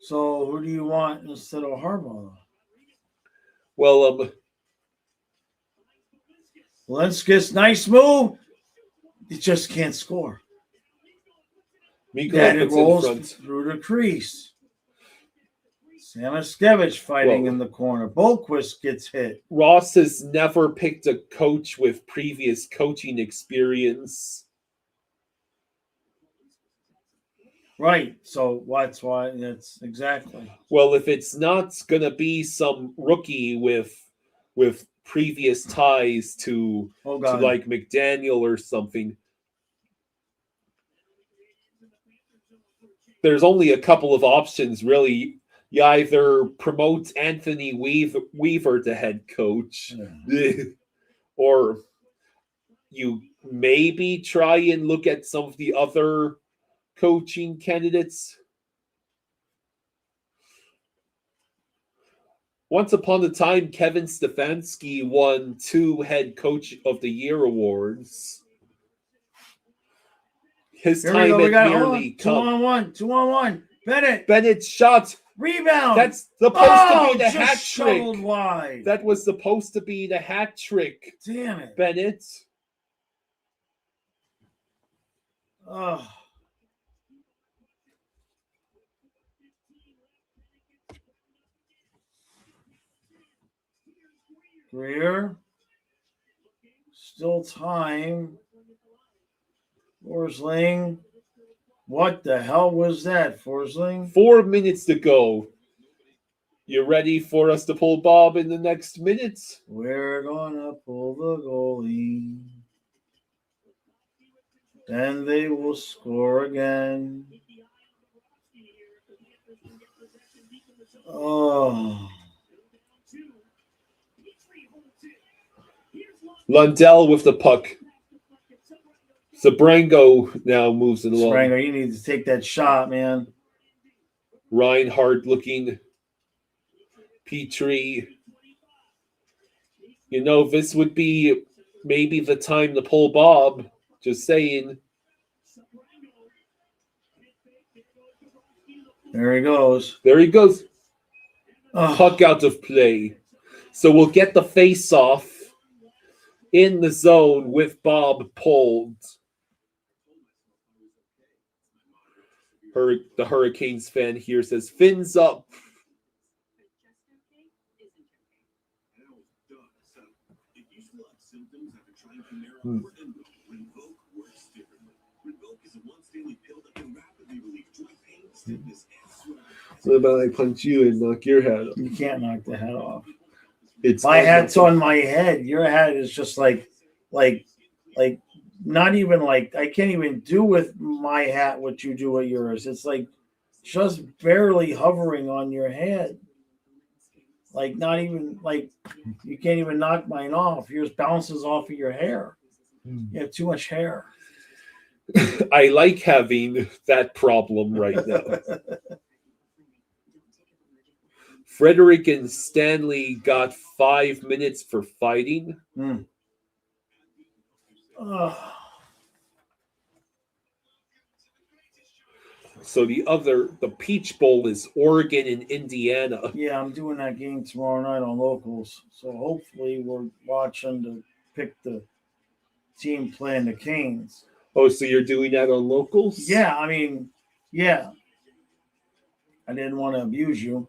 So who do you want instead of Harbaugh? Well, Linskus, nice move. He just can't score. Mikko it rolls through the crease. Samaskevich fighting in the corner. Bolquist gets hit. Ross has never picked a coach with previous coaching experience. Right. So that's why. That's exactly. Well, if it's not gonna be some rookie with previous ties to God. like McDaniel or something, there's only a couple of options really. You either promote Anthony Weaver to head coach, or you maybe try and look at some of the other coaching candidates. Once upon a time, Kevin Stefanski won 2 Head Coach of the Year awards. His Here we time go. We at got nearly 2-on-1. Bennett's shot. Rebound. That's supposed to be the just hat shoveled trick. wide. That was supposed to be the hat trick. Damn it. Bennett. Oh. Greer. Still time. Forsling. What the hell was that, Forsling? 4 minutes to go. You ready for us to pull Bob in the next minutes? We're gonna pull the goalie. Then they will score again. Oh. Lundell with the puck. Zabrango now moves it along. Spranger, you need to take that shot, man. Reinhardt looking. Petrie. You know, this would be maybe the time to pull Bob. Just saying. There he goes. There he goes. Oh. Puck out of play. So we'll get the face-off in the zone with Bob pulled. The Hurricanes fan here says, fins up. What about I punch you and knock your head off? You can't knock the head off. It's my hat's on my head. Your hat is just like not even like I can't even do with my hat what you do with yours. It's like just barely hovering on your head. Like not even like you can't even knock mine off. Yours bounces off of your hair. You have too much hair. I like having that problem right now. Frederick and Stanley got 5 minutes for fighting. So the Peach Bowl is Oregon and Indiana. Yeah, I'm doing that game tomorrow night on Locals. So hopefully we're watching to pick the team playing the Canes. Oh, so you're doing that on Locals? Yeah, I mean, yeah. I didn't want to abuse you.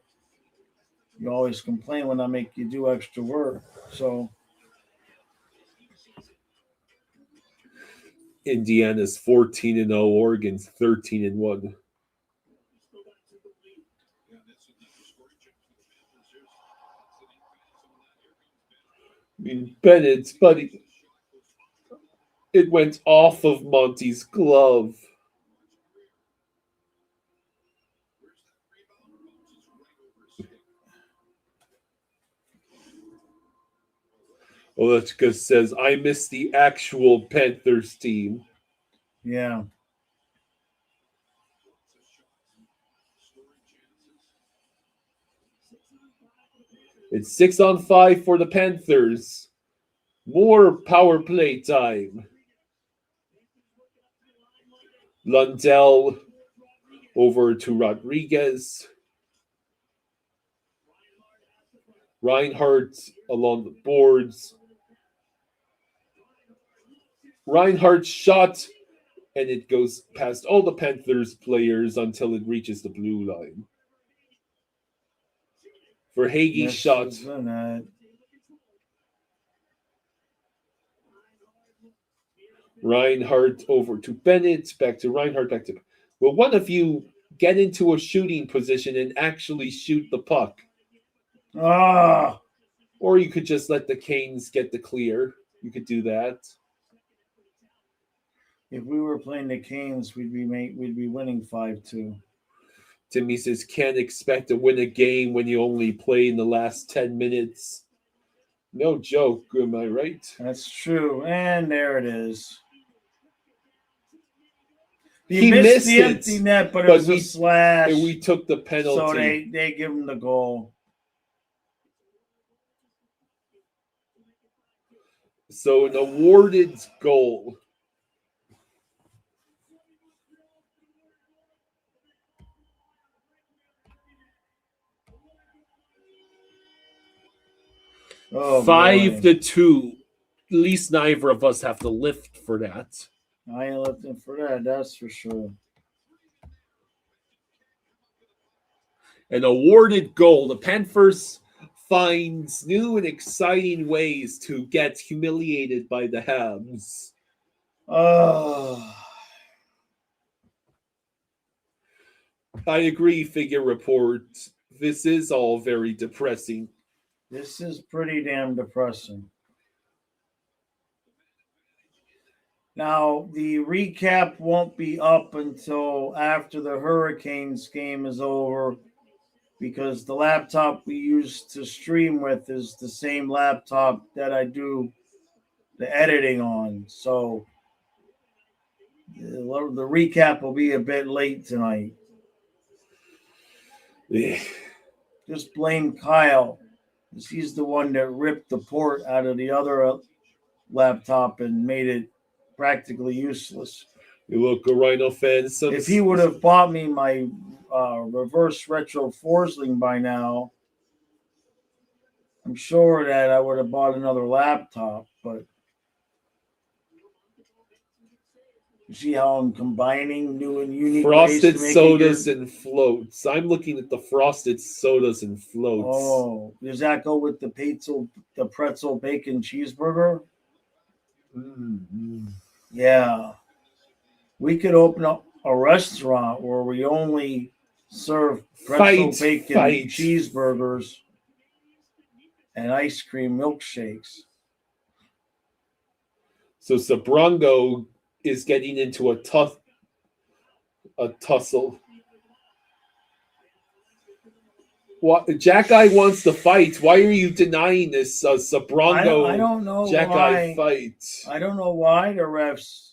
You always complain when I make you do extra work. So Indiana's 14-0, Oregon's 13-1. I mean, Bennett's buddy. It went off of Monty's glove. Olechka says, I miss the actual Panthers team. Yeah. It's 6-on-5 for the Panthers. More power play time. Lundell over to Rodriguez. Reinhardt along the boards. Reinhardt shot, and it goes past all the Panthers players until it reaches the blue line. For Hagee's shot. Reinhardt over to Bennett, back to Reinhardt, back to Will one of you get into a shooting position and actually shoot the puck? Ah, Or you could just let the Canes get the clear. You could do that. if we were playing the Canes, we'd be winning 5-2. Timmy says, can't expect to win a game when you only play in the last 10 minutes. No joke, am I right? That's true. And there it is. He missed the it, empty net, but it was a slash. And we took the penalty. So they give him the goal. So an awarded goal. Oh, 5-2. At least neither of us have to lift for that. I ain't lifting for that, that's for sure. An awarded goal. The Panthers finds new and exciting ways to get humiliated by the Habs. I agree, Figure Report. This is all very depressing. This is pretty damn depressing. Now, the recap won't be up until after the Hurricanes game is over, because the laptop we use to stream with is the same laptop that I do the editing on. So the recap will be a bit late tonight. Yeah. Just blame Kyle. He's the one that ripped the port out of the other laptop and made it practically useless. You look, Rhino fans. If he would have bought me my reverse retro Forsling by now, I'm sure that I would have bought another laptop. But you see how I'm combining new and unique frosted ways to make sodas and floats. I'm looking at the frosted sodas and floats. Oh, does that go with the pretzel bacon cheeseburger? Mm-hmm. Yeah. We could open up a restaurant where we only serve pretzel bacon cheeseburgers and ice cream milkshakes. So Sabrongo is getting into a tussle. What Jack Eye wants to fight. Why are you denying this Sabrongo I don't know Jack why. Eye fight? I don't know why the refs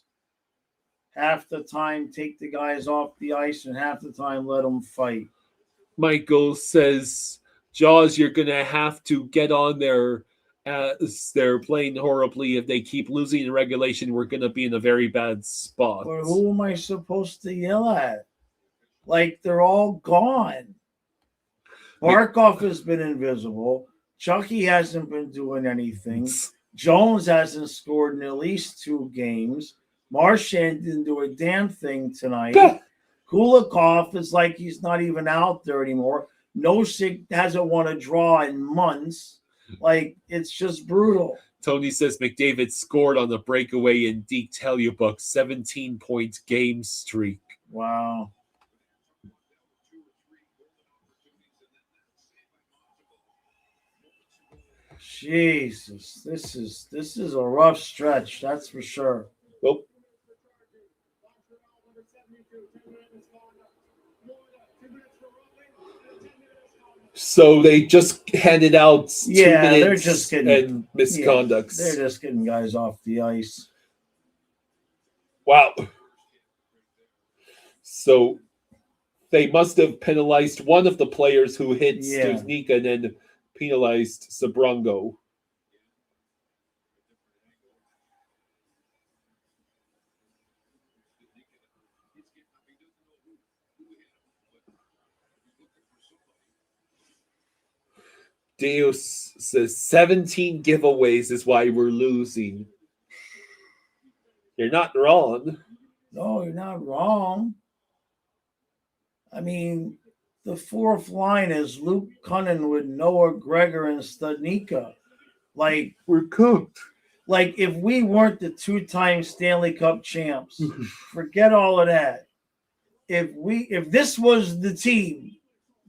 half the time take the guys off the ice and half the time let them fight. Michael says, Jaws, you're going to have to get on there as they're playing horribly. If they keep losing in regulation, we're going to be in a very bad spot. But who am I supposed to yell at? Like, they're all gone. Barkov has been invisible. Chucky hasn't been doing anything. Jones hasn't scored in at least 2 games. Marchand didn't do a damn thing tonight. Kulikov is like he's not even out there anymore. Nosek hasn't won a draw in months. Like, it's just brutal. Tony says McDavid scored on the breakaway in Deke Telliebook, 17-point game streak. Wow. Jesus, this is a rough stretch, that's for sure. Well, so they just handed out 2 minutes they're just getting and misconducts. They're just getting guys off the ice. Wow. So they must have penalized one of the players who hit Stuznika and then penalized Sabrongo. Deus says 17 giveaways is why we're losing. You're not wrong. No, you're not wrong. I mean, the fourth line is Luke Cunnin with Noah Gregor and Studnicka. Like, we're cooked. Like, if we weren't the 2-time Stanley Cup champs, forget all of that. if this was the team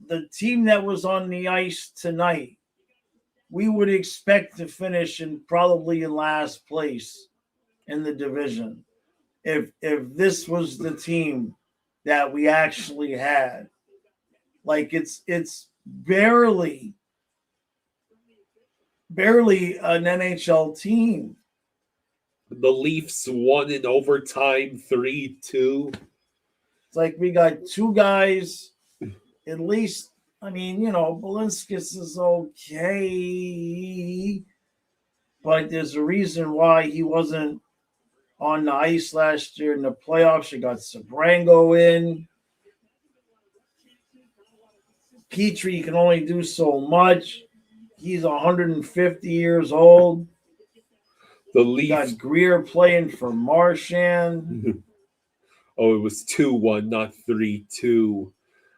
that was on the ice tonight, we would expect to finish probably in last place in the division. If this was the team that we actually had, like it's barely an NHL team. The Leafs won in overtime 3-2. It's like we got two guys, at least. I mean, Balinskis is okay, but there's a reason why he wasn't on the ice last year in the playoffs. You got Sabrango in. Petrie can only do so much. He's 150 years old. The Leafs got Greer playing for Marchand. Oh, it was 2-1, not 3-2.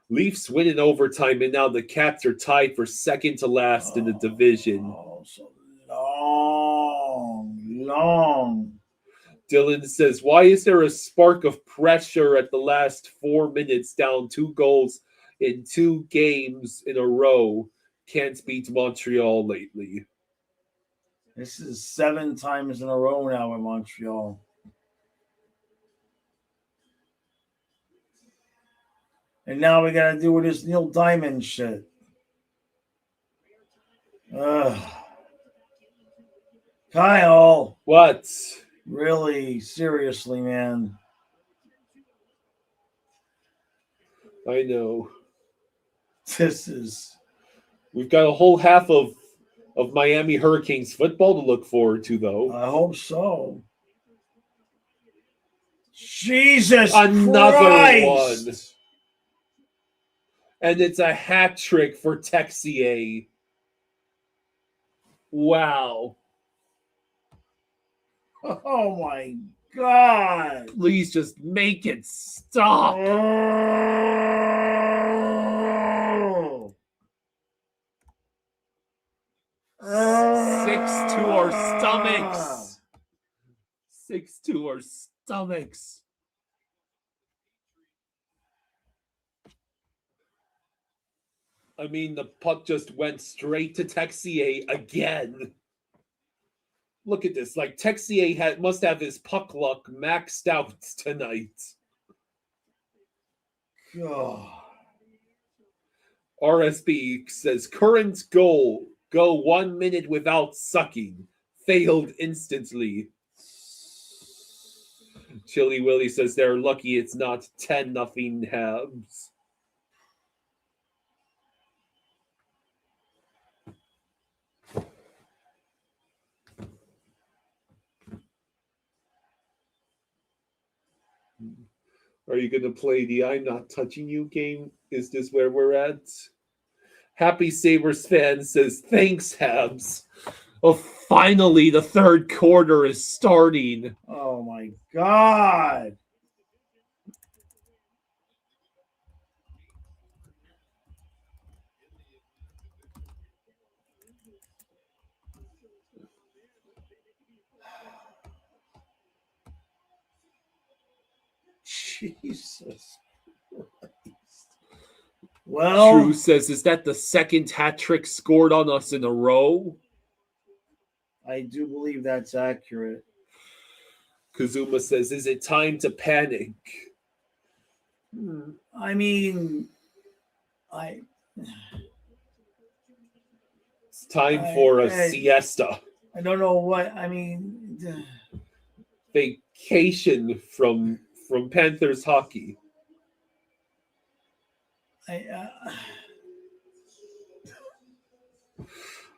Leafs win in overtime, and now the Cats are tied for second to last in the division. Oh, so long. Dylan says, why is there a spark of pressure at the last 4 minutes, down 2 goals in 2 games in a row? Can't beat Montreal lately. This is 7 times in a row now in Montreal. And now we got to do with this Neil Diamond shit. Kyle. What? Really? Seriously, man. I know. We've got a whole half of Miami Hurricanes football to look forward to, though. I hope so. Jesus Another Christ. one. And it's a hat trick for Texier. Wow. Oh my God. Please just make it stop. Oh. 6 to our stomachs. 6 to our stomachs. I mean, the puck just went straight to Texier again. Look at this. Like, Texier must have his puck luck maxed out tonight. God. RSB says, current goal, go 1 minute without sucking. Failed instantly. Chili Willie says they're lucky it's not 10-0 Habs. Are you going to play the I'm not touching you game? Is this where we're at? Happy Sabres fan says, thanks, Habs. Oh, finally, the third quarter is starting. Oh, my God. Jesus Christ. Well, True says, is that the second hat trick scored on us in a row? I do believe that's accurate. Kazuma says, is it time to panic? I mean, it's time for a siesta. I don't know what, I mean. Vacation from Panthers hockey.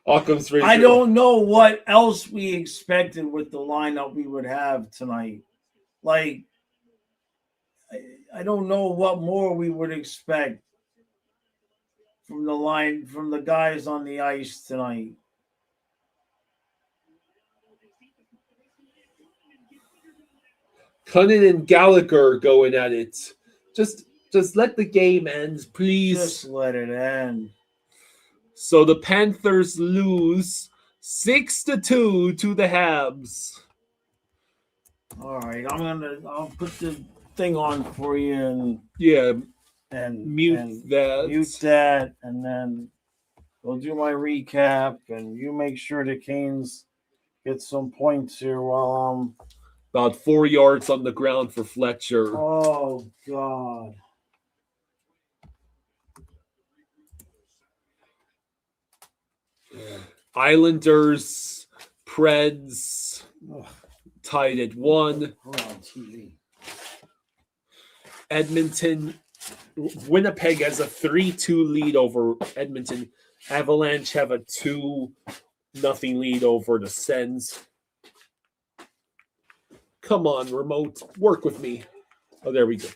Occam's razor. I don't know what else we expected with the lineup we would have tonight. Like, I don't know what more we would expect from the guys on the ice tonight. Cunnin and Gallagher going at it. Just let the game end, please. Just let it end. So the Panthers lose 6-2 to the Habs. All right, I'll put the thing on for you and Yeah, and mute and that. mute that, and then we'll do my recap, and you make sure the Canes get some points here while About 4 yards on the ground for Fletcher. Oh God. Yeah. Islanders, Preds, Ugh. tied at 1. We're on TV. Edmonton, Winnipeg has a 3-2 lead over Edmonton. Avalanche have a 2-0 lead over the Sens. Come on, remote, work with me. Oh, there we go.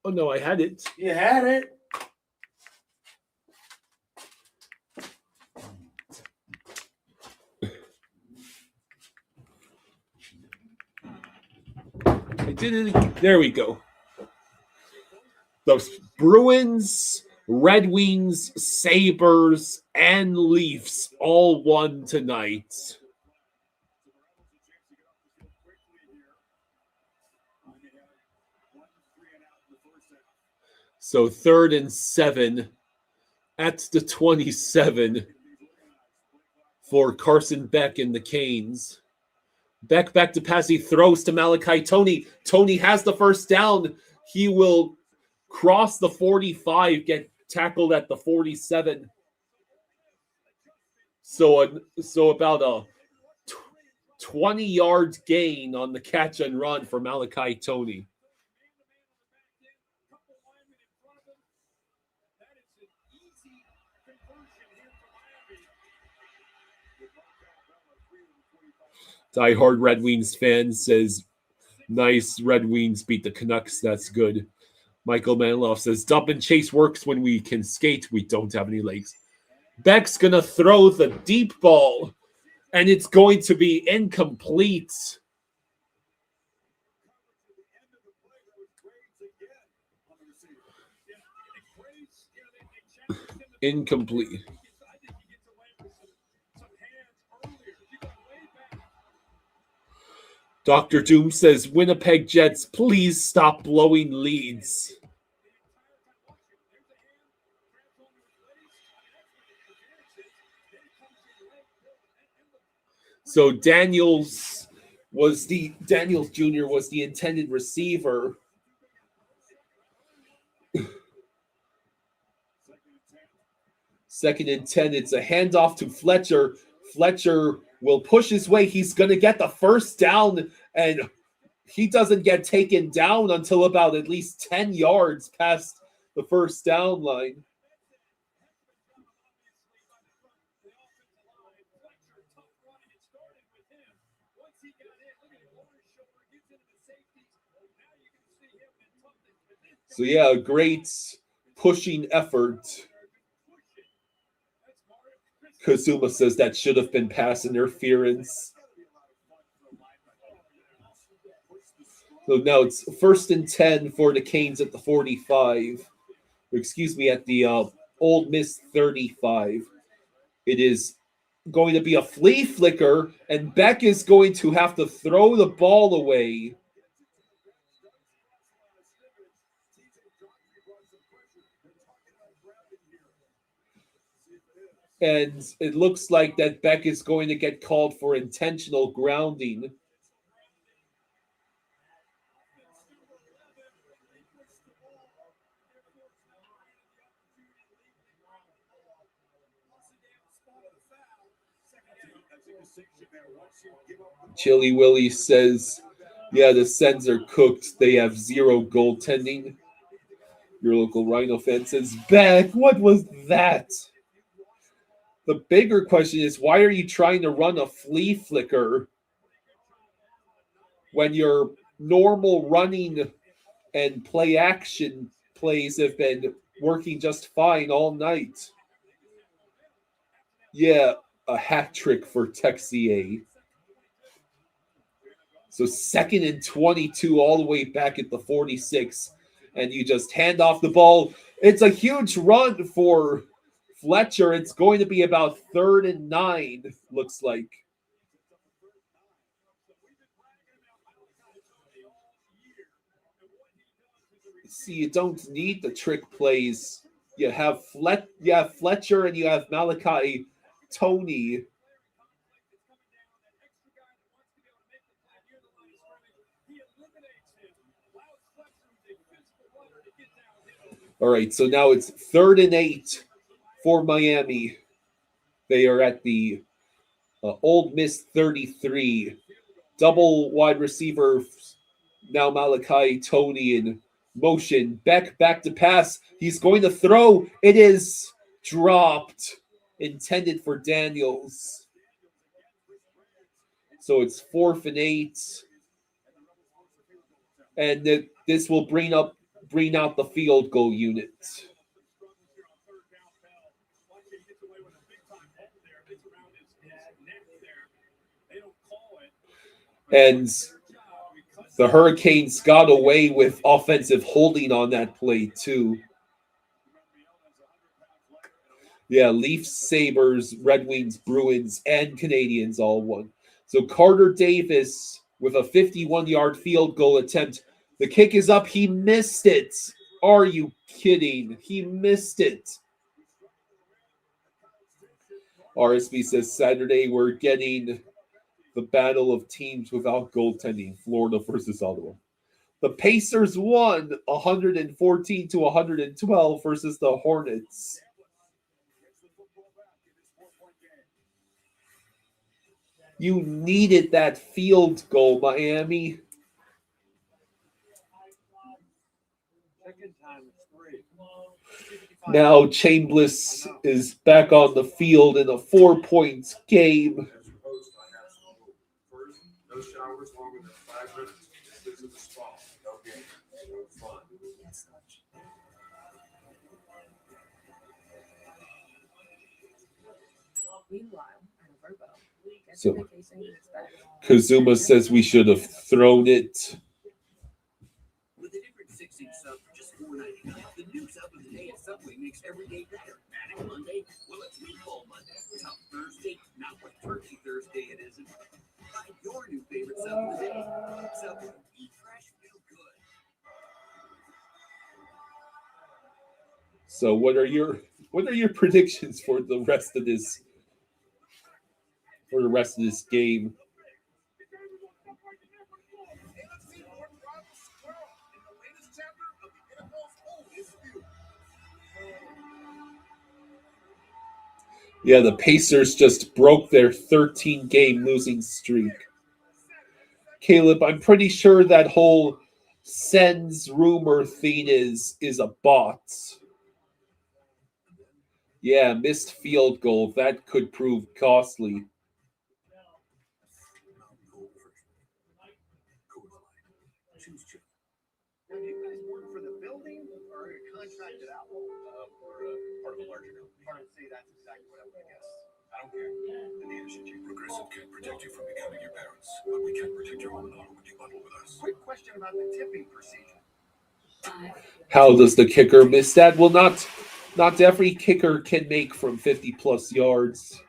Oh no, I had it. You had it. I did it again. There we go. The Bruins, Red Wings, Sabres, and Leafs all won tonight. So 3rd and 7 at the 27 for Carson Beck and the Canes. Beck back to pass. He throws to Malachi Tony. Tony has the first down. He will cross the 45, get tackled at the 47. So about a 20-yard gain on the catch and run for Malachi Tony. Die-hard Red Wings fan says, nice, Red Wings beat the Canucks. That's good. Michael Manloff says, dump and chase works when we can skate. We don't have any legs. Beck's going to throw the deep ball, and it's going to be incomplete. Incomplete. Dr. Doom says, Winnipeg Jets, please stop blowing leads. So Daniels Jr. was the intended receiver. Second and 10. It's a handoff to Fletcher. Fletcher will push his way. He's going to get the first down, and he doesn't get taken down until about at least 10 yards past the first down line. So, yeah, a great pushing effort. Kazuma says that should have been pass interference. So now it's 1st and 10 for the Canes at the 45. Excuse me, at the Old Miss 35. It is going to be a flea flicker, and Beck is going to have to throw the ball away. And it looks like that Beck is going to get called for intentional grounding. Chili Willie says, yeah, the Sens are cooked. They have 0 goaltending. Your local Rhino fan says, Beck, what was that? The bigger question is, why are you trying to run a flea flicker when your normal running and play action plays have been working just fine all night? Yeah, a hat trick for Texier. So 2nd and 22 all the way back at the 46, and you just hand off the ball. It's a huge run for Fletcher. It's going to be about 3rd and 9, looks like. See, you don't need the trick plays. You have Fletcher and you have Malachi Tony. All right, so now it's 3rd and 8 for Miami. They are at the Old Miss 33. Double wide receiver. Now Malachi Tony in motion. Beck back to pass. He's going to throw. It is dropped. Intended for Daniels. So it's 4th and 8. And this will bring out the field goal unit. And the Hurricanes got away with offensive holding on that play too. Yeah, Leafs, Sabres, Red Wings, Bruins, and Canadiens all won. So Carter Davis with a 51-yard field goal attempt. The kick is up. He missed it. Are you kidding? He missed it. RSB says Saturday we're getting the battle of teams without goaltending, Florida versus Ottawa. The Pacers won 114-112 versus the Hornets. You needed that field goal, Miami. Now Chambliss is back on the field in a 4-point game. No showers longer than 5 minutes. This is the spot. No games. No fun. So Kazuma says we should have thrown it. With a different 6-inch sub for just $4.99, the new sub of the day at Subway makes every day better. Manic Monday? Well, it's Meatball Monday. Tough Thursday? Not what Turkey Thursday it isn't. Find your new favorite sub of the day. Subway. Eat fresh, feel good. So what are your predictions for the rest of this game? Yeah, the Pacers just broke their 13-game losing streak. Caleb, I'm pretty sure that whole Sens rumor thing is a bot. Yeah, missed field goal. That could prove costly. Now, do you guys work for the building or contracted out? We're part of a larger company. See, that's exactly what I would guess. I don't care. Neither should you. Progressive can't protect you from becoming your parents, but we can protect your home and auto when you bundle with us. Quick question about the tipping procedure. How does the kicker miss that? Well, not every kicker can make from 50-plus yards.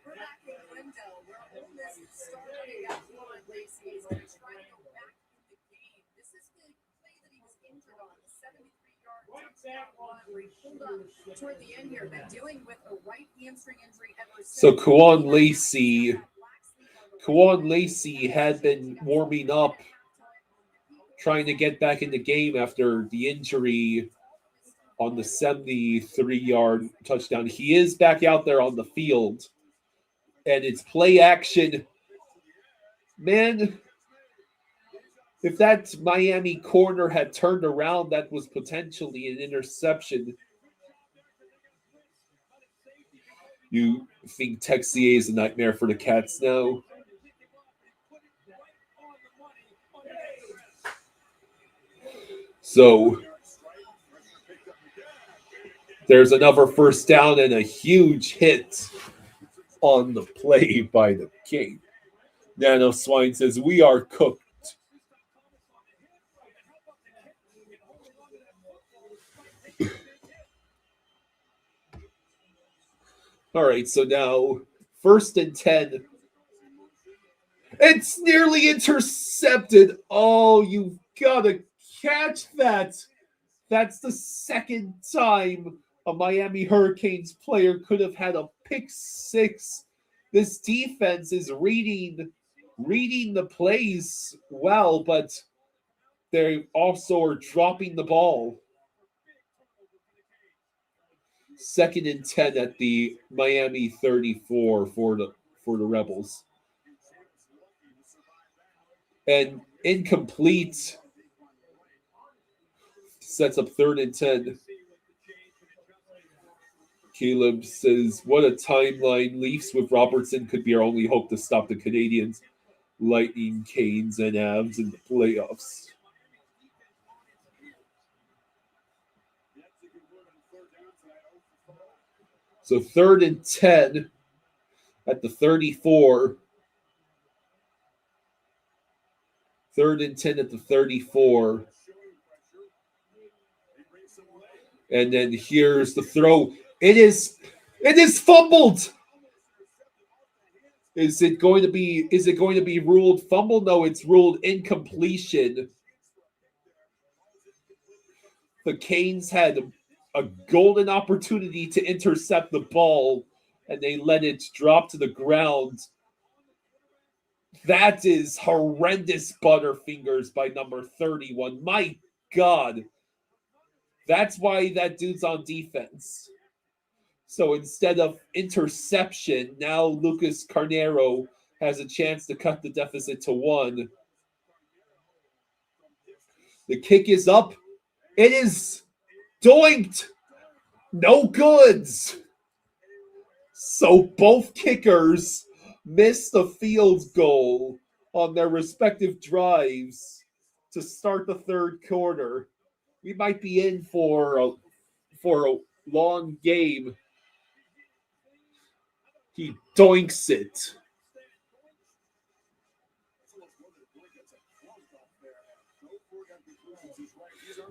We're back in Glendale, where Ole Miss started out on Lacey is going to try to go back in the game. This is the play that he was injured on, the 73-yard touchdown run where he pulled up toward the end here, been dealing with a right hamstring injury ever since. So Kwan Lacey had been warming up, trying to get back in the game after the injury on the 73-yard touchdown. He is back out there on the field, and it's play action. Man, if that Miami corner had turned around, that was potentially an interception. You think Texier is a nightmare for the Cats now? So there's another first down and a huge hit on the play by the King. Nano Swine says, we are cooked. All right, so now First and 10. It's nearly intercepted. Oh, you've got to catch that. That's the second time a Miami Hurricanes player could have had a pick six. This defense is reading the plays well, but they also are dropping the ball. Second and 10 at the Miami 34 for the Rebels. And incomplete. Sets up third and 10. Caleb says, what a timeline. Leafs with Robertson could be our only hope to stop the Canadiens. Lightning, Canes, and Avs in the playoffs. So third and 10 at the 34. Third and 10 at the 34. And then here's the throw. It is fumbled. Is it going to be ruled fumble? No, it's ruled incompletion. The Canes had a golden opportunity to intercept the ball, and they let it drop to the ground. That is horrendous butterfingers by number 31. My God. That's why that dude's on defense. So instead of interception, now Lucas Carnero has a chance to cut the deficit to 1. The kick is up. It is doinked. No goods. So both kickers missed the field goal on their respective drives to start the third quarter. We might be in for a long game. He doinks it.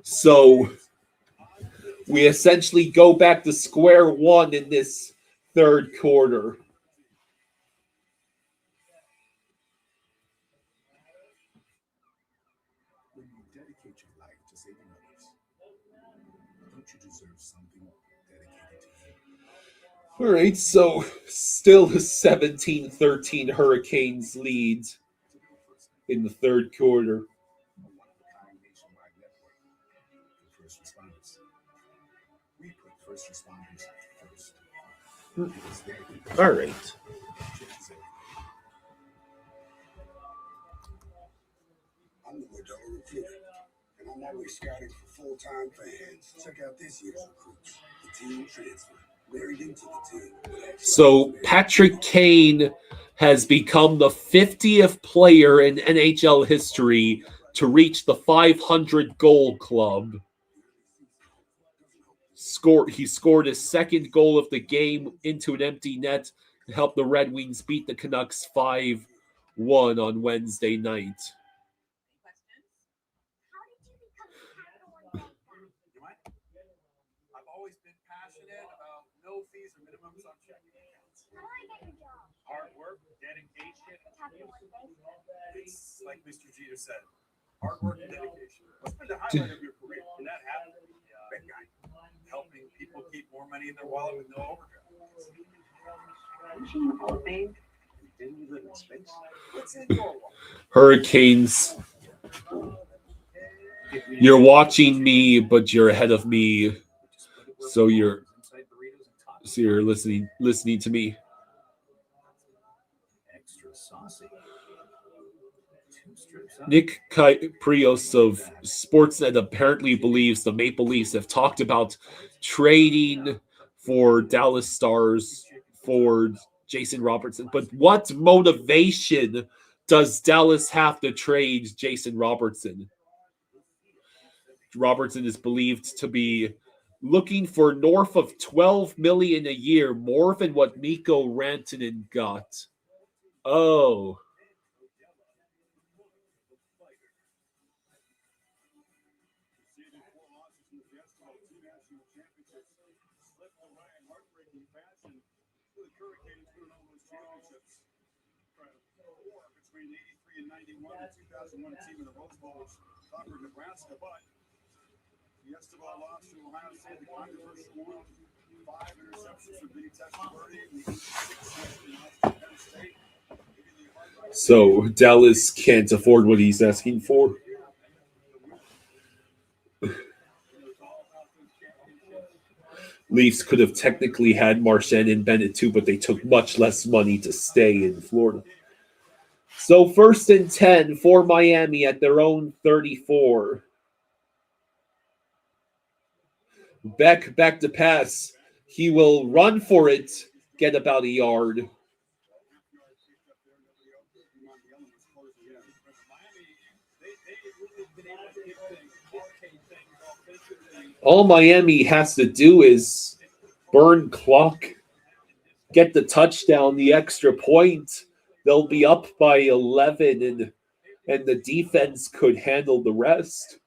So we essentially go back to square one in this third quarter. When you dedicate your life to saving others, don't you deserve something dedicated to you? All right, so still a 17-13 Hurricanes lead in the third quarter. First responders. We put first responders first. All right. I'm the Modelo recruiter, and I'm always scouting for full-time fans. Check out this year's recruits. The team transfer. Married into the team. So Patrick Kane has become the 50th player in NHL history to reach the 500 goal club. He scored his second goal of the game into an empty net to help the Red Wings beat the Canucks 5-1 on Wednesday night. I've always been passionate about no fees or minimums on checking accounts. Hard work, dedication. It's like Mr. Jeter said, hard work and dedication. What's been the highlight of your career? Can that happen? Big guy. Helping people keep more money in their wallet with no overdraft. Didn't you live in space? What's in your wallet? Hurricanes. You're watching me, but you're ahead of me. So you're listening to me. Extra saucy. Nick Prios of Sportsnet apparently believes the Maple Leafs have talked about trading for Dallas Stars for Jason Robertson. But what motivation does Dallas have to trade Jason Robertson? Robertson is believed to be looking for north of $12 million a year, more than what Mikko Rantanen got. Oh. Between 83 and 91, the 2001 team in the Rose Bowl was conquered Nebraska, but the Estebal lost to Ohio State. The controversial one, 5 interceptions for Big Testaverde, and 6 in Penn State. So Dallas can't afford what he's asking for. Leafs could have technically had Marchand and Bennett too, but they took much less money to stay in Florida. So 1st and 10 for Miami at their own 34. Beck back to pass. He will run for it, get about a yard. All Miami has to do is burn clock, get the touchdown, the extra point. They'll be up by 11, and the defense could handle the rest.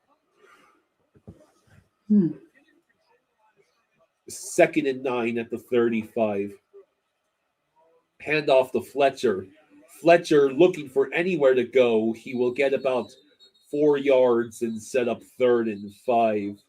2nd and 9 at the 35. Hand off to Fletcher. Fletcher looking for anywhere to go. He will get about 4 yards and set up 3rd and 5.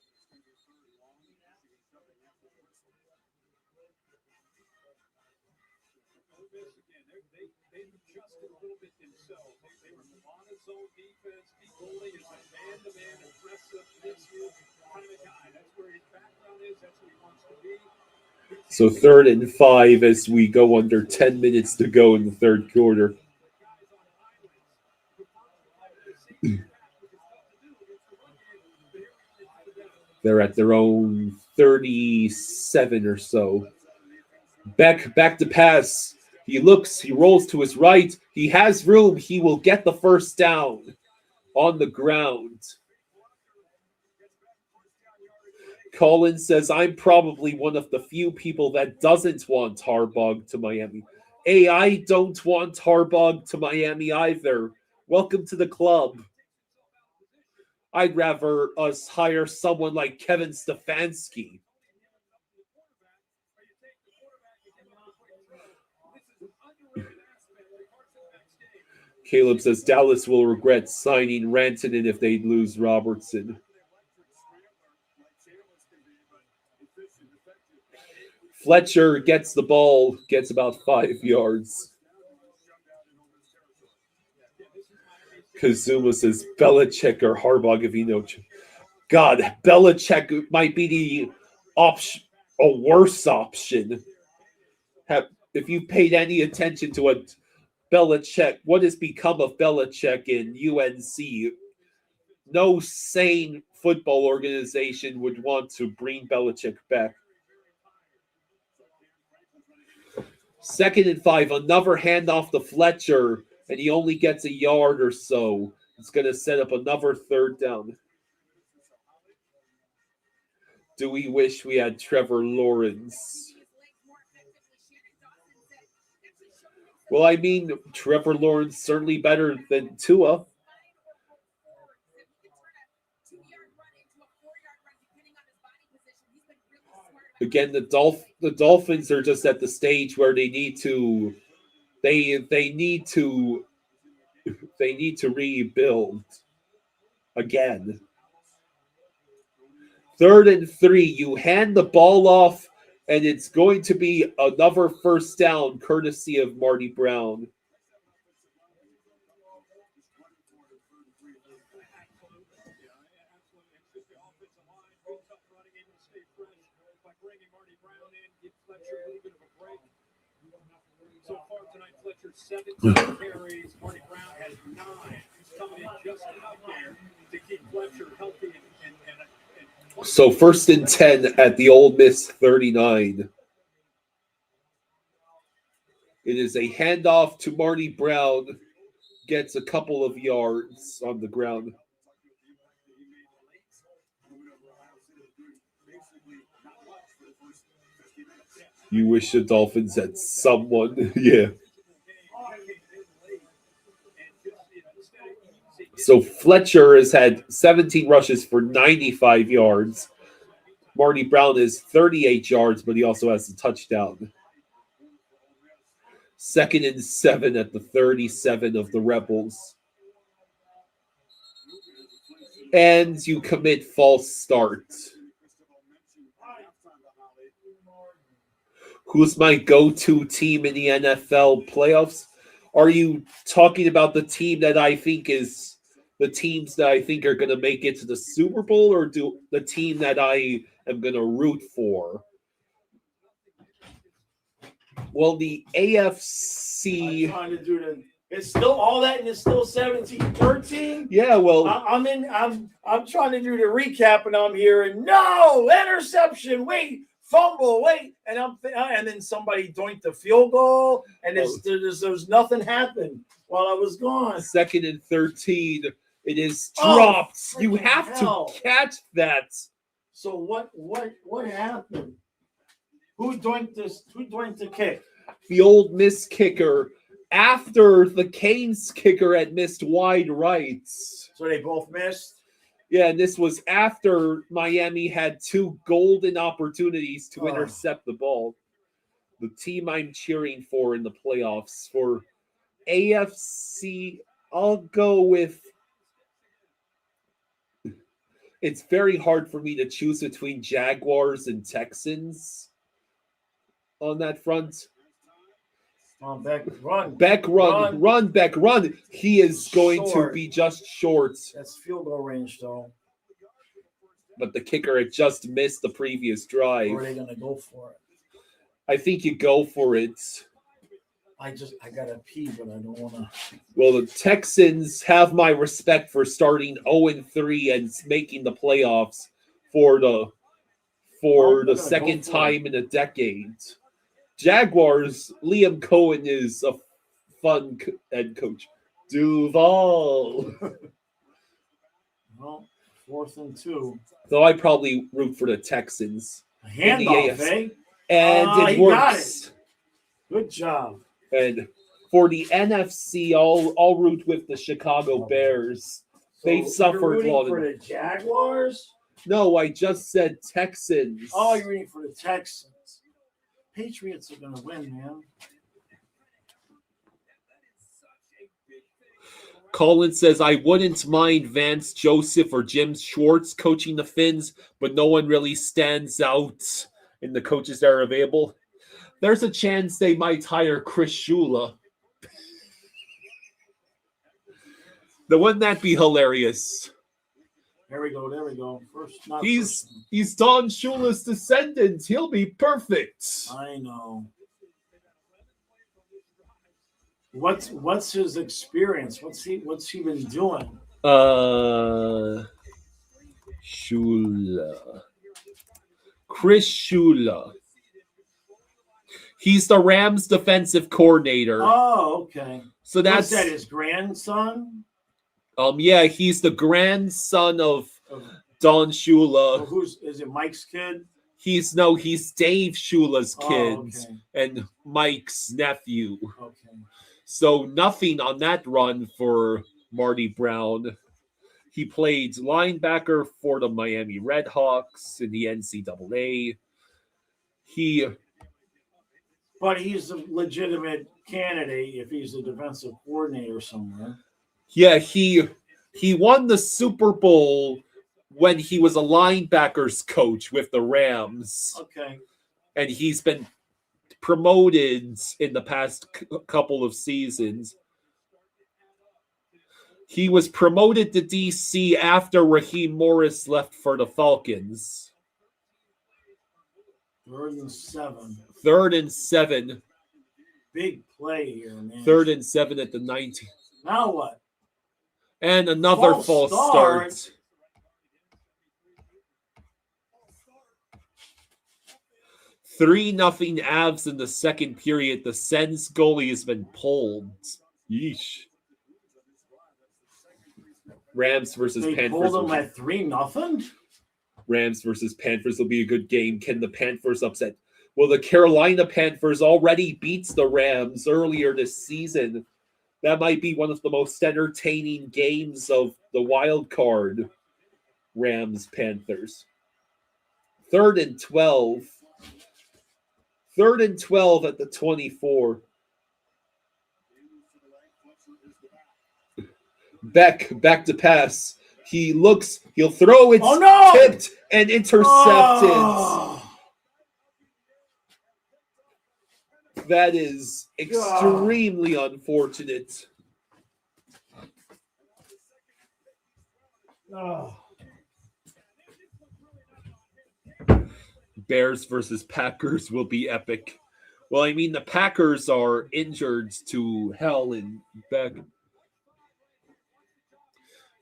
So 3rd and 5 as we go under 10 minutes to go in the 3rd quarter. They're at their own 37 or so. Beck back to pass. He looks, he rolls to his right. He has room. He will get the 1st down on the ground. Collins says, I'm probably one of the few people that doesn't want Harbaugh to Miami. Hey, I don't want Harbaugh to Miami either. Welcome to the club. I'd rather us hire someone like Kevin Stefanski. Caleb says Dallas will regret signing Rantanen if they lose Robertson. Fletcher gets the ball, gets about 5 yards. Kazuma says Belichick or Harbaugh if you know. God, Belichick might be the option, a worse option. If you paid any attention to what Belichick, what has become of Belichick in UNC, no sane football organization would want to bring Belichick back. 2nd and 5, another handoff to Fletcher, and he only gets a yard or so. It's going to set up another 3rd down. Do we wish we had Trevor Lawrence? Well, I mean, Trevor Lawrence certainly better than Tua. Again, the Dolphins are just at the stage where they need to rebuild again. 3rd and 3, you hand the ball off, and it's going to be another 1st down, courtesy of Marty Brown. So far tonight, Fletcher 17 carries. Marty Brown has 9. He's coming in just enough there to keep Fletcher healthy and so 1st and 10 at the Ole Miss 39. It is a handoff to Marty Brown. Gets a couple of yards on the ground. You wish the Dolphins had someone. Yeah. So Fletcher has had 17 rushes for 95 yards. Marty Brown is 38 yards, but he also has a touchdown. 2nd and 7 at the 37 of the Rebels. And you commit false start. Who's my go-to team in the NFL playoffs? Are you talking about the team that I think is the teams that I think are going to make it to the Super Bowl, or do the team that I am going to root for? Well, the AFC. I'm trying to do the. It's still all that, and it's still 17-13. Yeah, well, I'm trying to do the recap, and I'm hearing no interception. Wait, fumble. Wait, and then somebody doinked the field goal, and there's nothing happened while I was gone. 2nd and 13. It is dropped. You have to catch that. So what happened? Who doinked this? Who doinked the kick? The old Miss kicker. After the Canes kicker had missed wide rights. So they both missed? Yeah, and this was after Miami had 2 golden opportunities to intercept the ball. The team I'm cheering for in the playoffs. For AFC, I'll go with... It's very hard for me to choose between Jaguars and Texans on that front. Beck, run. Beck, run, Beck, run. He is going to be just short. That's field goal range, though. But the kicker had just missed the previous drive. Or are they going to go for it? I think you go for it. I got to pee, but I don't want to. Well, the Texans have my respect for starting 0-3 and making the playoffs for the second time in a decade. Jaguars, Liam Cohen is a fun head coach. Duval. Well, 4th and 2. So I probably root for the Texans. Handoff, eh? And it works. Got it. Good job. And for the NFC, I'll root with the Chicago Bears. So they've suffered long. For the Jaguars? No, I just said Texans. Oh, you're rooting for the Texans. Patriots are going to win, man. Colin says, I wouldn't mind Vance Joseph or Jim Schwartz coaching the Finns, but no one really stands out in the coaches that are available. There's a chance they might hire Chris Shula. Wouldn't that be hilarious? There we go. He's Don Shula's descendant. He'll be perfect. I know. What's his experience? What's he been doing? Shula. Chris Shula. He's the Rams defensive coordinator. Oh, okay. So that's What's that, his grandson? Yeah, he's the grandson of Don Shula. Is it Mike's kid? He's Dave Shula's kid okay. and Mike's nephew. Okay. So nothing on that run for Marty Brown. He played linebacker for the Miami Redhawks in the NCAA. But he's a legitimate candidate if he's a defensive coordinator somewhere. Yeah, he won the Super Bowl when he was a linebackers coach with the Rams. Okay. And he's been promoted in the past couple of seasons. He was promoted to DC after Raheem Morris left for the Falcons. 3rd and 7. 3rd and 7. Big play here, man. 3rd and 7 at the 19. Now what? And another false start. Three 0 Avs in the second period. The Sens goalie has been pulled. Yeesh. Rams versus They Panthers. pulled them at 3-0? Rams versus Panthers will be a good game. Can the Panthers upset? Well, the Carolina Panthers already beats the Rams earlier this season. That might be one of the most entertaining games of the wild card. Rams Panthers. 3rd and 12. 3rd and 12 at the 24. Back to pass. He'll throw it, tipped and intercepted. Oh. That is extremely unfortunate. Oh. Bears versus Packers will be epic. Well, I mean, the Packers are injured to hell in back.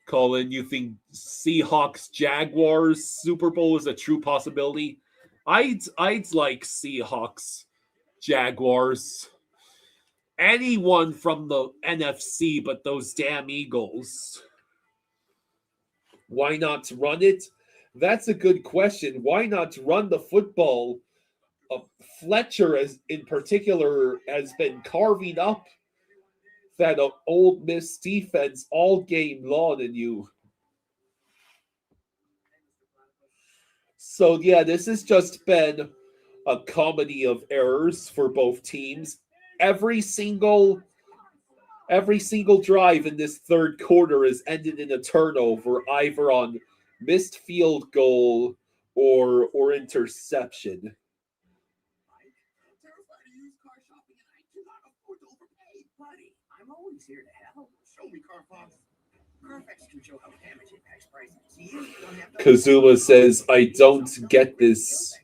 Colin, you think Seahawks Jaguars Super Bowl is a true possibility? I'd like Seahawks Jaguars. Anyone from the NFC but those damn Eagles. Why not run it? That's a good question. Why not run the football? Fletcher, in particular, has been carving up that Ole Miss defense all game long in you. So, yeah, this has just been a comedy of errors for both teams. Every single drive in this third quarter has ended in a turnover, either on missed field goal or interception. I'm always here to help. Show me, Carfax. Carfax can show how damage impacts pricing. See, you don't have to. Kazuma says, I don't get this,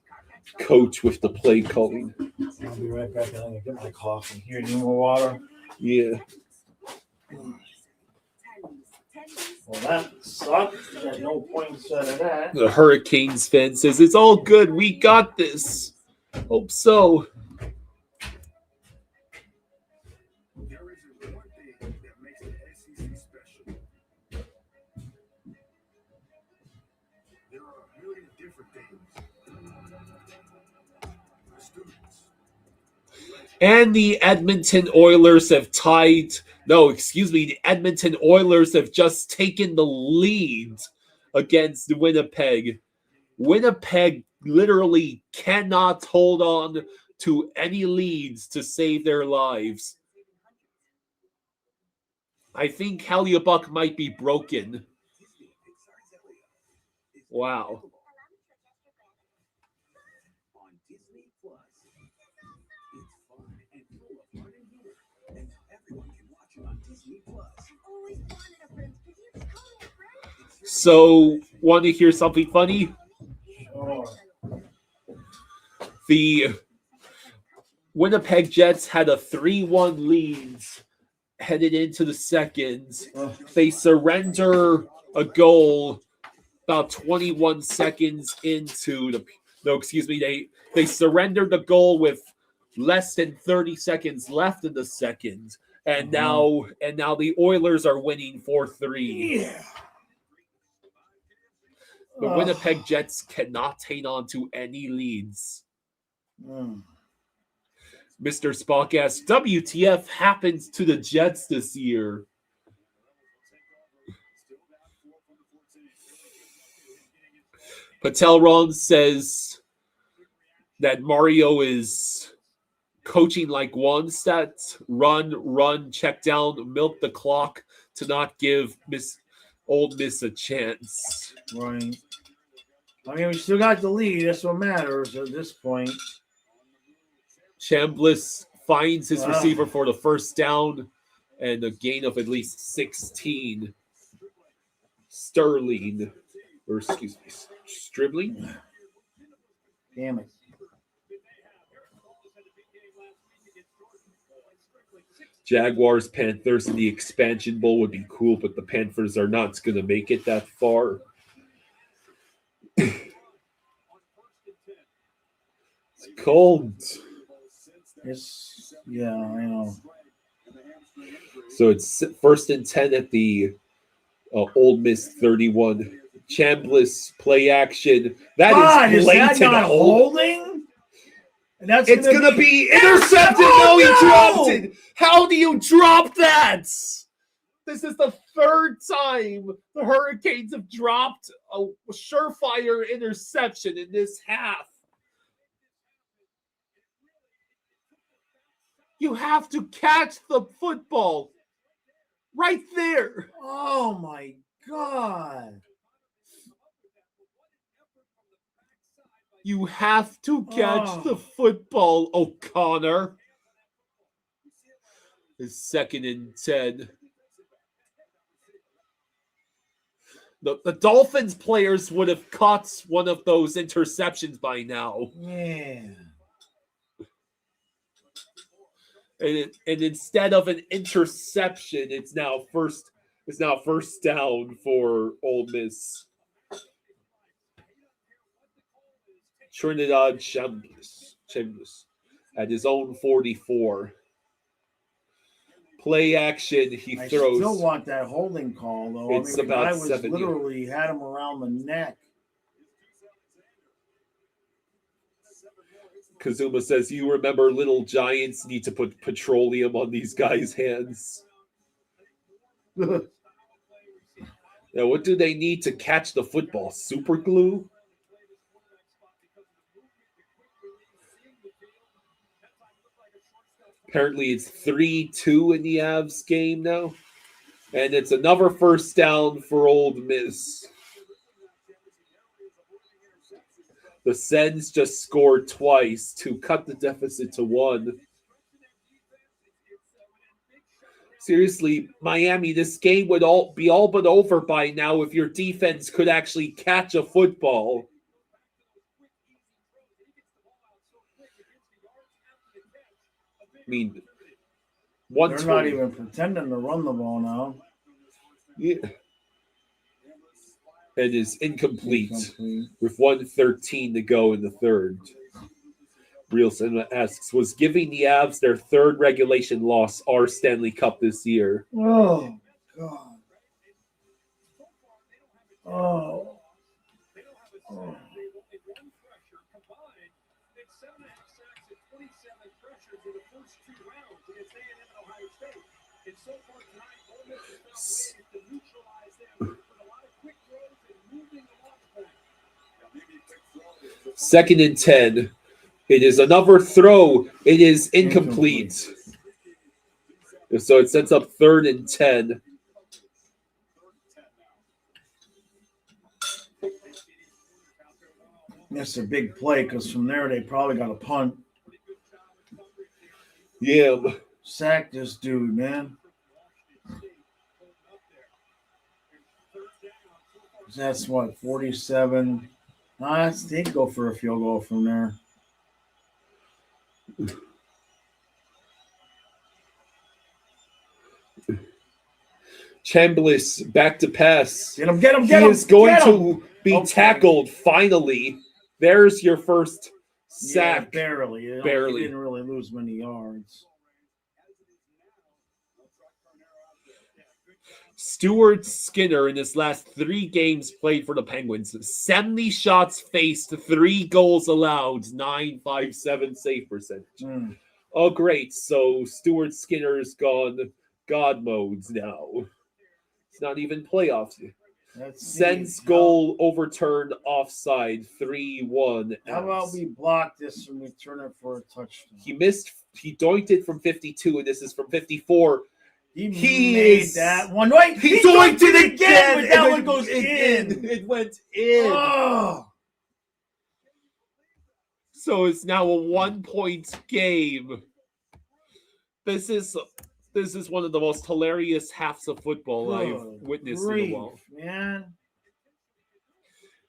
coach, with the play calling. I'll be right back. I'm going to get my coffee. Here, need more water? Yeah. Well, that sucks. There's no points out of that. The Hurricanes fan says, it's all good. We got this. Hope so. There isn't one thing that makes the SEC special. There are a million different things. The students. And the Edmonton Oilers have tied. No, excuse me. The Edmonton Oilers have just taken the lead against Winnipeg. Winnipeg literally cannot hold on to any leads to save their lives. I think Hellebuyck might be broken. Wow. On Disney Plus. It's fun and full of fun and humor, and everyone can watch it on Disney Plus. So, want to hear something funny? Oh. The Winnipeg Jets had a 3-1 lead headed into the second. They surrender a goal about 21 seconds into the... No, excuse me. They surrendered the goal with less than 30 seconds left in the second. And now the Oilers are winning 4-3. Yeah. The Winnipeg Jets cannot hang on to any leads. Mr. Spock asks, WTF happens to the Jets this year? Patelron says that Mario is coaching like Wannstedt. Run, check down, milk the clock to not give Ole Miss a chance. Right. I mean, we still got the lead. That's what matters at this point. Chambliss finds his receiver for the first down and a gain of at least 16. Stribling. Damn it. Jaguars, Panthers in the expansion bowl would be cool, but the Panthers are not going to make it that far. It's cold. Yeah, I know. So it's 1st and 10 at the Ole Miss 31. Chambliss play action. That is blatant. Is that not holding? And that's it's going to be intercepted. No, he dropped it. How do you drop that? This is the third time the Hurricanes have dropped a surefire interception in this half. You have to catch the football. Right there. Oh my God. You have to catch the football, O'Connor. It's 2nd and 10. The Dolphins players would have caught one of those interceptions by now. Yeah. And instead of an interception, it's now first down for Ole Miss. Trinidad Chambliss at his own 44. Play action, he I throws. still want that holding call, though. It's I mean, about I was 70. literally had him around the neck. Kazuma says, you remember Little Giants need to put petroleum on these guys' hands. Now, what do they need to catch the football? Super glue? Apparently it's 3-2 in the Avs game now. And it's another first down for Ole Miss. The Sens just scored twice to cut the deficit to 1. Seriously, Miami, this game would be all but over by now if your defense could actually catch a football. I mean, they're not even pretending to run the ball now. Yeah. It is incomplete with 1:13 to go in the third. Real Cinema asks, was giving the Avs their third regulation loss our Stanley Cup this year? Oh, God. Oh. Oh. Second and 10. It is another throw. It is incomplete. So it sets up 3rd and 10. That's a big play because from there they probably got a punt. Yeah. Sack this dude, man. That's what, 47. They'd go for a field goal from there. Chambliss back to pass. Get him, get him, he get him. He is going get to be tackled finally. There's your first sack. Yeah, barely. Barely. He didn't really lose many yards. Stuart Skinner in his last 3 games played for the Penguins. 70 shots faced, 3 goals allowed, 9.57 save percentage. Oh, great. So Stuart Skinner's gone God modes now. It's not even playoffs. Sens goal overturned offside, 3-1. How about we block this and we turn it for a touchdown? He doinked it from 52, and this is from 54. He made that one. Wait, he doinked it again, but that one goes in. It went in. Oh. So it's now a 1-point game. This is one of the most hilarious halves of football I've witnessed in a while. Man.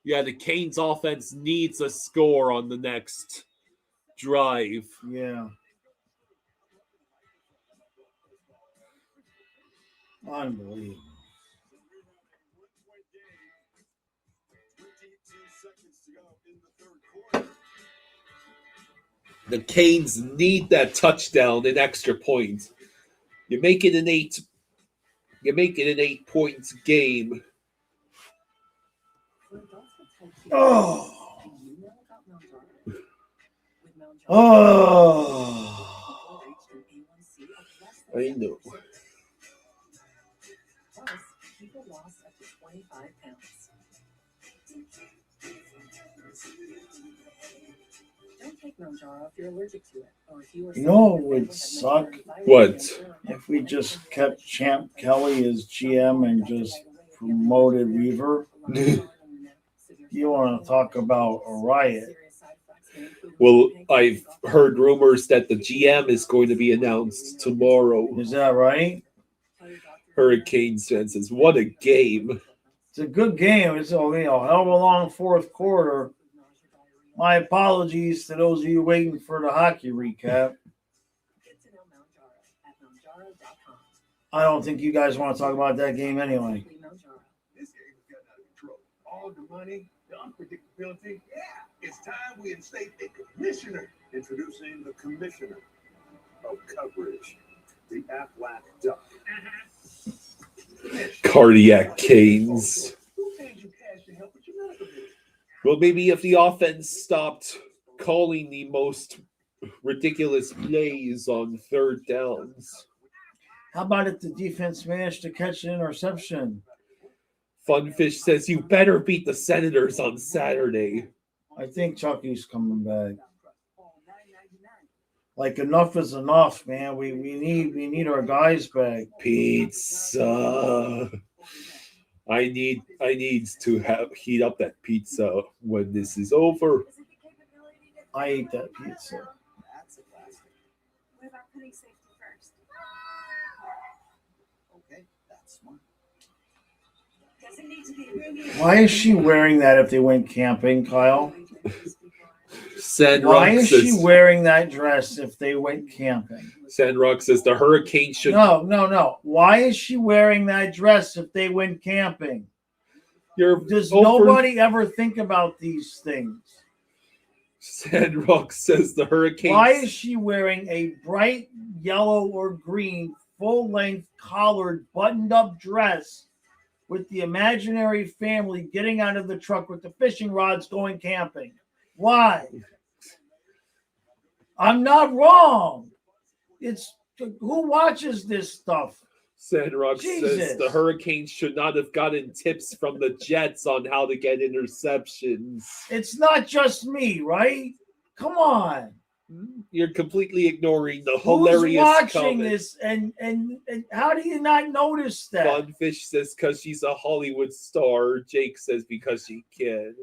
Yeah, the Canes offense needs a score on the next drive. Yeah. Unbelievable. The Canes need that touchdown and extra points. You make it an 8-point game. Oh. Oh. I know. Plus, people lost up to 25 pounds. Don't take Mount Jara if you're allergic to it, or if you or You know someone what in would your family suck? has a What? virus, If we just kept Champ Kelly as GM and just promoted Weaver. You want to talk about a riot? Well, I've heard rumors that the GM is going to be announced tomorrow. Is that right? Hurricanes fans says, "What a game!" It's a good game. It's a hell of a long fourth quarter. My apologies to those of you waiting for the hockey recap. I don't think you guys want to talk about that game anyway. This game has gotten out of control. All the money, the unpredictability. Yeah, it's time we instate a commissioner. Introducing the commissioner of coverage, the Aflac Duck. Cardiac Canes. Who pays you cash to help with your medical bills? Well, maybe if the offense stopped calling the most ridiculous plays on third downs. How about if the defense managed to catch an interception? Funfish says, "You better beat the Senators on Saturday." I think Chucky's coming back. Like enough is enough, man. We need our guys back. Pizza. I need to heat up that pizza when this is over. I ate that pizza. What about putting safety first? Okay, that's smart. Doesn't need to be roomy. Why is she wearing that if they went camping, Kyle? Sandrock Why is she says, wearing that dress if they went camping? Sandrock says the Hurricane should. No. Why is she wearing that dress if they went camping? Does nobody ever think about these things? Sandrock says the Hurricane. Why is she wearing a bright yellow or green full-length collared buttoned-up dress with the imaginary family getting out of the truck with the fishing rods going camping? Why? I'm not wrong. It's who watches this stuff? Sandrock says the Hurricanes should not have gotten tips from the Jets on how to get interceptions. It's not just me, right? Come on. You're completely ignoring the Who's hilarious watching comment. this and how do you not notice that? Funfish says because she's a Hollywood star. Jake says because she can.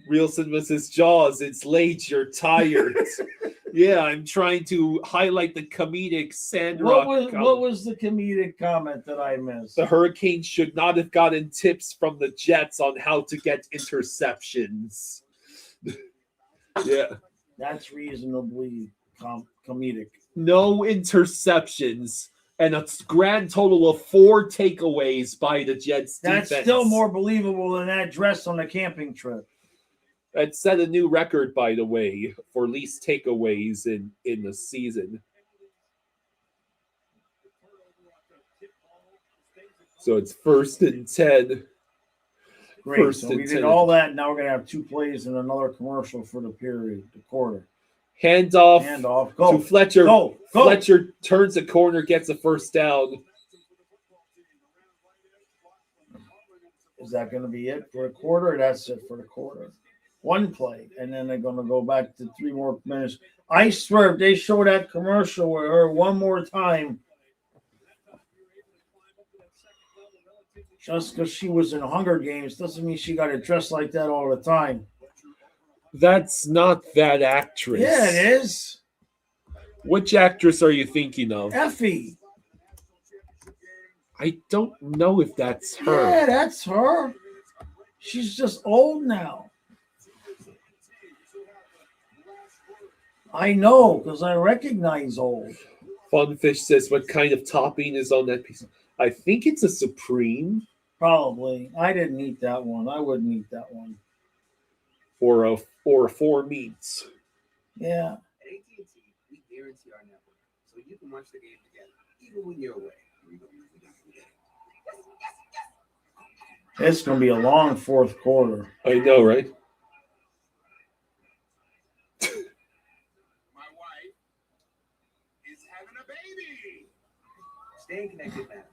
Real Cinema says, Jaws, it's late, you're tired. Yeah, I'm trying to highlight the comedic Sandrock. What was the comedic comment that I missed? The Hurricanes should not have gotten tips from the Jets on how to get interceptions. Yeah. That's reasonably comedic. No interceptions and a grand total of 4 takeaways by the Jets defense. That's still more believable than that dress on the camping trip. It set a new record, by the way, for least takeaways in the season. So it's 1st and 10. Great. So we did all that. Now we're going to have 2 plays and another commercial for the period, the quarter. Handoff. Go. To Fletcher. Go. Fletcher turns the corner, gets a first down. Is that going to be it for the quarter? That's it for the quarter. 1 play, and then they're going to go back to 3 more minutes. I swear, if they show that commercial with her one more time, just because she was in Hunger Games doesn't mean she got to dress like that all the time. That's not that actress. Yeah, it is. Which actress are you thinking of? Effie. I don't know if that's her. Yeah, that's her. She's just old now. I know, because I recognize old. Funfish says, what kind of topping is on that piece? I think it's a Supreme. Probably. I didn't eat that one. I wouldn't eat that one. Or a 4 meats. Yeah. At AT&T, we guarantee our network, so you can watch the game together, even when you're away. It's going to be a long fourth quarter. I know, right? Staying connected matters.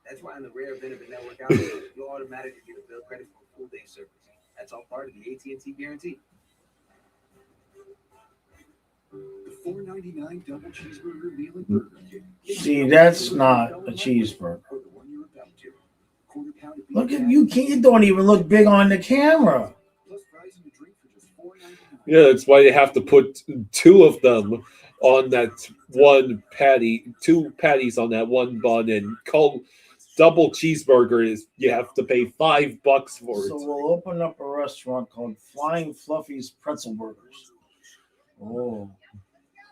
That's why in the rare event of a network outage, you'll automatically get a bill credit for full day service. That's all part of the AT&T guarantee. The $4.99 double cheeseburger meal at Burger King. See, that's not a cheeseburger. Or the one you're about to. Quarter pound of beef Look at patty, you! You don't even look big on the camera. plus fries and a drink for just $4.99. Yeah, that's why they have to put two of them on that one patty, two patties on that one bun, and call double cheeseburger is you have to pay $5 for it. So we'll open up a restaurant called Flying Fluffy's Pretzel Burgers. Oh,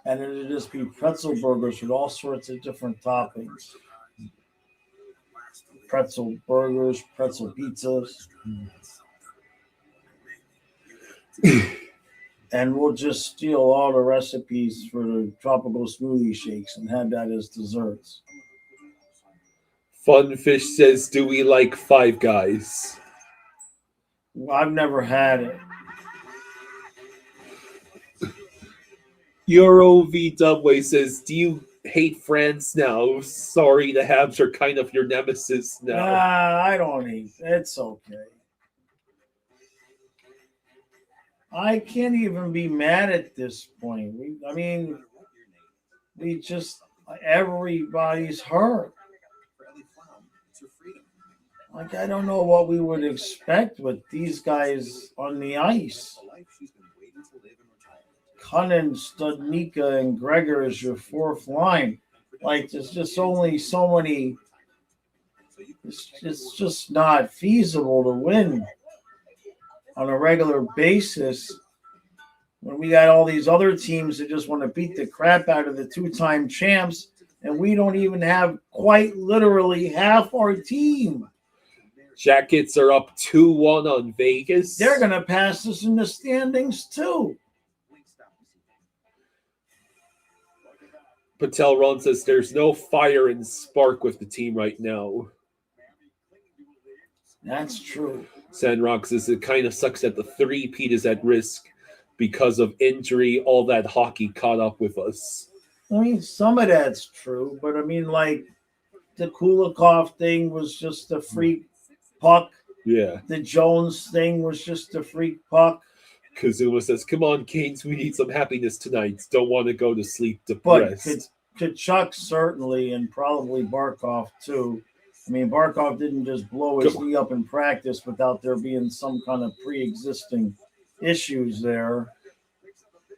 and it'll just be pretzel burgers with all sorts of different toppings. Pretzel burgers, pretzel pizzas. And we'll just steal all the recipes for the tropical smoothie shakes and have that as desserts. Funfish says, "Do we like Five Guys?" I've never had it. Euro V Dubway says, "Do you hate France now? Sorry, the Habs are kind of your nemesis now." I don't hate. It's okay. I can't even be mad at this point. We just everybody's hurt. Like, I don't know what we would expect with these guys on the ice. Cunnin, Studnicka, and Gregor is your fourth line. Like, there's just only so many. It's just not feasible to win on a regular basis when we got all these other teams that just want to beat the crap out of the two-time champs, and we don't even have quite literally half our team. Jackets are up 2-1 on Vegas. They're going to pass us in the standings, too. Patel Ron says, "There's no fire and spark with the team right now." That's true. Sandrock says, "It kind of sucks that the three-peat is at risk because of injury. All that hockey caught up with us." I mean, some of that's true, but like the Kulikov thing was just a freak puck. Yeah. The Jones thing was just a freak puck. Kazuma says, "Come on, Canes, we need some happiness tonight. Don't want to go to sleep But depressed." Kachuk certainly, and probably Barkov too. Barkov didn't just blow his knee up in practice without there being some kind of pre-existing issues there.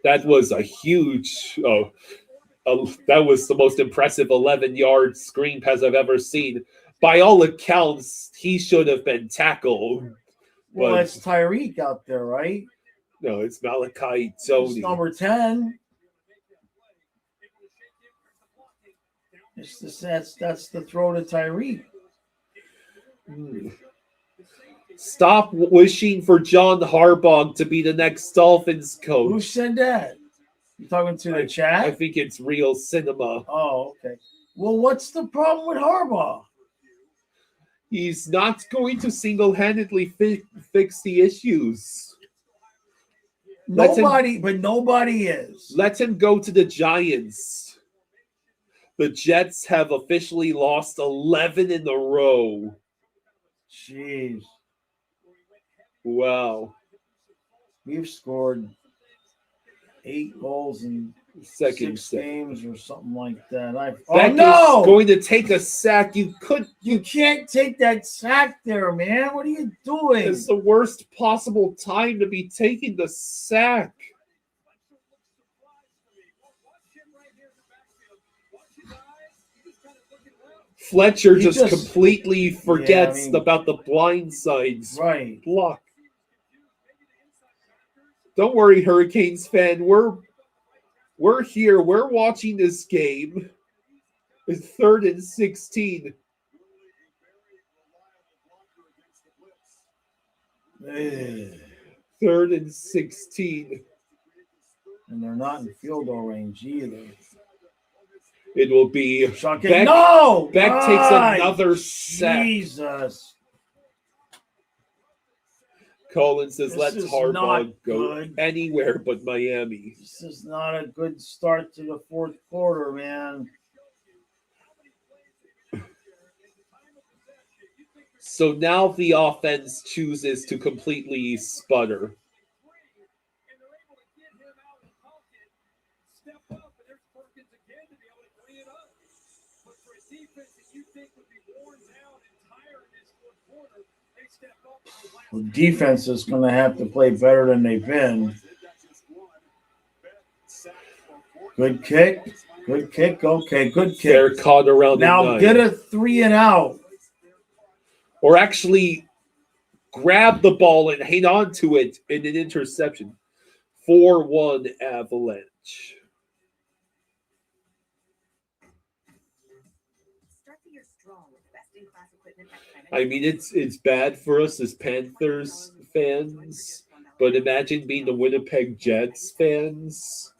That was a huge. That was the most impressive 11-yard screen pass I've ever seen. By all accounts, he should have been tackled. Well, that's Tyreek out there, right? No, it's Malachi Tony. It's number 10. That's the throw to Tyreek. Stop wishing for John Harbaugh to be the next Dolphins coach. Who said that? You talking to the chat? I think it's real cinema. Oh, okay. Well, what's the problem with Harbaugh? He's not going to single-handedly fix the issues. Nobody is. Let him go to the Giants. The Jets have officially lost 11 in a row. Jeez. Wow. We've scored 8 goals in Second 6 games or something like that. That is going to take a sack. You can't take that sack there, man. What are you doing? It's the worst possible time to be taking the sack. Fletcher just completely forgets about the blindsides. Right. Block. Don't worry, Hurricanes fan. We're here. We're watching this game. It's 3rd and 16. Third and 16. And they're not in field goal range either. It will be Beck. Beck takes another sack. Jesus. Colin says, "Let's Harbaugh go anywhere but Miami." This is not a good start to the fourth quarter, man. So now the offense chooses to completely sputter. The defense is going to have to play better than they've been. Good kick. Good kick. Okay, good kick. They're caught around now get a 3 and out. Or actually grab the ball and hang on to it in an interception. 4-1 Avalanche. I mean, it's bad for us as Panthers fans, but imagine being the Winnipeg Jets fans,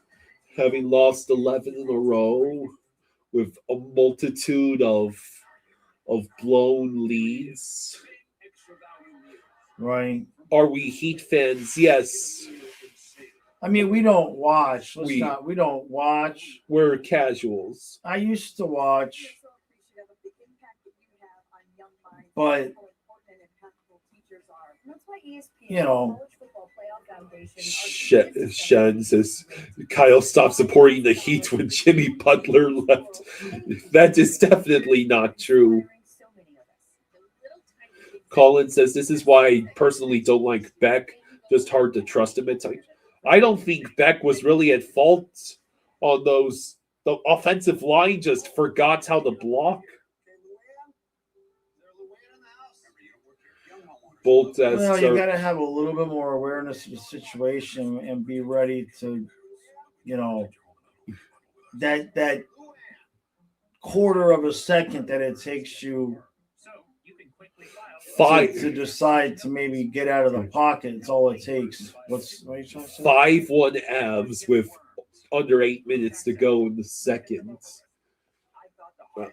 having lost 11 in a row with a multitude of blown leads. Right. Are we Heat fans? Yes. I mean, we don't watch. We don't watch. We're casuals. I used to watch. But, you know, Shen says Kyle stopped supporting the Heat when Jimmy Butler left. That is definitely not true. Colin says this is why I personally don't like Beck. Just hard to trust him at times. I don't think Beck was really at fault on those. The offensive line just forgot how to block. Bolt you got to have a little bit more awareness of the situation and be ready to, you know, that quarter of a second that it takes you to decide to maybe get out of the pocket. It's all it takes. What are you trying to say? 5-1 Avs with under 8 minutes to go in the second.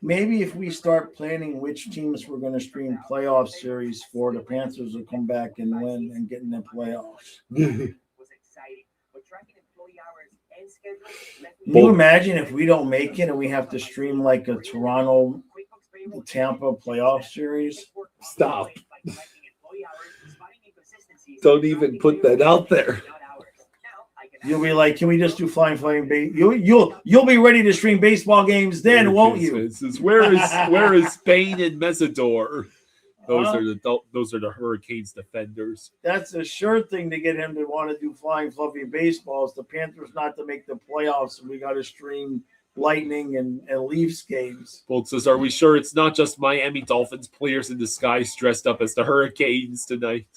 Maybe if we start planning which teams we're going to stream playoff series for, the Panthers will come back and win and get in the playoffs. Can you imagine if we don't make it and we have to stream like a Toronto Tampa playoff series? Stop. Don't even put that out there. You'll be like, can we just do Flying Fluffy Baseball? You'll be ready to stream baseball games then, won't you? Where is Spain and Mesidor? Those are the Hurricanes defenders. That's a sure thing to get him to want to do Flying Fluffy Baseballs. The Panthers not to make the playoffs, and we got to stream Lightning and Leafs games. Bolt says, are we sure it's not just Miami Dolphins players in disguise dressed up as the Hurricanes tonight?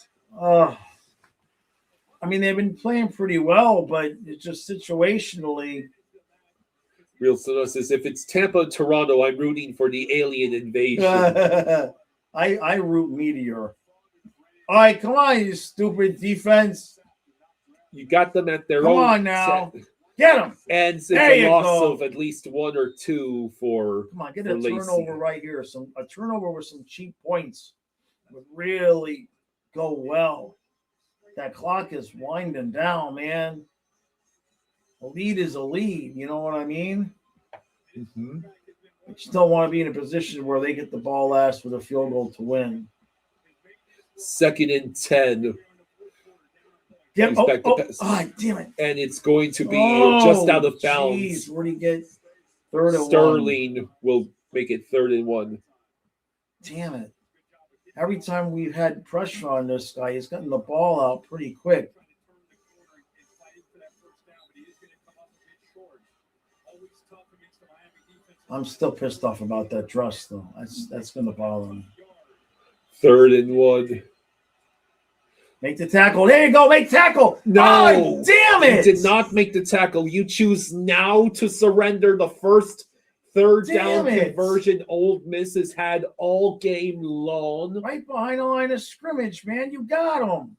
I mean, they've been playing pretty well, but it's just situationally. Real Sono says, if it's Tampa, Toronto, I'm rooting for the alien invasion. I root Meteor. All right, come on, you stupid defense. You got them at their own. Come on now. Get them. And it's a loss of at least 1 or 2 for. Come on, get a turnover right here. A turnover with some cheap points would really go well. That clock is winding down, man. A lead is a lead. You know what I mean? Mm-hmm. You still want to be in a position where they get the ball last with a field goal to win. 2nd and 10. Damn it. And it's going to be just out of bounds. Geez, where do you get 3rd and 1? Sterling will make it 3rd and 1. Damn it. Every time we've had pressure on this guy, he's gotten the ball out pretty quick. I'm still pissed off about that dress, though. That's going to bother me. 3rd and 1. Make the tackle. There you go. Make tackle. No. Oh, damn it. You did not make the tackle. You choose now to surrender the first third down conversion Ole Miss has had all game long. Right behind the line of scrimmage, man. You got him.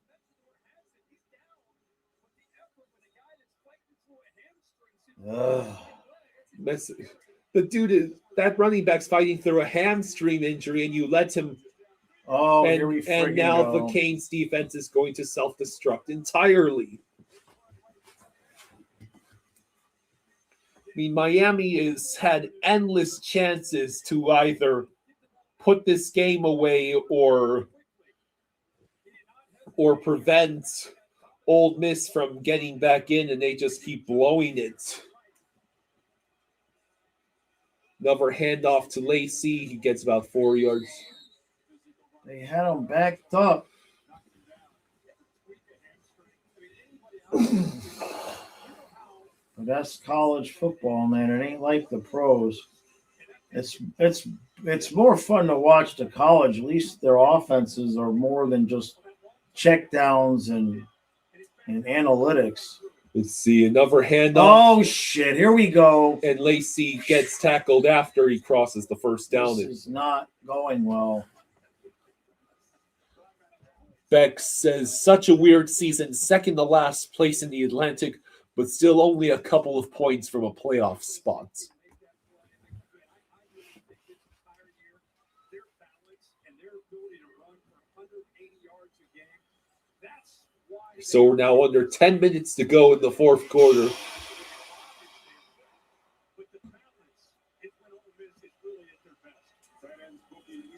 The dude is that running back's fighting through a hamstring injury, and you let him. Oh, and, here we and now go. the Canes defense is going to self-destruct entirely. I mean, Miami has had endless chances to either put this game away or prevent Ole Miss from getting back in, and they just keep blowing it. Another handoff to Lacey. He gets about 4 yards. They had him backed up. But that's college football, man. It ain't like the pros. It's more fun to watch the college. At least their offenses are more than just check downs and analytics. Let's see, another handoff. Oh shit! Here we go. And Lacey gets tackled after he crosses the first down. This is not going well. Beck says, such a weird season, second to last place in the Atlantic, but still only a couple of points from a playoff spot. So we're now under 10 minutes to go in the fourth quarter.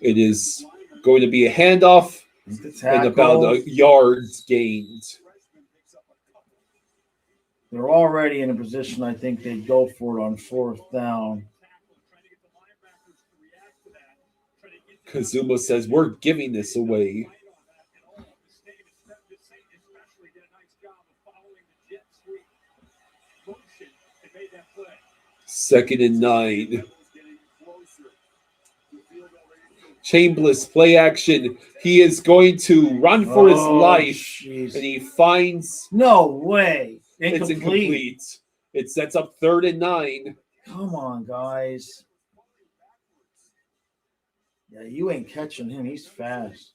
It is going to be a handoff and about a yard gained. They're already in a position I think they'd go for it on fourth down. Kazuma says, we're giving this away. Second and 9. Chambliss play action. He is going to run for his life, and he finds... No way. It's incomplete. It sets up 3rd and 9. Come on, guys. Yeah, you ain't catching him. He's fast.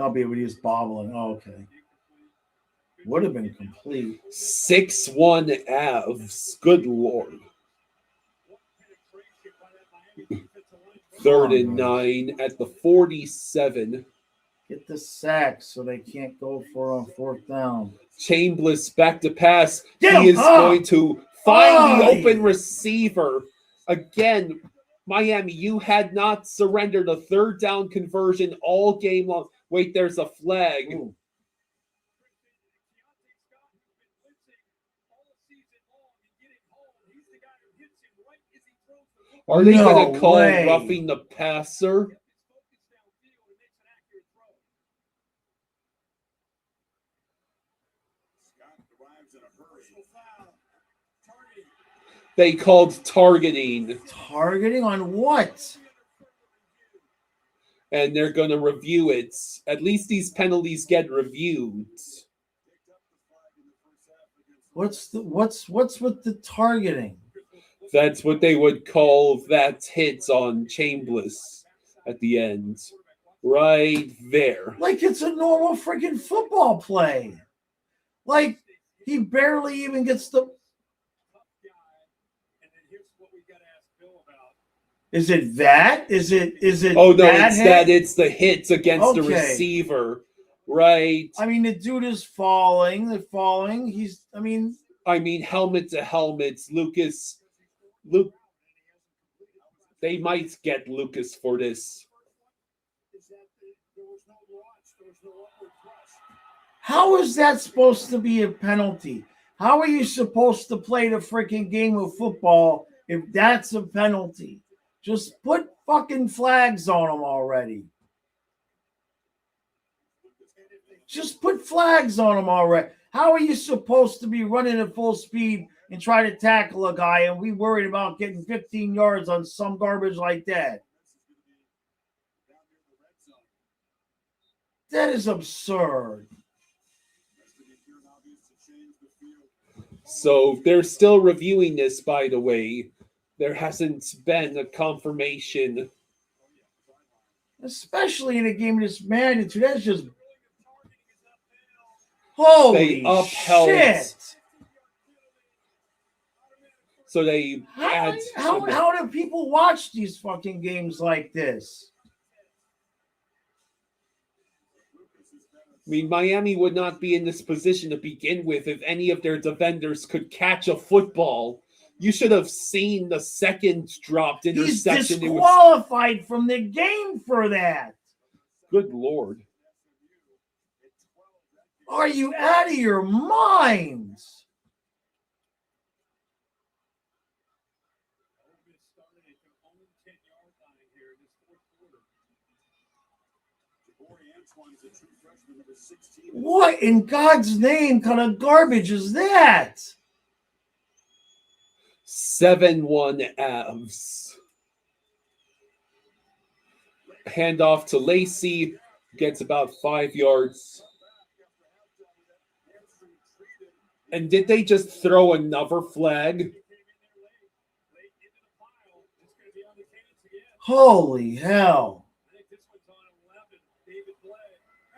I'll be able to use bobbling. Oh, okay. Would have been complete. 6-1 Avs. Good Lord. 3rd and 9 at the 47. Get the sack so they can't go for on fourth down. Chambliss back to pass. He is going to find the open receiver. Again, Miami, you had not surrendered a 3rd down conversion all game long. Wait, there's a flag. Ooh. Are they going to call roughing the passer? They called targeting. Targeting on what? And they're going to review it. At least these penalties get reviewed. What's with the targeting? That's what they would call that hit on Chambliss at the end. Right there. Like it's a normal freaking football play. Like he barely even gets the... Is it that? Is it? Oh no, it's hit? That. It's the hits against the receiver, right? I mean, the dude is falling. They're falling. He's. I mean, helmet to helmets. Luke. They might get Lucas for this. How is that supposed to be a penalty? How are you supposed to play the freaking game of football if that's a penalty? Just put fucking flags on them already. Just put flags on them already. How are you supposed to be running at full speed and try to tackle a guy and we worried about getting 15 yards on some garbage like that? That is absurd. So they're still reviewing this, by the way. There hasn't been a confirmation. Especially in a game of this magnitude. That's just... Holy shit. So they how do people watch these fucking games like this? I mean, Miami would not be in this position to begin with if any of their defenders could catch a football. You should have seen the second dropped interception. He's disqualified from the game for that. Good Lord. Are you out of your minds? dominate their own 10-yard line here in this fourth quarter. Antoine's a true freshman, number 16. What in God's name kind of garbage is that? 7-1 Avs. Handoff to Lacey. Gets about 5 yards. And did they just throw another flag? Holy hell. I think this one's on 11. David Blay.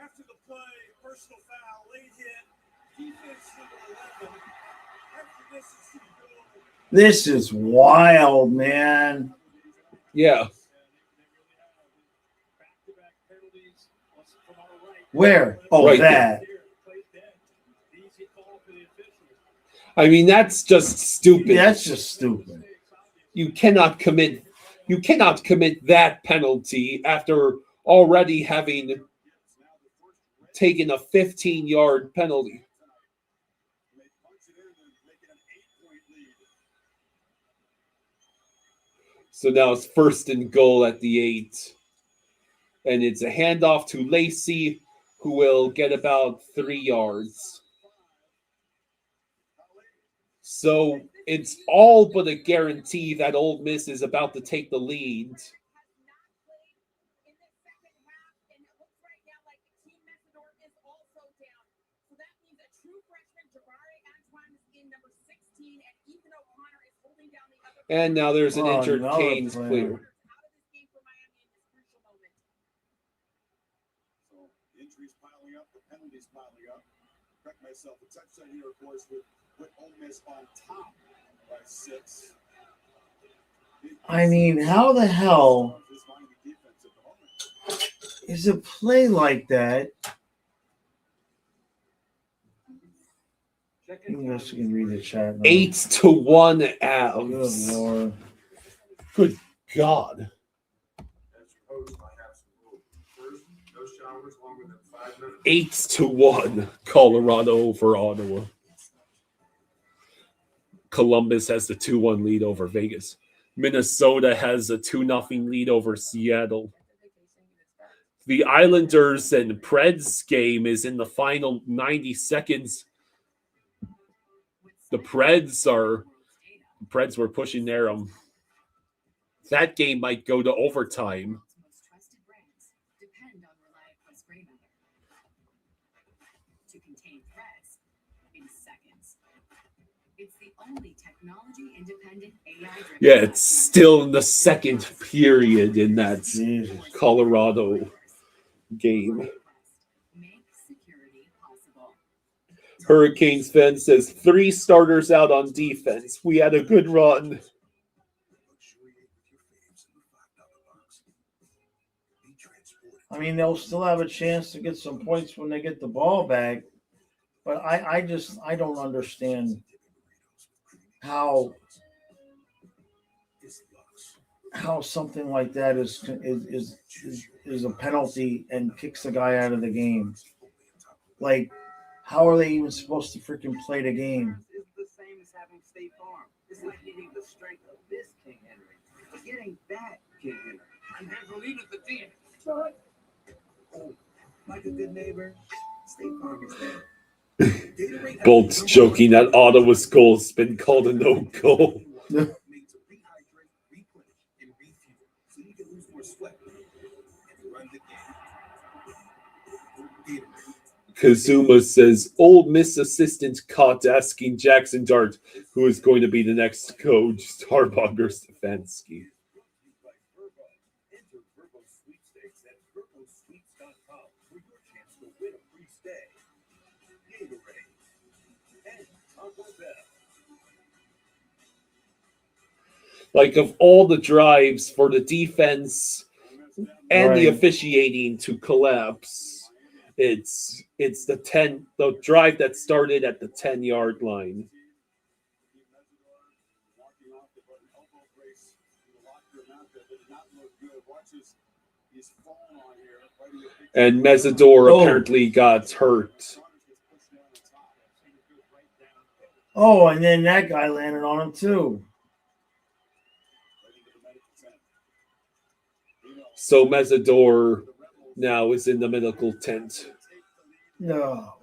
After the play, personal foul, late hit. Defense number 11. After this is the goal. This is wild, man. Yeah. Back-to-back penalties from our right. Where? Oh, Right that. Easy call for the officials. I mean, that's just stupid. That's just stupid. You cannot commit that penalty after already having taken a 15-yard penalty. So now it's 1st and goal at the 8. And it's a handoff to Lacey, who will get about 3 yards. So it's all but a guarantee that Ole Miss is about to take the lead. And now there's an injured Canes player. So injuries piling up, the penalties piling up. Correct myself, a touchdown here, of course, with Ole Miss on top by 6. I mean, how the hell is a play like that? You guys can read the chat. 8-1 Good Avs. Lord. Good God. As proposed by Absolute. First, no showers longer than 5 minutes. 8-1 Colorado over Ottawa. Columbus has the 2-1 lead over Vegas. Minnesota has a 2-0 lead over Seattle. The Islanders and Preds game is in the final 90 seconds. The Preds were pushing their that game might go to overtime. Yeah, it's still in the second period in that Colorado game. Hurricanes fan says 3 starters out on defense. We had a good run. I mean, they'll still have a chance to get some points when they get the ball back. But I don't understand how something like that is a penalty and kicks a guy out of the game. Like, how are they even supposed to freaking play the game? It's the same as having State Farm. It's like getting the strength of this King Henry, but getting that King Henry. I'm here to lead the team. Oh, like a good neighbor, State Farm is there. Bolt's joking that Ottawa's goal has been called a no-goal. Kazuma says, Ole Miss assistant caught asking Jackson Dart who is going to be the next coach. Starbunger Stefanski. Like, of all the drives for the defense and the officiating to collapse, it's the drive that started at the 10-yard line. And Mesidor apparently got hurt. Oh, and then that guy landed on him too. So Mesidor now is in the medical tent. No.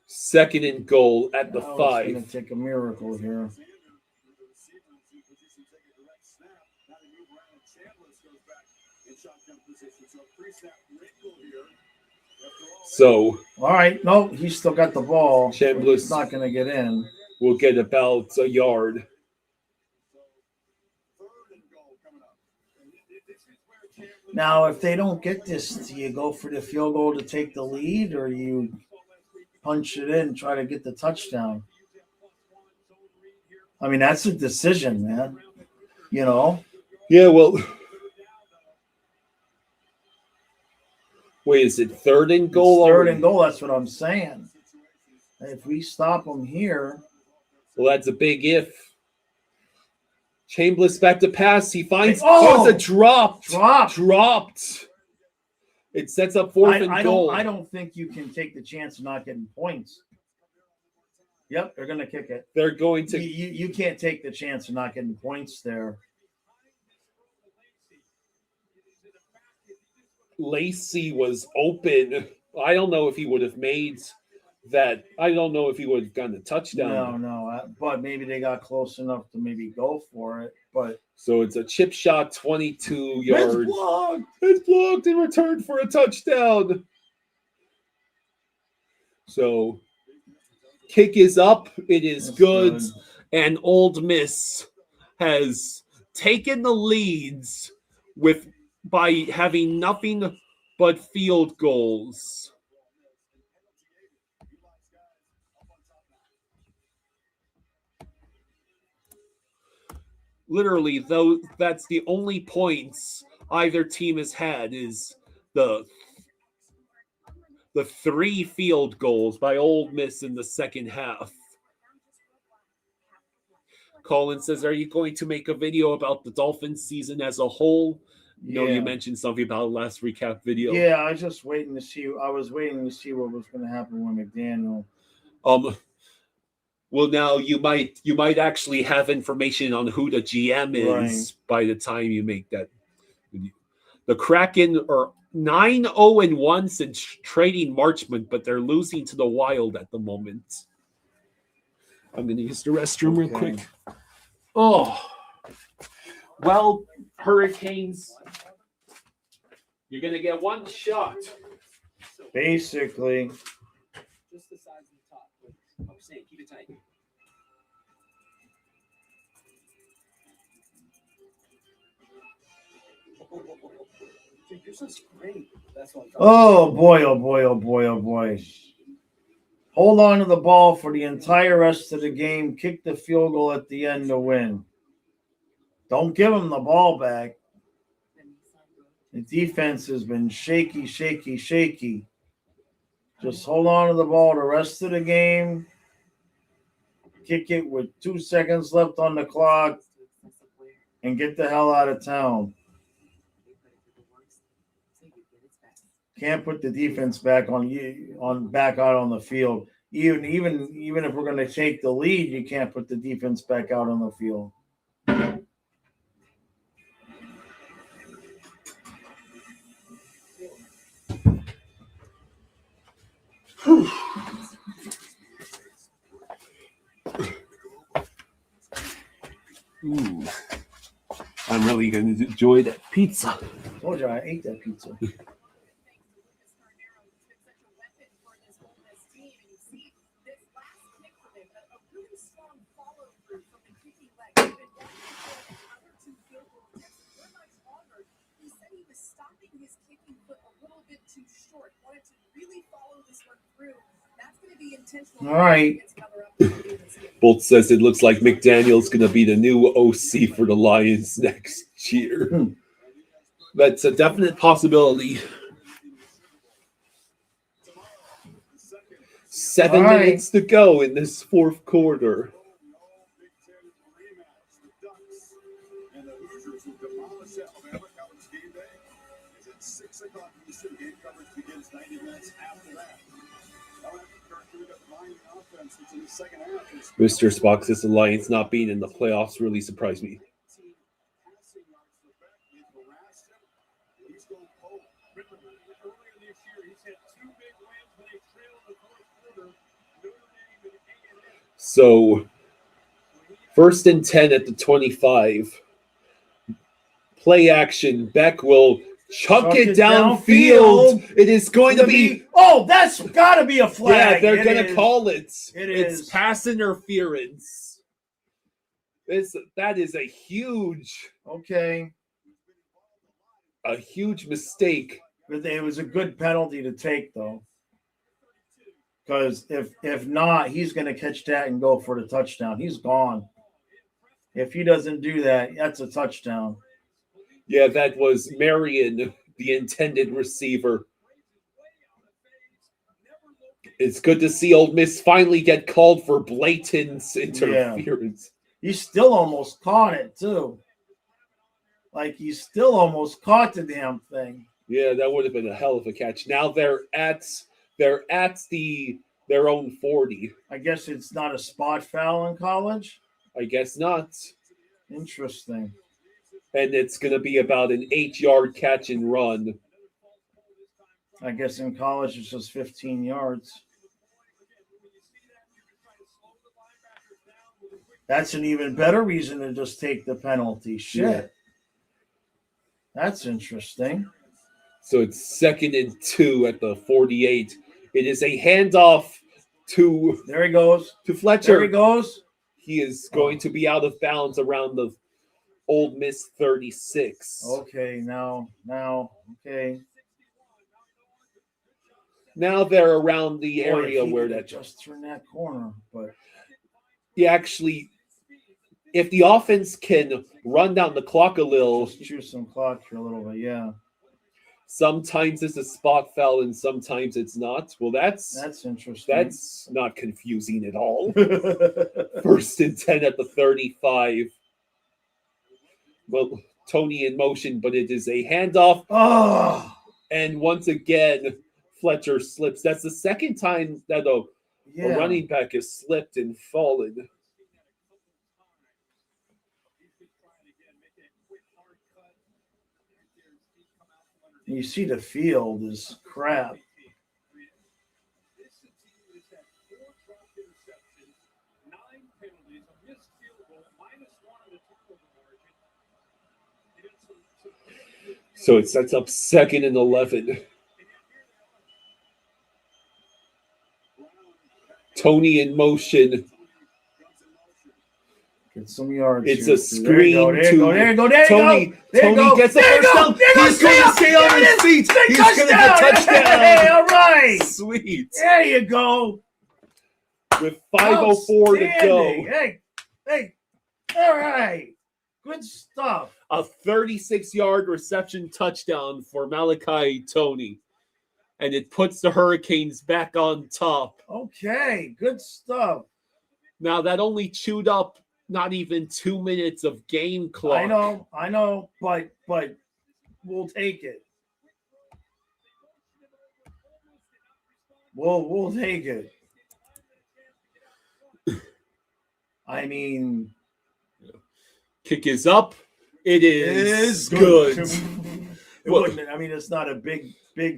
Second and goal at the Now it's 5. going to take a miracle here. So, all right, no, he's still got the ball. Chambliss He's not going to get in. Will get about a yard. Now, if they don't get this, do you go for the field goal to take the lead, or you punch it in and try to get the touchdown? I mean, that's a decision, man. You know? Yeah, well, wait, is it third and goal? It's third and goal, that's what I'm saying. If we stop them here. Well, that's a big if. Chambliss back to pass. He finds a drop. Dropped. It sets up fourth and goal. I don't think you can take the chance of not getting points. Yep, they're going to kick it. They're going to. You can't take the chance of not getting points there. Lacey was open. I don't know if he would have made that. I don't know if he would have gotten a touchdown. No. But maybe they got close enough to maybe go for it. But so it's a chip shot, 22 yards. It's blocked and returned for a touchdown. So kick is up. It is good. And Ole Miss has taken the leads by having nothing but field goals. Literally, though, that's the only points either team has had is the 3 field goals by Ole Miss in the second half. Colin says, are you going to make a video about the Dolphins season as a whole? No, you mentioned something about the last recap video. Yeah, I was just waiting to see. I was waiting to see what was going to happen with McDaniel. Well, now you might actually have information on who the GM is by the time you make that. The Kraken are 9-0-1 since trading Marchment, but they're losing to the Wild at the moment. I'm going to use the restroom real quick. Oh, well, Hurricanes, you're going to get one shot. Basically. Just the size of the top. I'm saying, keep it tight. Dude, you're so great. That's what I'm talking Oh boy. Hold on to the ball for the entire rest of the game. Kick the field goal at the end to win. Don't give them the ball back. The defense has been shaky. Just hold on to the ball the rest of the game. Kick it with 2 seconds left on the clock and get the hell out of town. Can't put the defense back out on the field. Even if we're going to take the lead, you can't put the defense back out on the field. Ooh. I'm really going to enjoy that pizza. I told you I ate that pizza. All right. Bolt says it looks like McDaniel's going to be the new OC for the Lions next year. That's a definite possibility. 7 minutes to go in this fourth quarter. And the Hoosiers who demolished Alabama College game day is at 6 o'clock Eastern. Game coverage begins 90 minutes after that. All right. Mr. Spock says the Lions not being in the playoffs really surprised me. So, 1st and 10 at the 25. Play action. Beck will chuck it downfield. It is going to be... Oh, that's got to be a flag. Yeah, they're going to call it. It's pass interference. That is a huge... Okay. A huge mistake. But it was a good penalty to take, though. Because if not, he's going to catch that and go for the touchdown. He's gone. If he doesn't do that, that's a touchdown. Yeah, that was Marion, the intended receiver. It's good to see Ole Miss finally get called for blatant interference. Yeah. He still almost caught it, too. Like, he still almost caught the damn thing. Yeah, that would have been a hell of a catch. Now they're at their own 40. I guess it's not a spot foul in college? I guess not. Interesting. And it's going to be about an 8-yard catch and run. I guess in college it's just 15 yards. That's an even better reason to just take the penalty. Shit. Yeah. That's interesting. So it's 2nd and 2 at the 48. It is a handoff to... There he goes. To Fletcher. There he goes. He is going to be out of bounds around the Ole Miss 36. Okay, now, okay. Now they're around the area where that... Just turn that corner, but... Yeah, actually, if the offense can run down the clock a little... Just choose some clock for a little bit, yeah. Sometimes it's a spot foul and sometimes it's not. Well, that's interesting. That's not confusing at all. 1st and 10 at the 35. Well, Tony in motion, but it is a handoff. Oh! And once again, Fletcher slips. That's the second time that a running back has slipped and fallen. You see the field is crap. So it sets up 2nd and 11. Tony in motion. Get some yards. It's here. a screen there you go. Tony. Tony gets the first down. He's going to stay on his feet. He's going to get touchdown. Hey, all right. Sweet. There you go. With 5:04 to go. Hey. All right. Good stuff. A 36-yard reception touchdown for Malachi Tony. And it puts the Hurricanes back on top. Okay. Good stuff. Now, that only chewed up not even 2 minutes of game clock. I know, but we'll take it. We'll take it. I mean, kick is up. It is good. It's not a big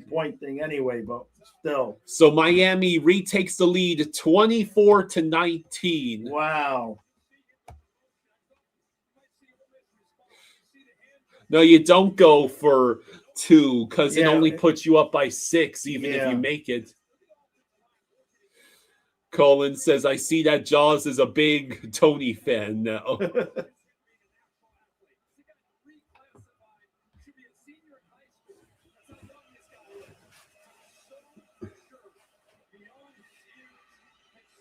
point thing anyway, but still. So Miami retakes the lead 24-19. Wow. No, you don't go for 2 because it only puts you up by 6, even if you make it. Colin says, I see that Jaws is a big Tony fan now.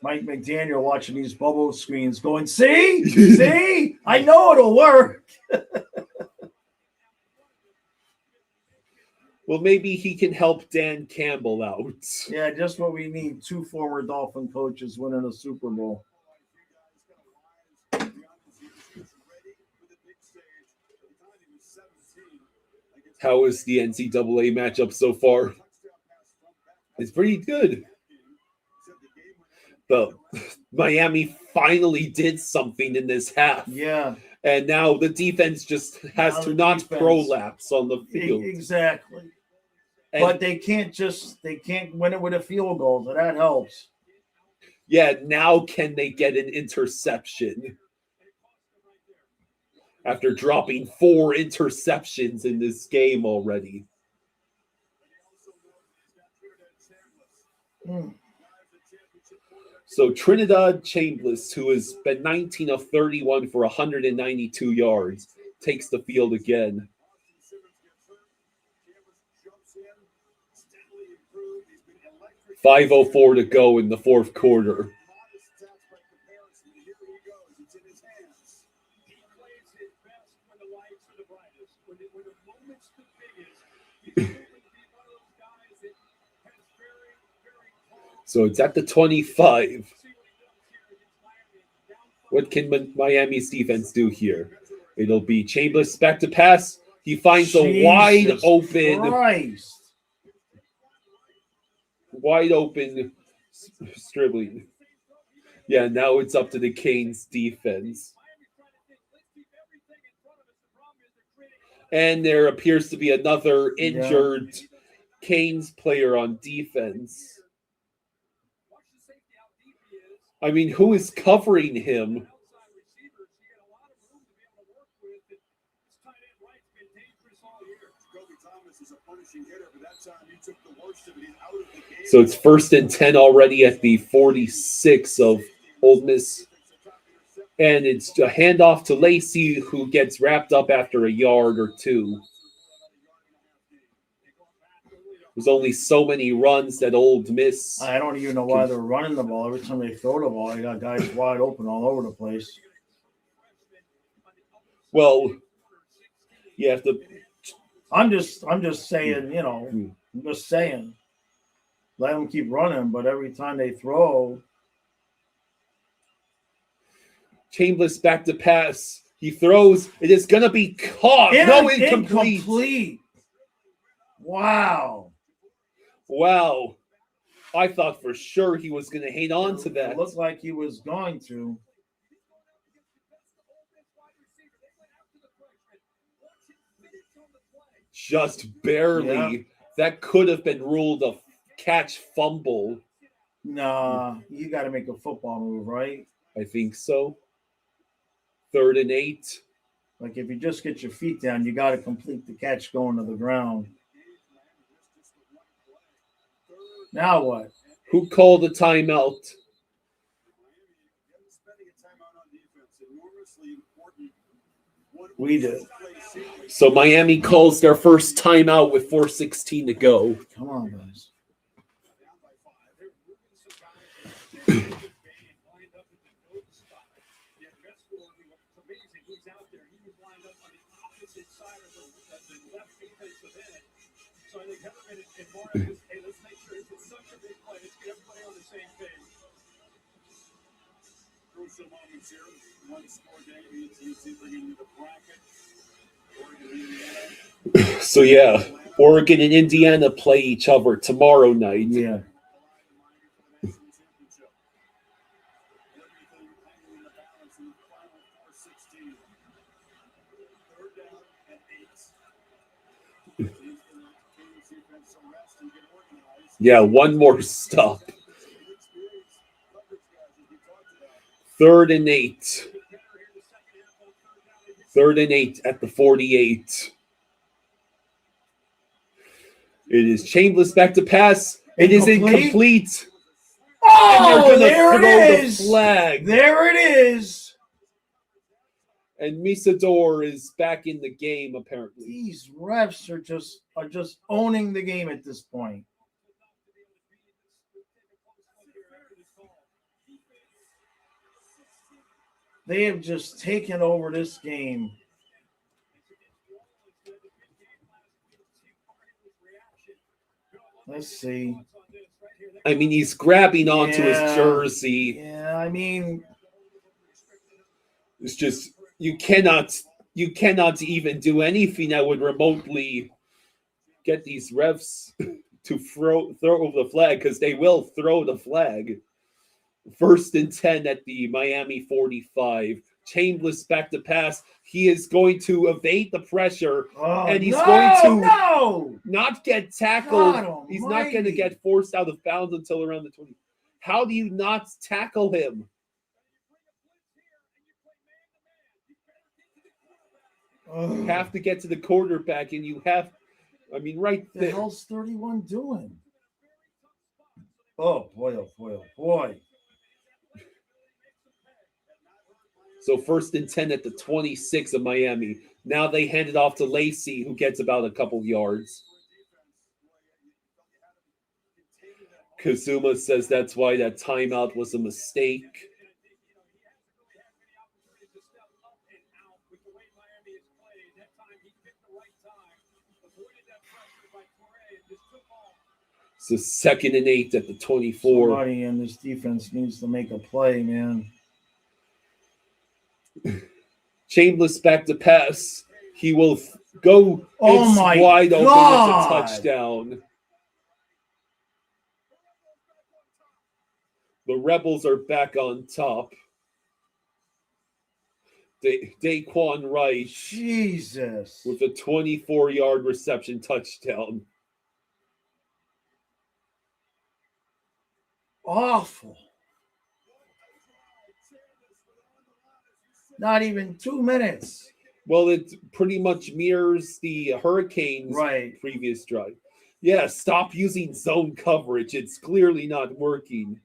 Mike McDaniel watching these bubble screens going, see? I know it'll work. Well, maybe he can help Dan Campbell out. Yeah, just what we need. 2 former Dolphin coaches winning a Super Bowl. How is the NCAA matchup so far? It's pretty good. the Miami finally did something in this half. Yeah. And now the defense just has Now to the not defense- prolapse on the field. Exactly. And, But they can't win it with a field goal, so that helps. yeah, now can they get an interception? After dropping 4 interceptions in this game already. So Trinidad Chambliss, who has been 19 of 31 for 192 yards, takes the field again. 5:04 to go in the fourth quarter. So it's at the 25. What can Miami's defense do here? It'll be Chambliss back to pass. He finds a wide open dribbling. Yeah, now it's up to the Canes defense. And there appears to be another injured Canes player on defense. I mean, who is covering him? So it's 1st and 10 already at the 46 of Ole Miss. And it's a handoff to Lacey, who gets wrapped up after a yard or two. There's only so many runs that Ole Miss. I don't even know why they're running the ball. Every time they throw the ball, they got guys wide open all over the place. Well, you have to. I'm just saying, I'm just saying. Let them keep running, but every time they throw. Chambliss back to pass. He throws. It is going to be caught. Incomplete. Wow. I thought for sure he was going to hang on to that. It looked like he was going to. Just barely. Yeah. That could have been ruled a catch fumble. Nah, you got to make a football move, right? I think so. 3rd and 8. Like if you just get your feet down, you got to complete the catch going to the ground. Now what? Who called the timeout? We did. So Miami calls their first timeout with 4:16 to go. Come on, guys. So yeah, Oregon and Indiana play each other tomorrow night. Yeah. Yeah, one more stop. 3rd and 8. 3rd and 8 at the 48. It is Chambliss back to pass. It is incomplete. Oh, there it is. The flag. There it is. And Misador is back in the game, apparently. These refs are just owning the game at this point. They have just taken over this game. Let's see. I mean, he's grabbing onto his jersey. Yeah, I mean, it's just you cannot even do anything that would remotely get these refs to throw the flag, because they will throw the flag. First and 10 at the Miami 45. Chambliss back to pass. He is going to evade the pressure, and he's going to not get tackled. He's not going to get forced out of bounds until around the 20. How do you not tackle him? You have to get to the quarterback, and you have, right The there. hell's 31 doing? Oh boy, oh boy, oh boy. So first and 10 at the 26 of Miami. Now they hand it off to Lacey, who gets about a couple yards. Kazuma says that's why that timeout was a mistake. So 2nd and 8 at the 24. Somebody in this defense needs to make a play, man. Chambliss back to pass. He will go wide open. It's a touchdown. The Rebels are back on top. Daquan Wright. Jesus. With a 24-yard reception touchdown. Awful. Not even 2 minutes. Well, it pretty much mirrors the Hurricanes' previous drive. Yeah, stop using zone coverage. It's clearly not working.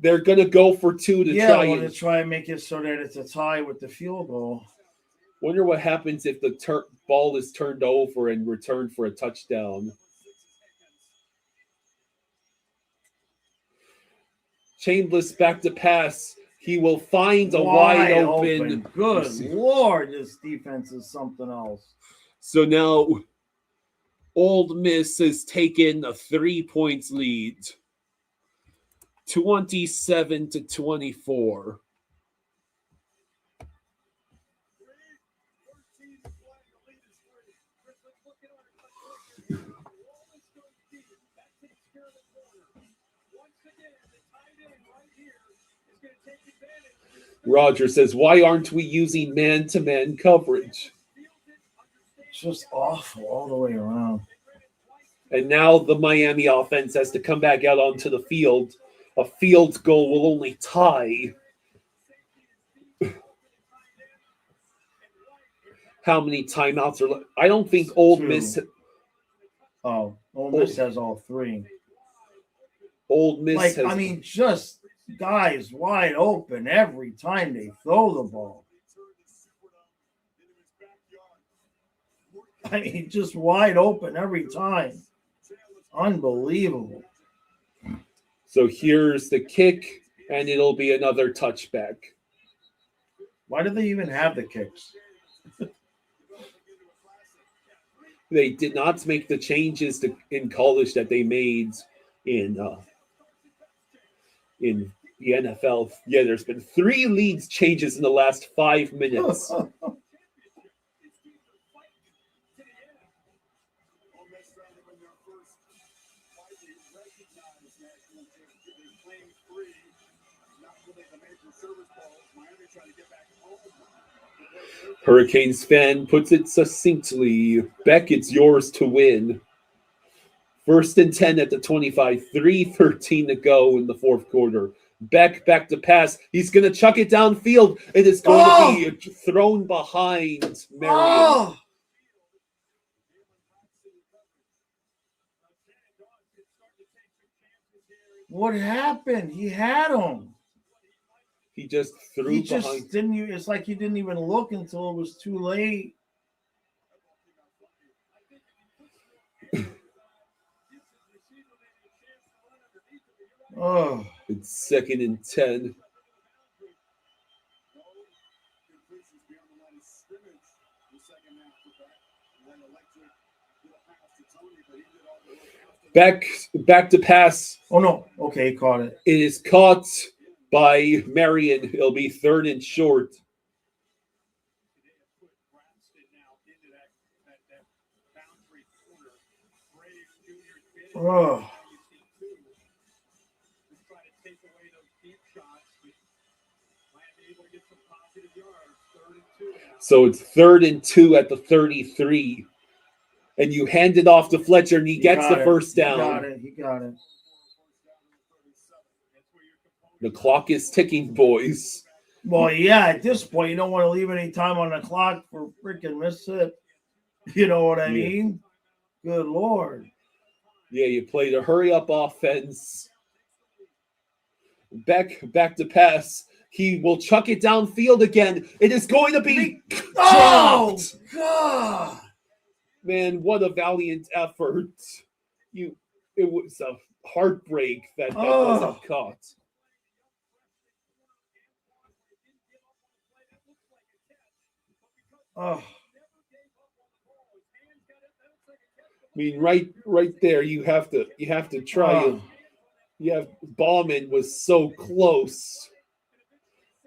They're going to go for 2 to try and make it so that it's a tie with the field goal. Wonder what happens if the ball is turned over and returned for a touchdown. Chambliss back to pass. He will find a wide open. Good Lord, this defense is something else. So now Old Miss has taken a 3 points lead. 27-24. Roger says, why aren't we using man-to-man coverage? It's just awful all the way around. And now the Miami offense has to come back out onto the field. A field goal will only tie. How many timeouts are left? I don't think Old Miss. Oh, Old Miss has all 3. Old Miss has. Just guys wide open every time they throw the ball. Just wide open every time. Unbelievable. So here's the kick, and it'll be another touchback. Why do they even have the kicks? They did not make the changes in college that they made in the NFL. Yeah, there's been 3 league changes in the last 5 minutes. Hurricanes fan puts it succinctly. Beck, it's yours to win. 1st and 10 at the 25. 3:13 to go in the 4th quarter. Beck back to pass. He's going to chuck it downfield. It is going to be thrown behind Marion. What happened? He had him. He just threw behind. It's like he didn't even look until it was too late. It's 2nd and 10. Back to pass. Oh no. Okay, caught it. It is caught by Marion. It'll be 3rd and short. So it's 3rd and 2 at the 33. And you hand it off to Fletcher, and he gets the first down. He got it. The clock is ticking, boys. Well, yeah, at this point, you don't want to leave any time on the clock for freaking Mississippi. You know what I mean? Good Lord. Yeah, you play the hurry-up offense. Back to pass. He will chuck it downfield again. It is going to be dropped. God. Man, what a valiant effort. It was a heartbreak that wasn't caught. Oh. I mean, right there, you have to try. Bauman was so close.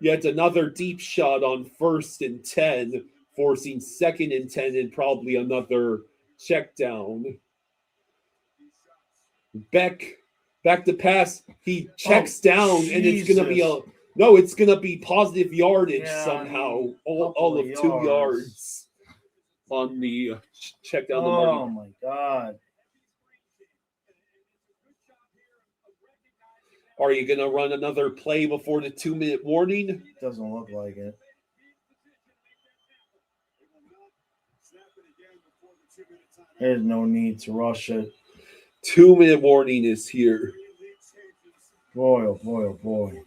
Yet another deep shot on 1st and 10, forcing 2nd and 10, and probably another check down. Back to pass. He checks down, and it's gonna be it's gonna be positive yardage somehow. All of 2 yards on the check down the money. Oh my God. Are you going to run another play before the 2-minute warning? Doesn't look like it. There's no need to rush it. 2-minute warning is here. Boy, oh boy, oh boy.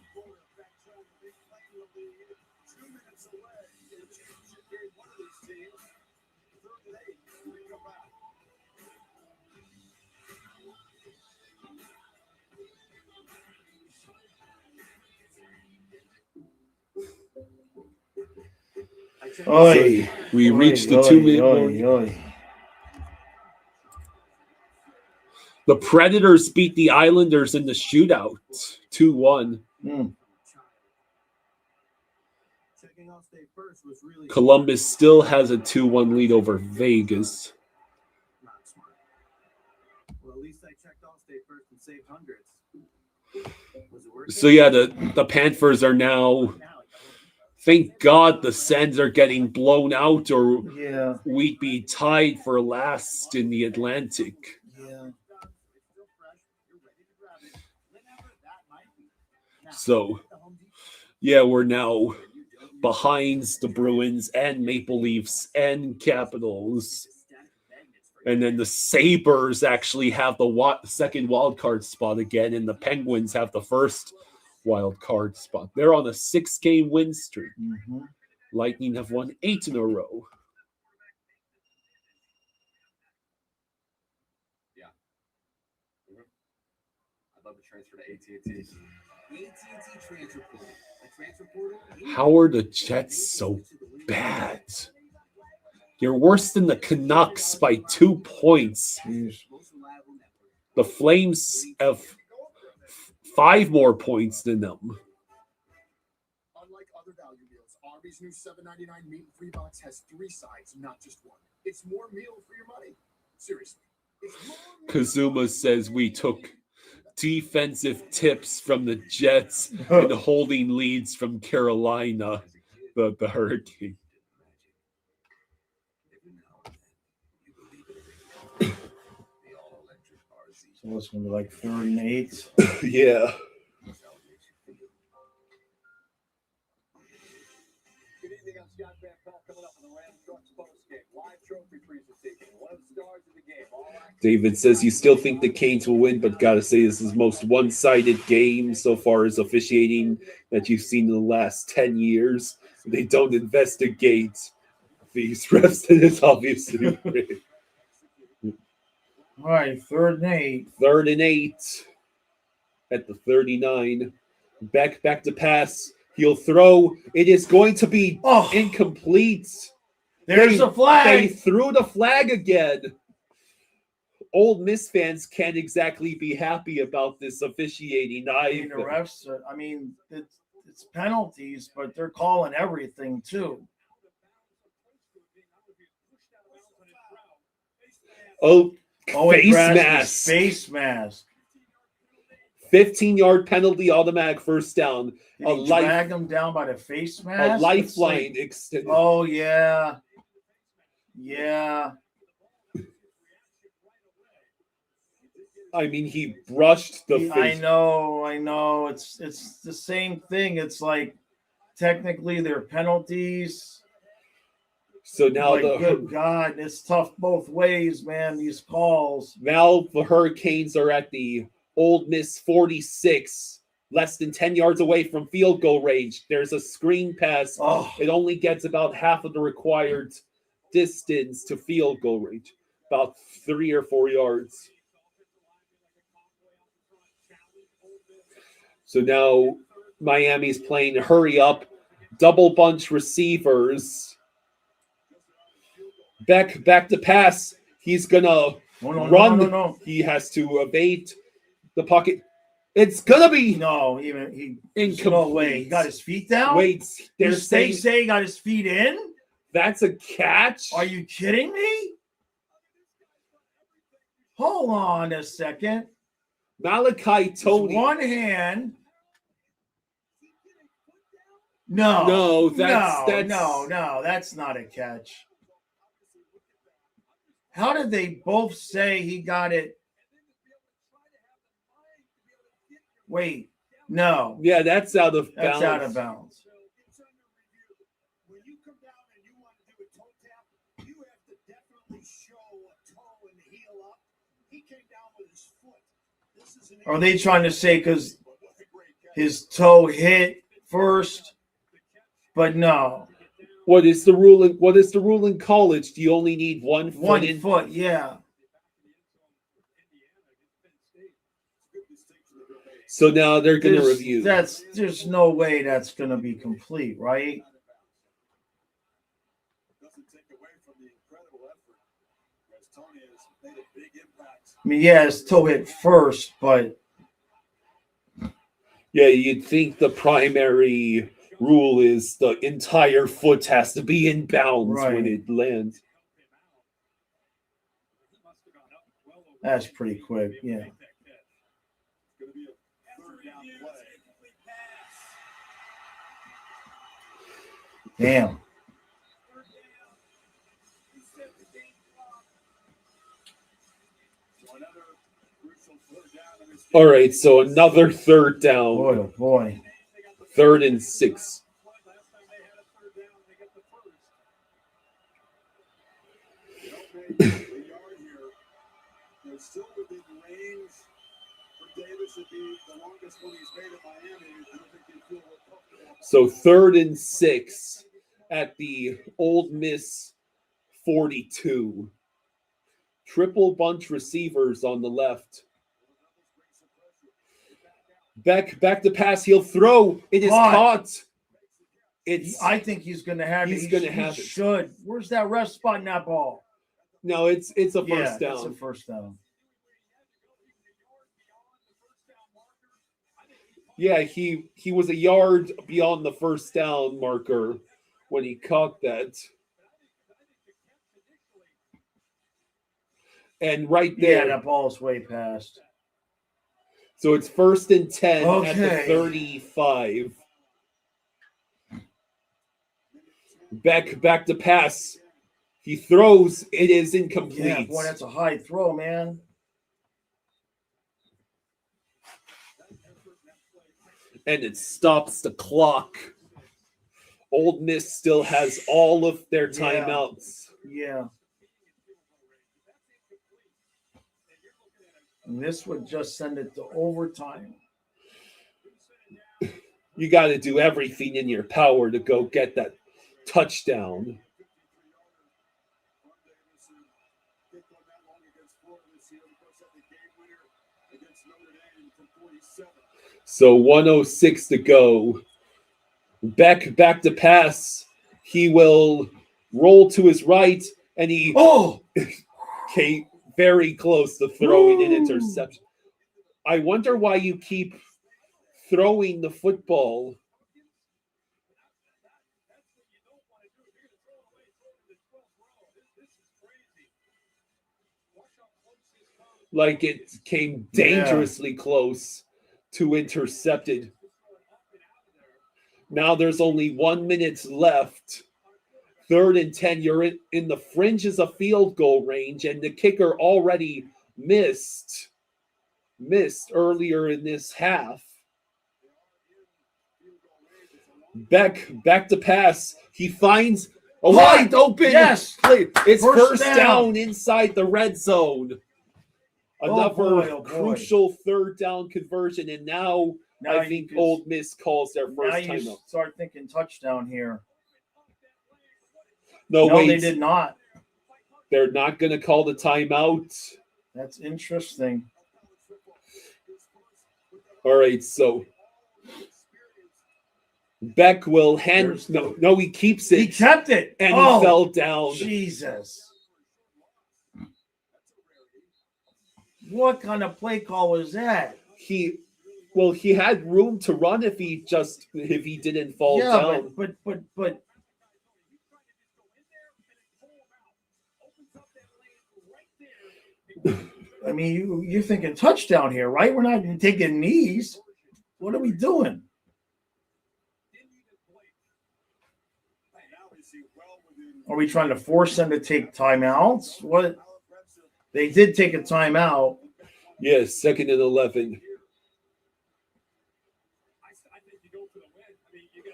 So we reached the 2-minute warning. The Predators beat the Islanders in the shootout, 2-1. Columbus still has a 2-1 lead over Vegas. Well, at least I checked Allstate first and saved hundreds. So yeah, the Panthers are now. Thank God the Sens are getting blown out, or we'd be tied for last in the Atlantic. Yeah. So, yeah, we're now behind the Bruins and Maple Leafs and Capitals. And then the Sabres actually have the second wild card spot again, and the Penguins have the first wild card spot. They're on a 6-game win streak. Mm-hmm. Lightning have won 8 in a row. Yeah. I'd love to transfer to AT&T. AT&T transfer portal. A transfer portal. How are the Jets so bad? You're worse than the Canucks by 2 points. The Flames have 5 more points than them. Unlike other value meals, Arby's new $7.99 meat and free box has 3 sides, not just 1. It's more meal for your money. Seriously. Kazuma says we took defensive tips from the Jets and holding leads from Carolina, the Hurricane. So it's going to be like 3rd and 8. Yeah. Good evening, I'm Scott Van Pelt coming up on the Rams Trucks postgame. Live trophy presentation. One of the stars of the game. David says you still think the Canes will win, but gotta say this is the most one-sided game so far as officiating that you've seen in the last 10 years. They don't investigate these refs, and it's obviously rigged. All right, 3rd and 8. 3rd and 8 at the 39. Back to pass. He'll throw. It is going to be incomplete. There's the flag. They threw the flag again. Old Miss fans can't exactly be happy about this officiating either. The refs are, it's penalties, but they're calling everything too. Face mask. Face mask. 15-yard penalty, automatic first down. Did he drag him down by the face mask? A lifeline extended. Oh, yeah. Yeah. I mean, he brushed the face. I know. It's the same thing. It's like technically they're penalties. So now good God, it's tough both ways, man. These calls. Now the Hurricanes are at the Ole Miss 46, less than 10 yards away from field goal range. There's a screen pass. Oh. It only gets about half of the required distance to field goal range, about 3 or 4 yards. So now Miami's playing hurry up, double bunch receivers. Beck back to pass. He's gonna run. No. He has to evade the pocket. It's gonna be incomplete. No way. He got his feet down. Wait, they say he got his feet in. That's a catch. Are you kidding me? Hold on a second. Malachi Tony. One hand. No, that's not a catch. How did they both say he got it? Wait, no. Yeah, that's out of bounds. That's out of bounds. When you come down and you want to do a toe tap, you have to definitely show a toe and heel up. He came down with his foot. Are they trying to say because his toe hit first? But no. What is the rule in college? Do you only need one foot? One foot, yeah. So now they're going to review. There's no way that's going to be complete, right? Doesn't take away from the incredible effort as Tony has made a big impact. I mean, yeah, his toe hit first, but yeah, you'd think the primary rule is the entire foot has to be in bounds when it lands. That's pretty quick, yeah. Damn. All right, so another third down. Boy, oh boy. 3rd and 6. So 3rd and 6 at the Ole Miss 42. Triple bunch receivers on the left. Beck back to pass. He'll throw. It is caught. I think he's going to have it. He's going to have it. Should. Where's that ref spot in that ball? No, it's a first down. It's a first down. Yeah, he was a yard beyond the first down marker when he caught that. And right there. Yeah, that ball's way past. So it's 1st and 10 at the 35. Beck back to pass. He throws. It is incomplete. Yeah, boy, that's a high throw, man. And it stops the clock. Ole Miss still has all of their timeouts. Yeah. And this would just send it to overtime. You got to do everything in your power to go get that touchdown. So 1:06 to go. Beck back to pass. He will roll to his right, and he came very close to throwing an interception. I wonder why you keep throwing the football. Like it came dangerously close 2 intercepted. Now there's only 1 minute left. 3rd and 10. You're in the fringes of field goal range, and the kicker already missed earlier in this half. Back to pass. He finds a wide open. Yes. Play. It's first down. down inside the red zone. Another boy. crucial 3rd down conversion, and now I think Old Miss calls their first now you timeout. start thinking touchdown here. No, wait. They did not. They're not going to call the timeout. That's interesting. All right, so Beck will hand. No, he keeps it. He kept it, and he fell down. Jesus! What kind of play call was that? He had room to run if he didn't fall down. But. I mean, you're thinking touchdown here, right? We're not taking knees. What are we doing? Are we trying to force them to take timeouts? What? They did take a timeout. Yes, 2nd and 11.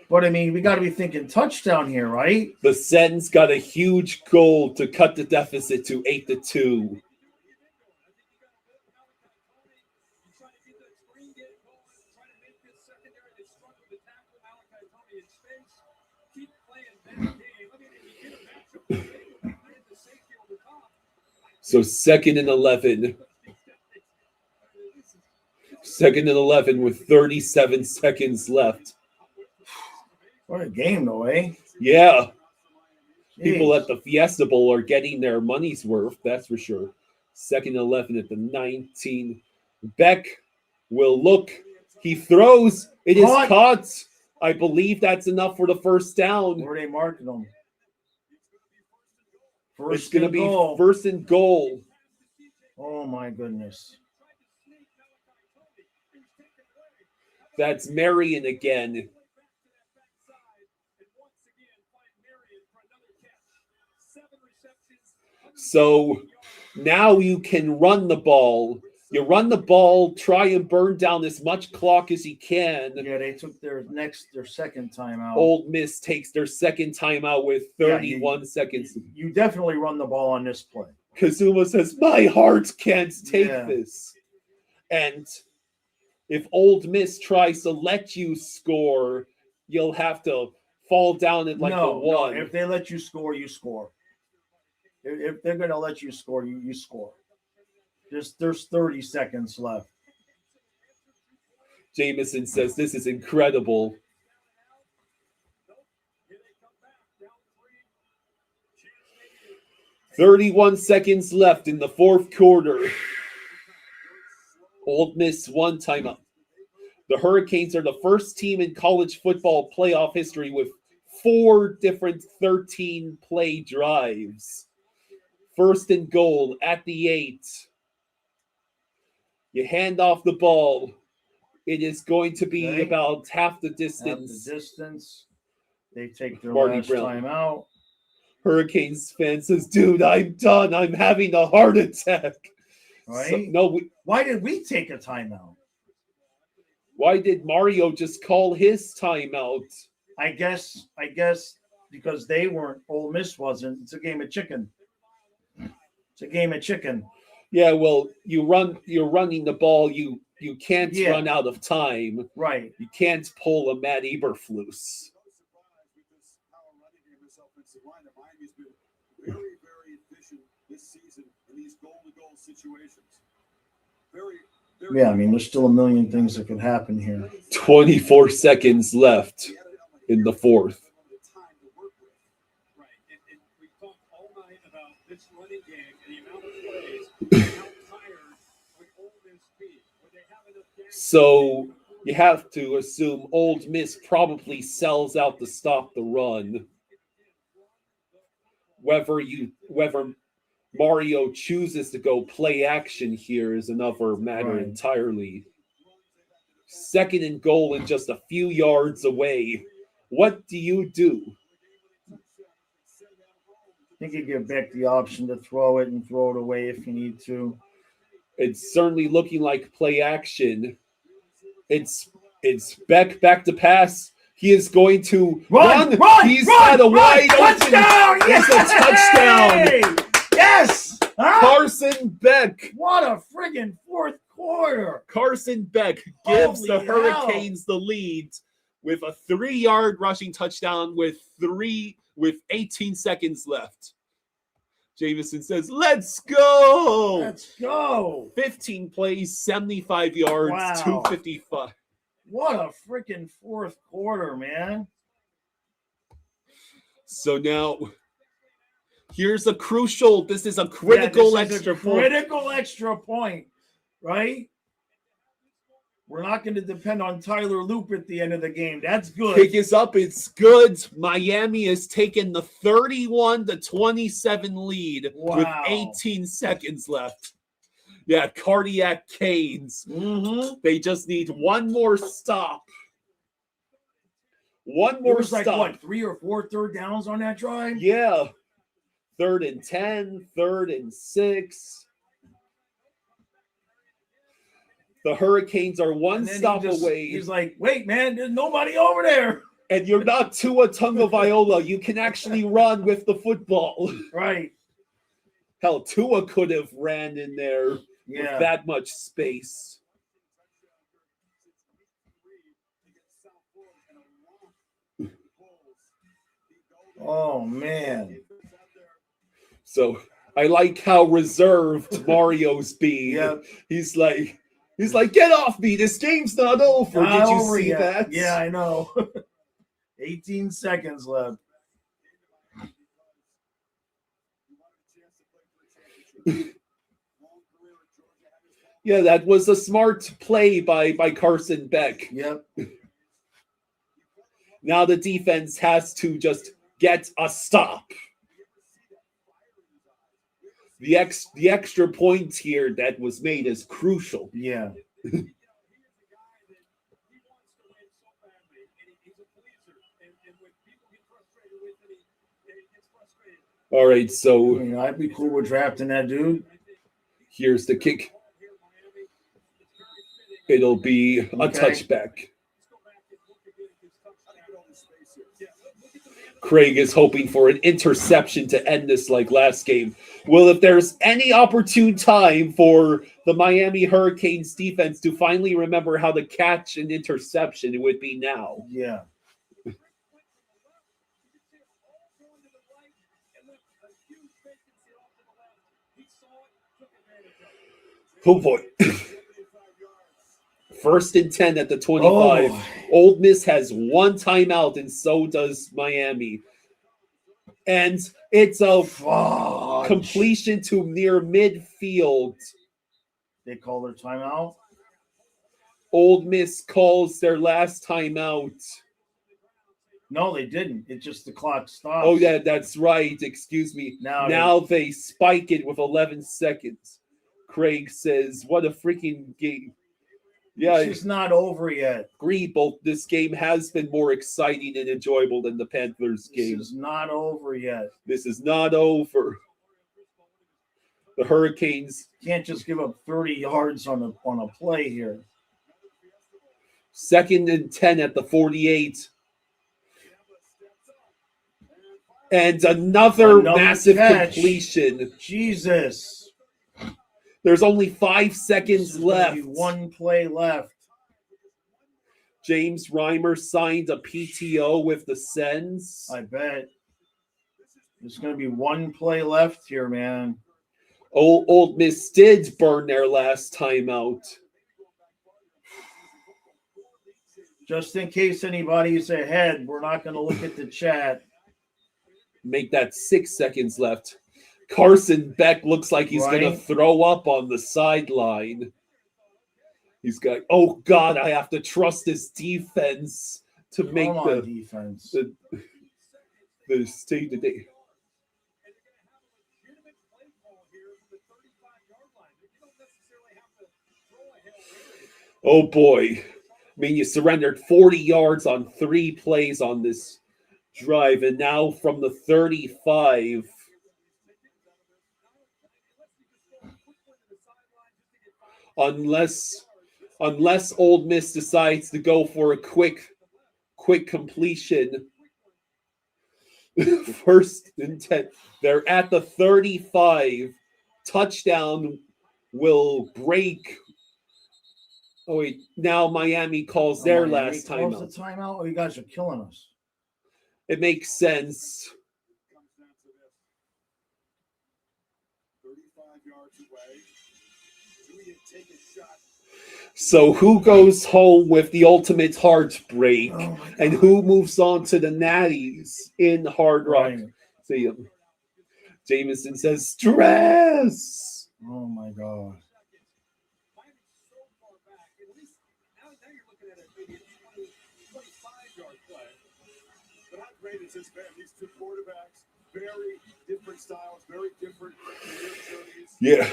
But I mean, we got to be thinking touchdown here, right? The Sens got a huge goal to cut the deficit to 8-2. So 2nd and 11. 2nd and 11 with 37 seconds left. What a game, though, eh? Yeah. Jeez. People at the Fiesta Bowl are getting their money's worth, that's for sure. 2nd and 11 at the 19. Beck will look. He throws. It is caught. I believe that's enough for the first down. Where are they marking them? It's going to be 1st and goal. Oh, my goodness. That's Marion again. So now you can run the ball. You run the ball, try and burn down as much clock as you can. Yeah, they took their second timeout. Old Miss takes their second timeout with 31 seconds. You definitely run the ball on this play. Kazuma says, my heart can't take this. And if Old Miss tries to let you score, you'll have to fall down at the one. No, if they let you score, you score. If they're going to let you score, you score. There's 30 seconds left. Jameson says, this is incredible. "31 seconds left in the 4th quarter. Old Miss 1 timeout. The Hurricanes are the first team in college football playoff history with 4 different 13-play drives. 1st and goal at the 8. You hand off the ball. It is going to be about half the distance. They take their last timeout. Hurricanes fan says, dude, I'm done. I'm having a heart attack. Right? So, why did we take a timeout? Why did Mario just call his timeout? I guess because they weren't, Ole Miss wasn't. It's a game of chicken. Yeah, well, you're running the ball. You can't run out of time. Right. You can't pull a Matt Eberflus. Miami's been very, very efficient this season in these goal-to-goal situations. Yeah, I mean, there's still a million things that could happen here. 24 seconds left in the 4th. We talked all night about this running game and the amount of plays, how tired would Ole Miss be? Would they have enough gas? So you have to assume Old Miss probably sells out to stop the run. Whether Mario chooses to go play action here is another matter entirely. Second and goal and just a few yards away. What do you do? I think you give Beck the option to throw it and throw it away if you need to. It's certainly looking like play action. It's Beck back to pass. He is going to run. He's got a wide open touchdown. It's a touchdown. Yes. Huh? Carson Beck. What a friggin' fourth quarter. Carson Beck gives the Holy Hurricanes the lead with a 3-yard rushing touchdown with 18 seconds left. Jameson says, let's go. Let's go. 15 plays, 75 yards, Wow. 255. What a freaking fourth quarter, man. So now, here's a crucial, this is a critical extra point. Critical extra point, right? We're not going to depend on Tyler Loop at the end of the game. That's good. Kick is up. It's good. Miami has taken the 31-27 lead with 18 seconds left. Yeah, cardiac Canes. Mm-hmm. They just need one more stop. One more stop. Like what, 3 or 4 third downs on that drive? Yeah. 3rd and 10, 3rd and 6. The Hurricanes are one stop away. He's like, wait, man, there's nobody over there. And you're not Tua Tagovailoa. You can actually run with the football. Right. Hell, Tua could have ran in there with that much space. Oh, man. So I like how reserved Mario's being. Yep. He's like, get off me. This game's not over. Not Did you over see yet. that? Yeah, I know. 18 seconds left. Yeah, that was a smart play by Carson Beck. Yep. Now the defense has to just get a stop. The extra point here that was made is crucial. Yeah. All right, so I'd be cool with drafting that dude. Here's the kick. It'll be a touchback. Craig is hoping for an interception to end this like last game. Well, if there's any opportune time for the Miami Hurricanes defense to finally remember how to catch an interception, it would be now. Yeah. Oh, boy. 1st and 10 at the 25. Oh. Ole Miss has one timeout, and so does Miami. And it's a completion to near midfield. They call their timeout? Ole Miss calls their last timeout. No, they didn't. It just the clock stopped. Oh, yeah, that's right. Excuse me. Now they spike it with 11 seconds. Craig says, what a freaking game. Yeah, it's not over yet. Agree, both this game has been more exciting and enjoyable than the Panthers game. This is not over yet. This is not over. The Hurricanes can't just give up 30 yards on a play here. 2nd and 10 at the 48. And another massive catch. completion. Jesus. There's only 5 seconds left. One play left. James Reimer signed a PTO with the Sens. I bet. There's going to be one play left here, man. Old Miss did burn their last timeout. Just in case anybody's ahead, we're not going to look at the chat. Make that 6 seconds left. Carson Beck looks like he's going to throw up on the sideline. He's got, oh, God, I have to trust this defense to make the defense. The state of the. Oh, boy. mean, you surrendered 40 yards on 3 plays on this drive, and now from the 35, unless Ole Miss decides to go for a quick completion. First and 10. They're at the 35. Touchdown will break. Oh wait, now Miami calls their last timeout. The timeout? Oh, you guys are killing us. It makes sense. 35 yards away. Do you take a shot? So who goes home with the ultimate heartbreak, and who moves on to the Natties in Hard Rock? Right. See him. Jameson says, stress. Oh my God. Now you're looking at maybe a 25-yard play. But how great is this, man? These two quarterbacks, very different styles, very different journeys. Yeah.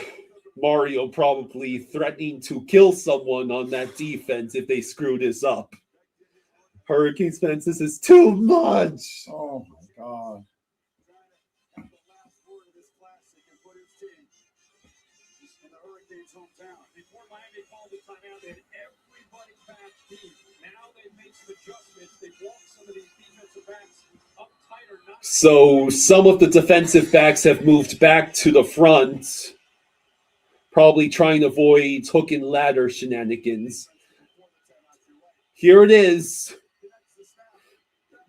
Mario probably threatening to kill someone on that defense if they screw this up. Hurricanes fans, this is too much. Oh my God. Hometown. Before Miami called the timeout, they had everybody back deep. Now they've made some adjustments. They've walked some of these defensive backs up tighter. So some of the defensive backs have moved back to the front, probably trying to avoid hook and ladder shenanigans. Here it is.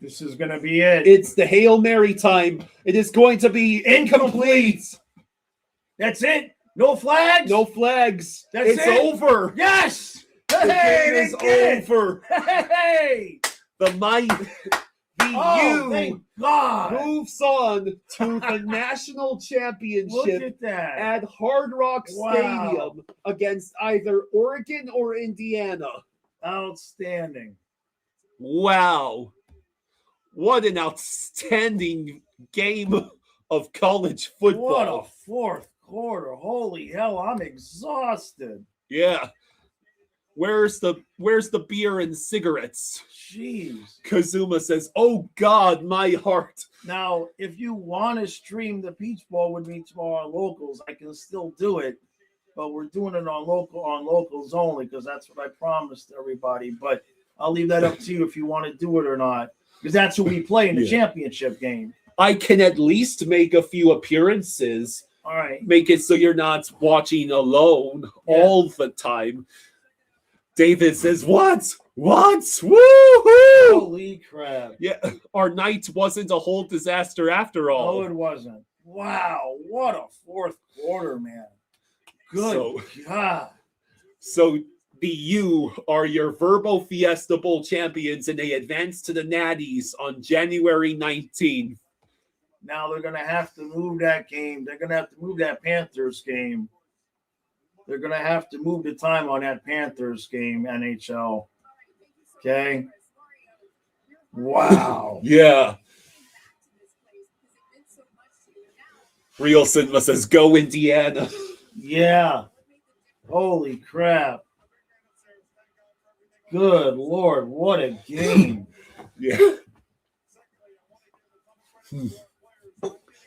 This is going to be it. It's the Hail Mary time. It is going to be incomplete. That's it. No flags? No flags. That's it's it? over. Yes. The game is over. Hey. The thank God. moves on to the national championship Look at that. at Hard Rock Wow. Stadium against either Oregon or Indiana. Outstanding. Wow. What an outstanding game of college football. What a fourth quarter. Holy hell, I'm exhausted. Yeah. Where's the beer and cigarettes? Jeez. Kazuma says, "Oh God, my heart." Now, if you want to stream the Peach Bowl with me tomorrow on locals, I can still do it. But we're doing it on locals only because that's what I promised everybody. But I'll leave that up to you if you want to do it or not. Because that's who we play in the championship game. I can at least make a few appearances. All right. Make it so you're not watching alone all the time. David says, What? Woohoo! Holy crap. Yeah, our night wasn't a whole disaster after all. No, it wasn't. Wow, what a fourth quarter, man. Good God. So the U are your Verbo Fiesta Bowl champions, and they advance to the Natties on January 19th. Now they're going to have to move that game. They're going to have to move that Panthers game. They're going to have to move the time on that Panthers game, NHL. Okay? Wow. Yeah. Real Cinema says, go Indiana. Yeah. Holy crap. Good Lord, what a game. Yeah.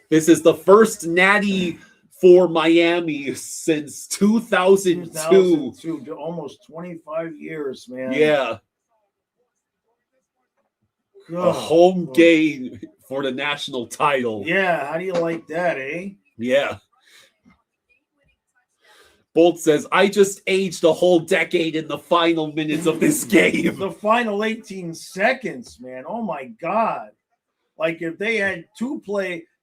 This is the first Natty for Miami since 2002. Almost 25 years, man. Yeah. A home game for the national title. Yeah, how do you like that, eh? Yeah. Bolt says, I just aged a whole decade in the final minutes of this game. The final 18 seconds, man. Oh, my God. Like, if they had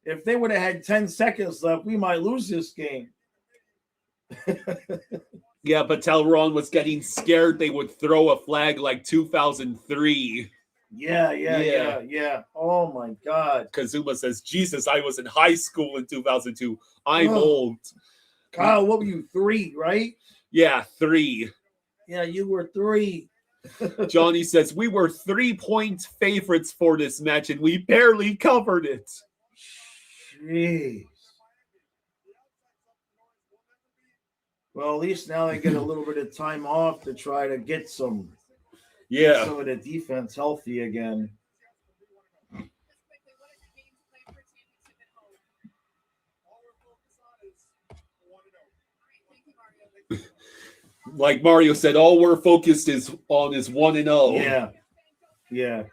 if they would have had 10 seconds left, we might lose this game. Yeah, but Talron was getting scared they would throw a flag like 2003. Yeah. Oh, my God. Kazuma says, Jesus, I was in high school in 2002. I'm old. Kyle, what were you, 3, right? Yeah, 3. Yeah, you were 3. Johnny says, we were 3-point favorites for this match, and we barely covered it. Jeez. Well, at least now they get a little bit of time off to try to get some Yeah. Some of the defense healthy again. Like Mario said, all we're focused on is 1-0. Yeah. Yeah.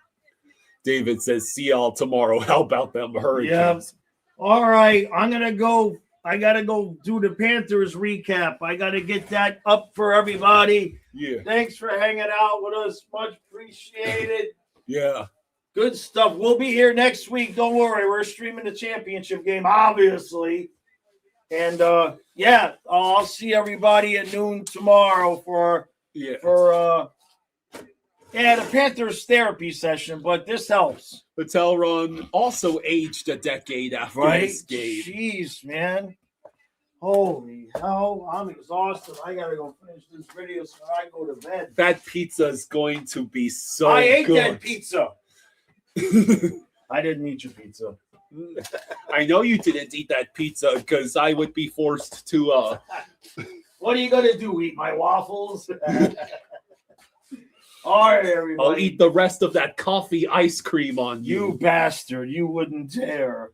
David says, see y'all tomorrow. How about them Hurricanes? Yep. All right. I'm going to go. I got to go do the Panthers recap. I got to get that up for everybody. Yeah. Thanks for hanging out with us. Much appreciated. Yeah. Good stuff. We'll be here next week. Don't worry. We're streaming the championship game, obviously. And, I'll see everybody at noon tomorrow for the Panthers therapy session, but this helps. Patel Run also aged a decade after this game. Jeez, man. Holy hell. I'm exhausted. I got to go finish this video so I go to bed. That pizza is going to be so I ate good. that pizza. I didn't eat your pizza. I know you didn't eat that pizza because I would be forced to. What are you going to do? Eat my waffles? All right, everybody. I'll eat the rest of that coffee ice cream on you. You bastard. You wouldn't dare.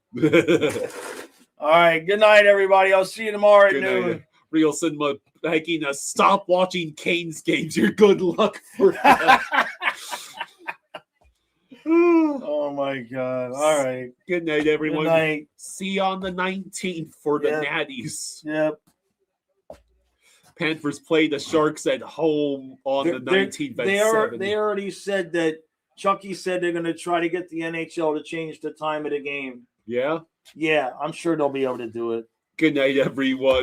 All right. Good night, everybody. I'll see you tomorrow at noon. Real Cinema begging us, stop watching Canes games. Your good luck for that. Oh, my God. All right. Good night, everyone. Good night. See you on the 19th for the Natties. Yep. Panthers play the Sharks at home on the 19th at 7. They already said that Chucky said they're going to try to get the NHL to change the time of the game. Yeah? Yeah, I'm sure they'll be able to do it. Good night, everyone.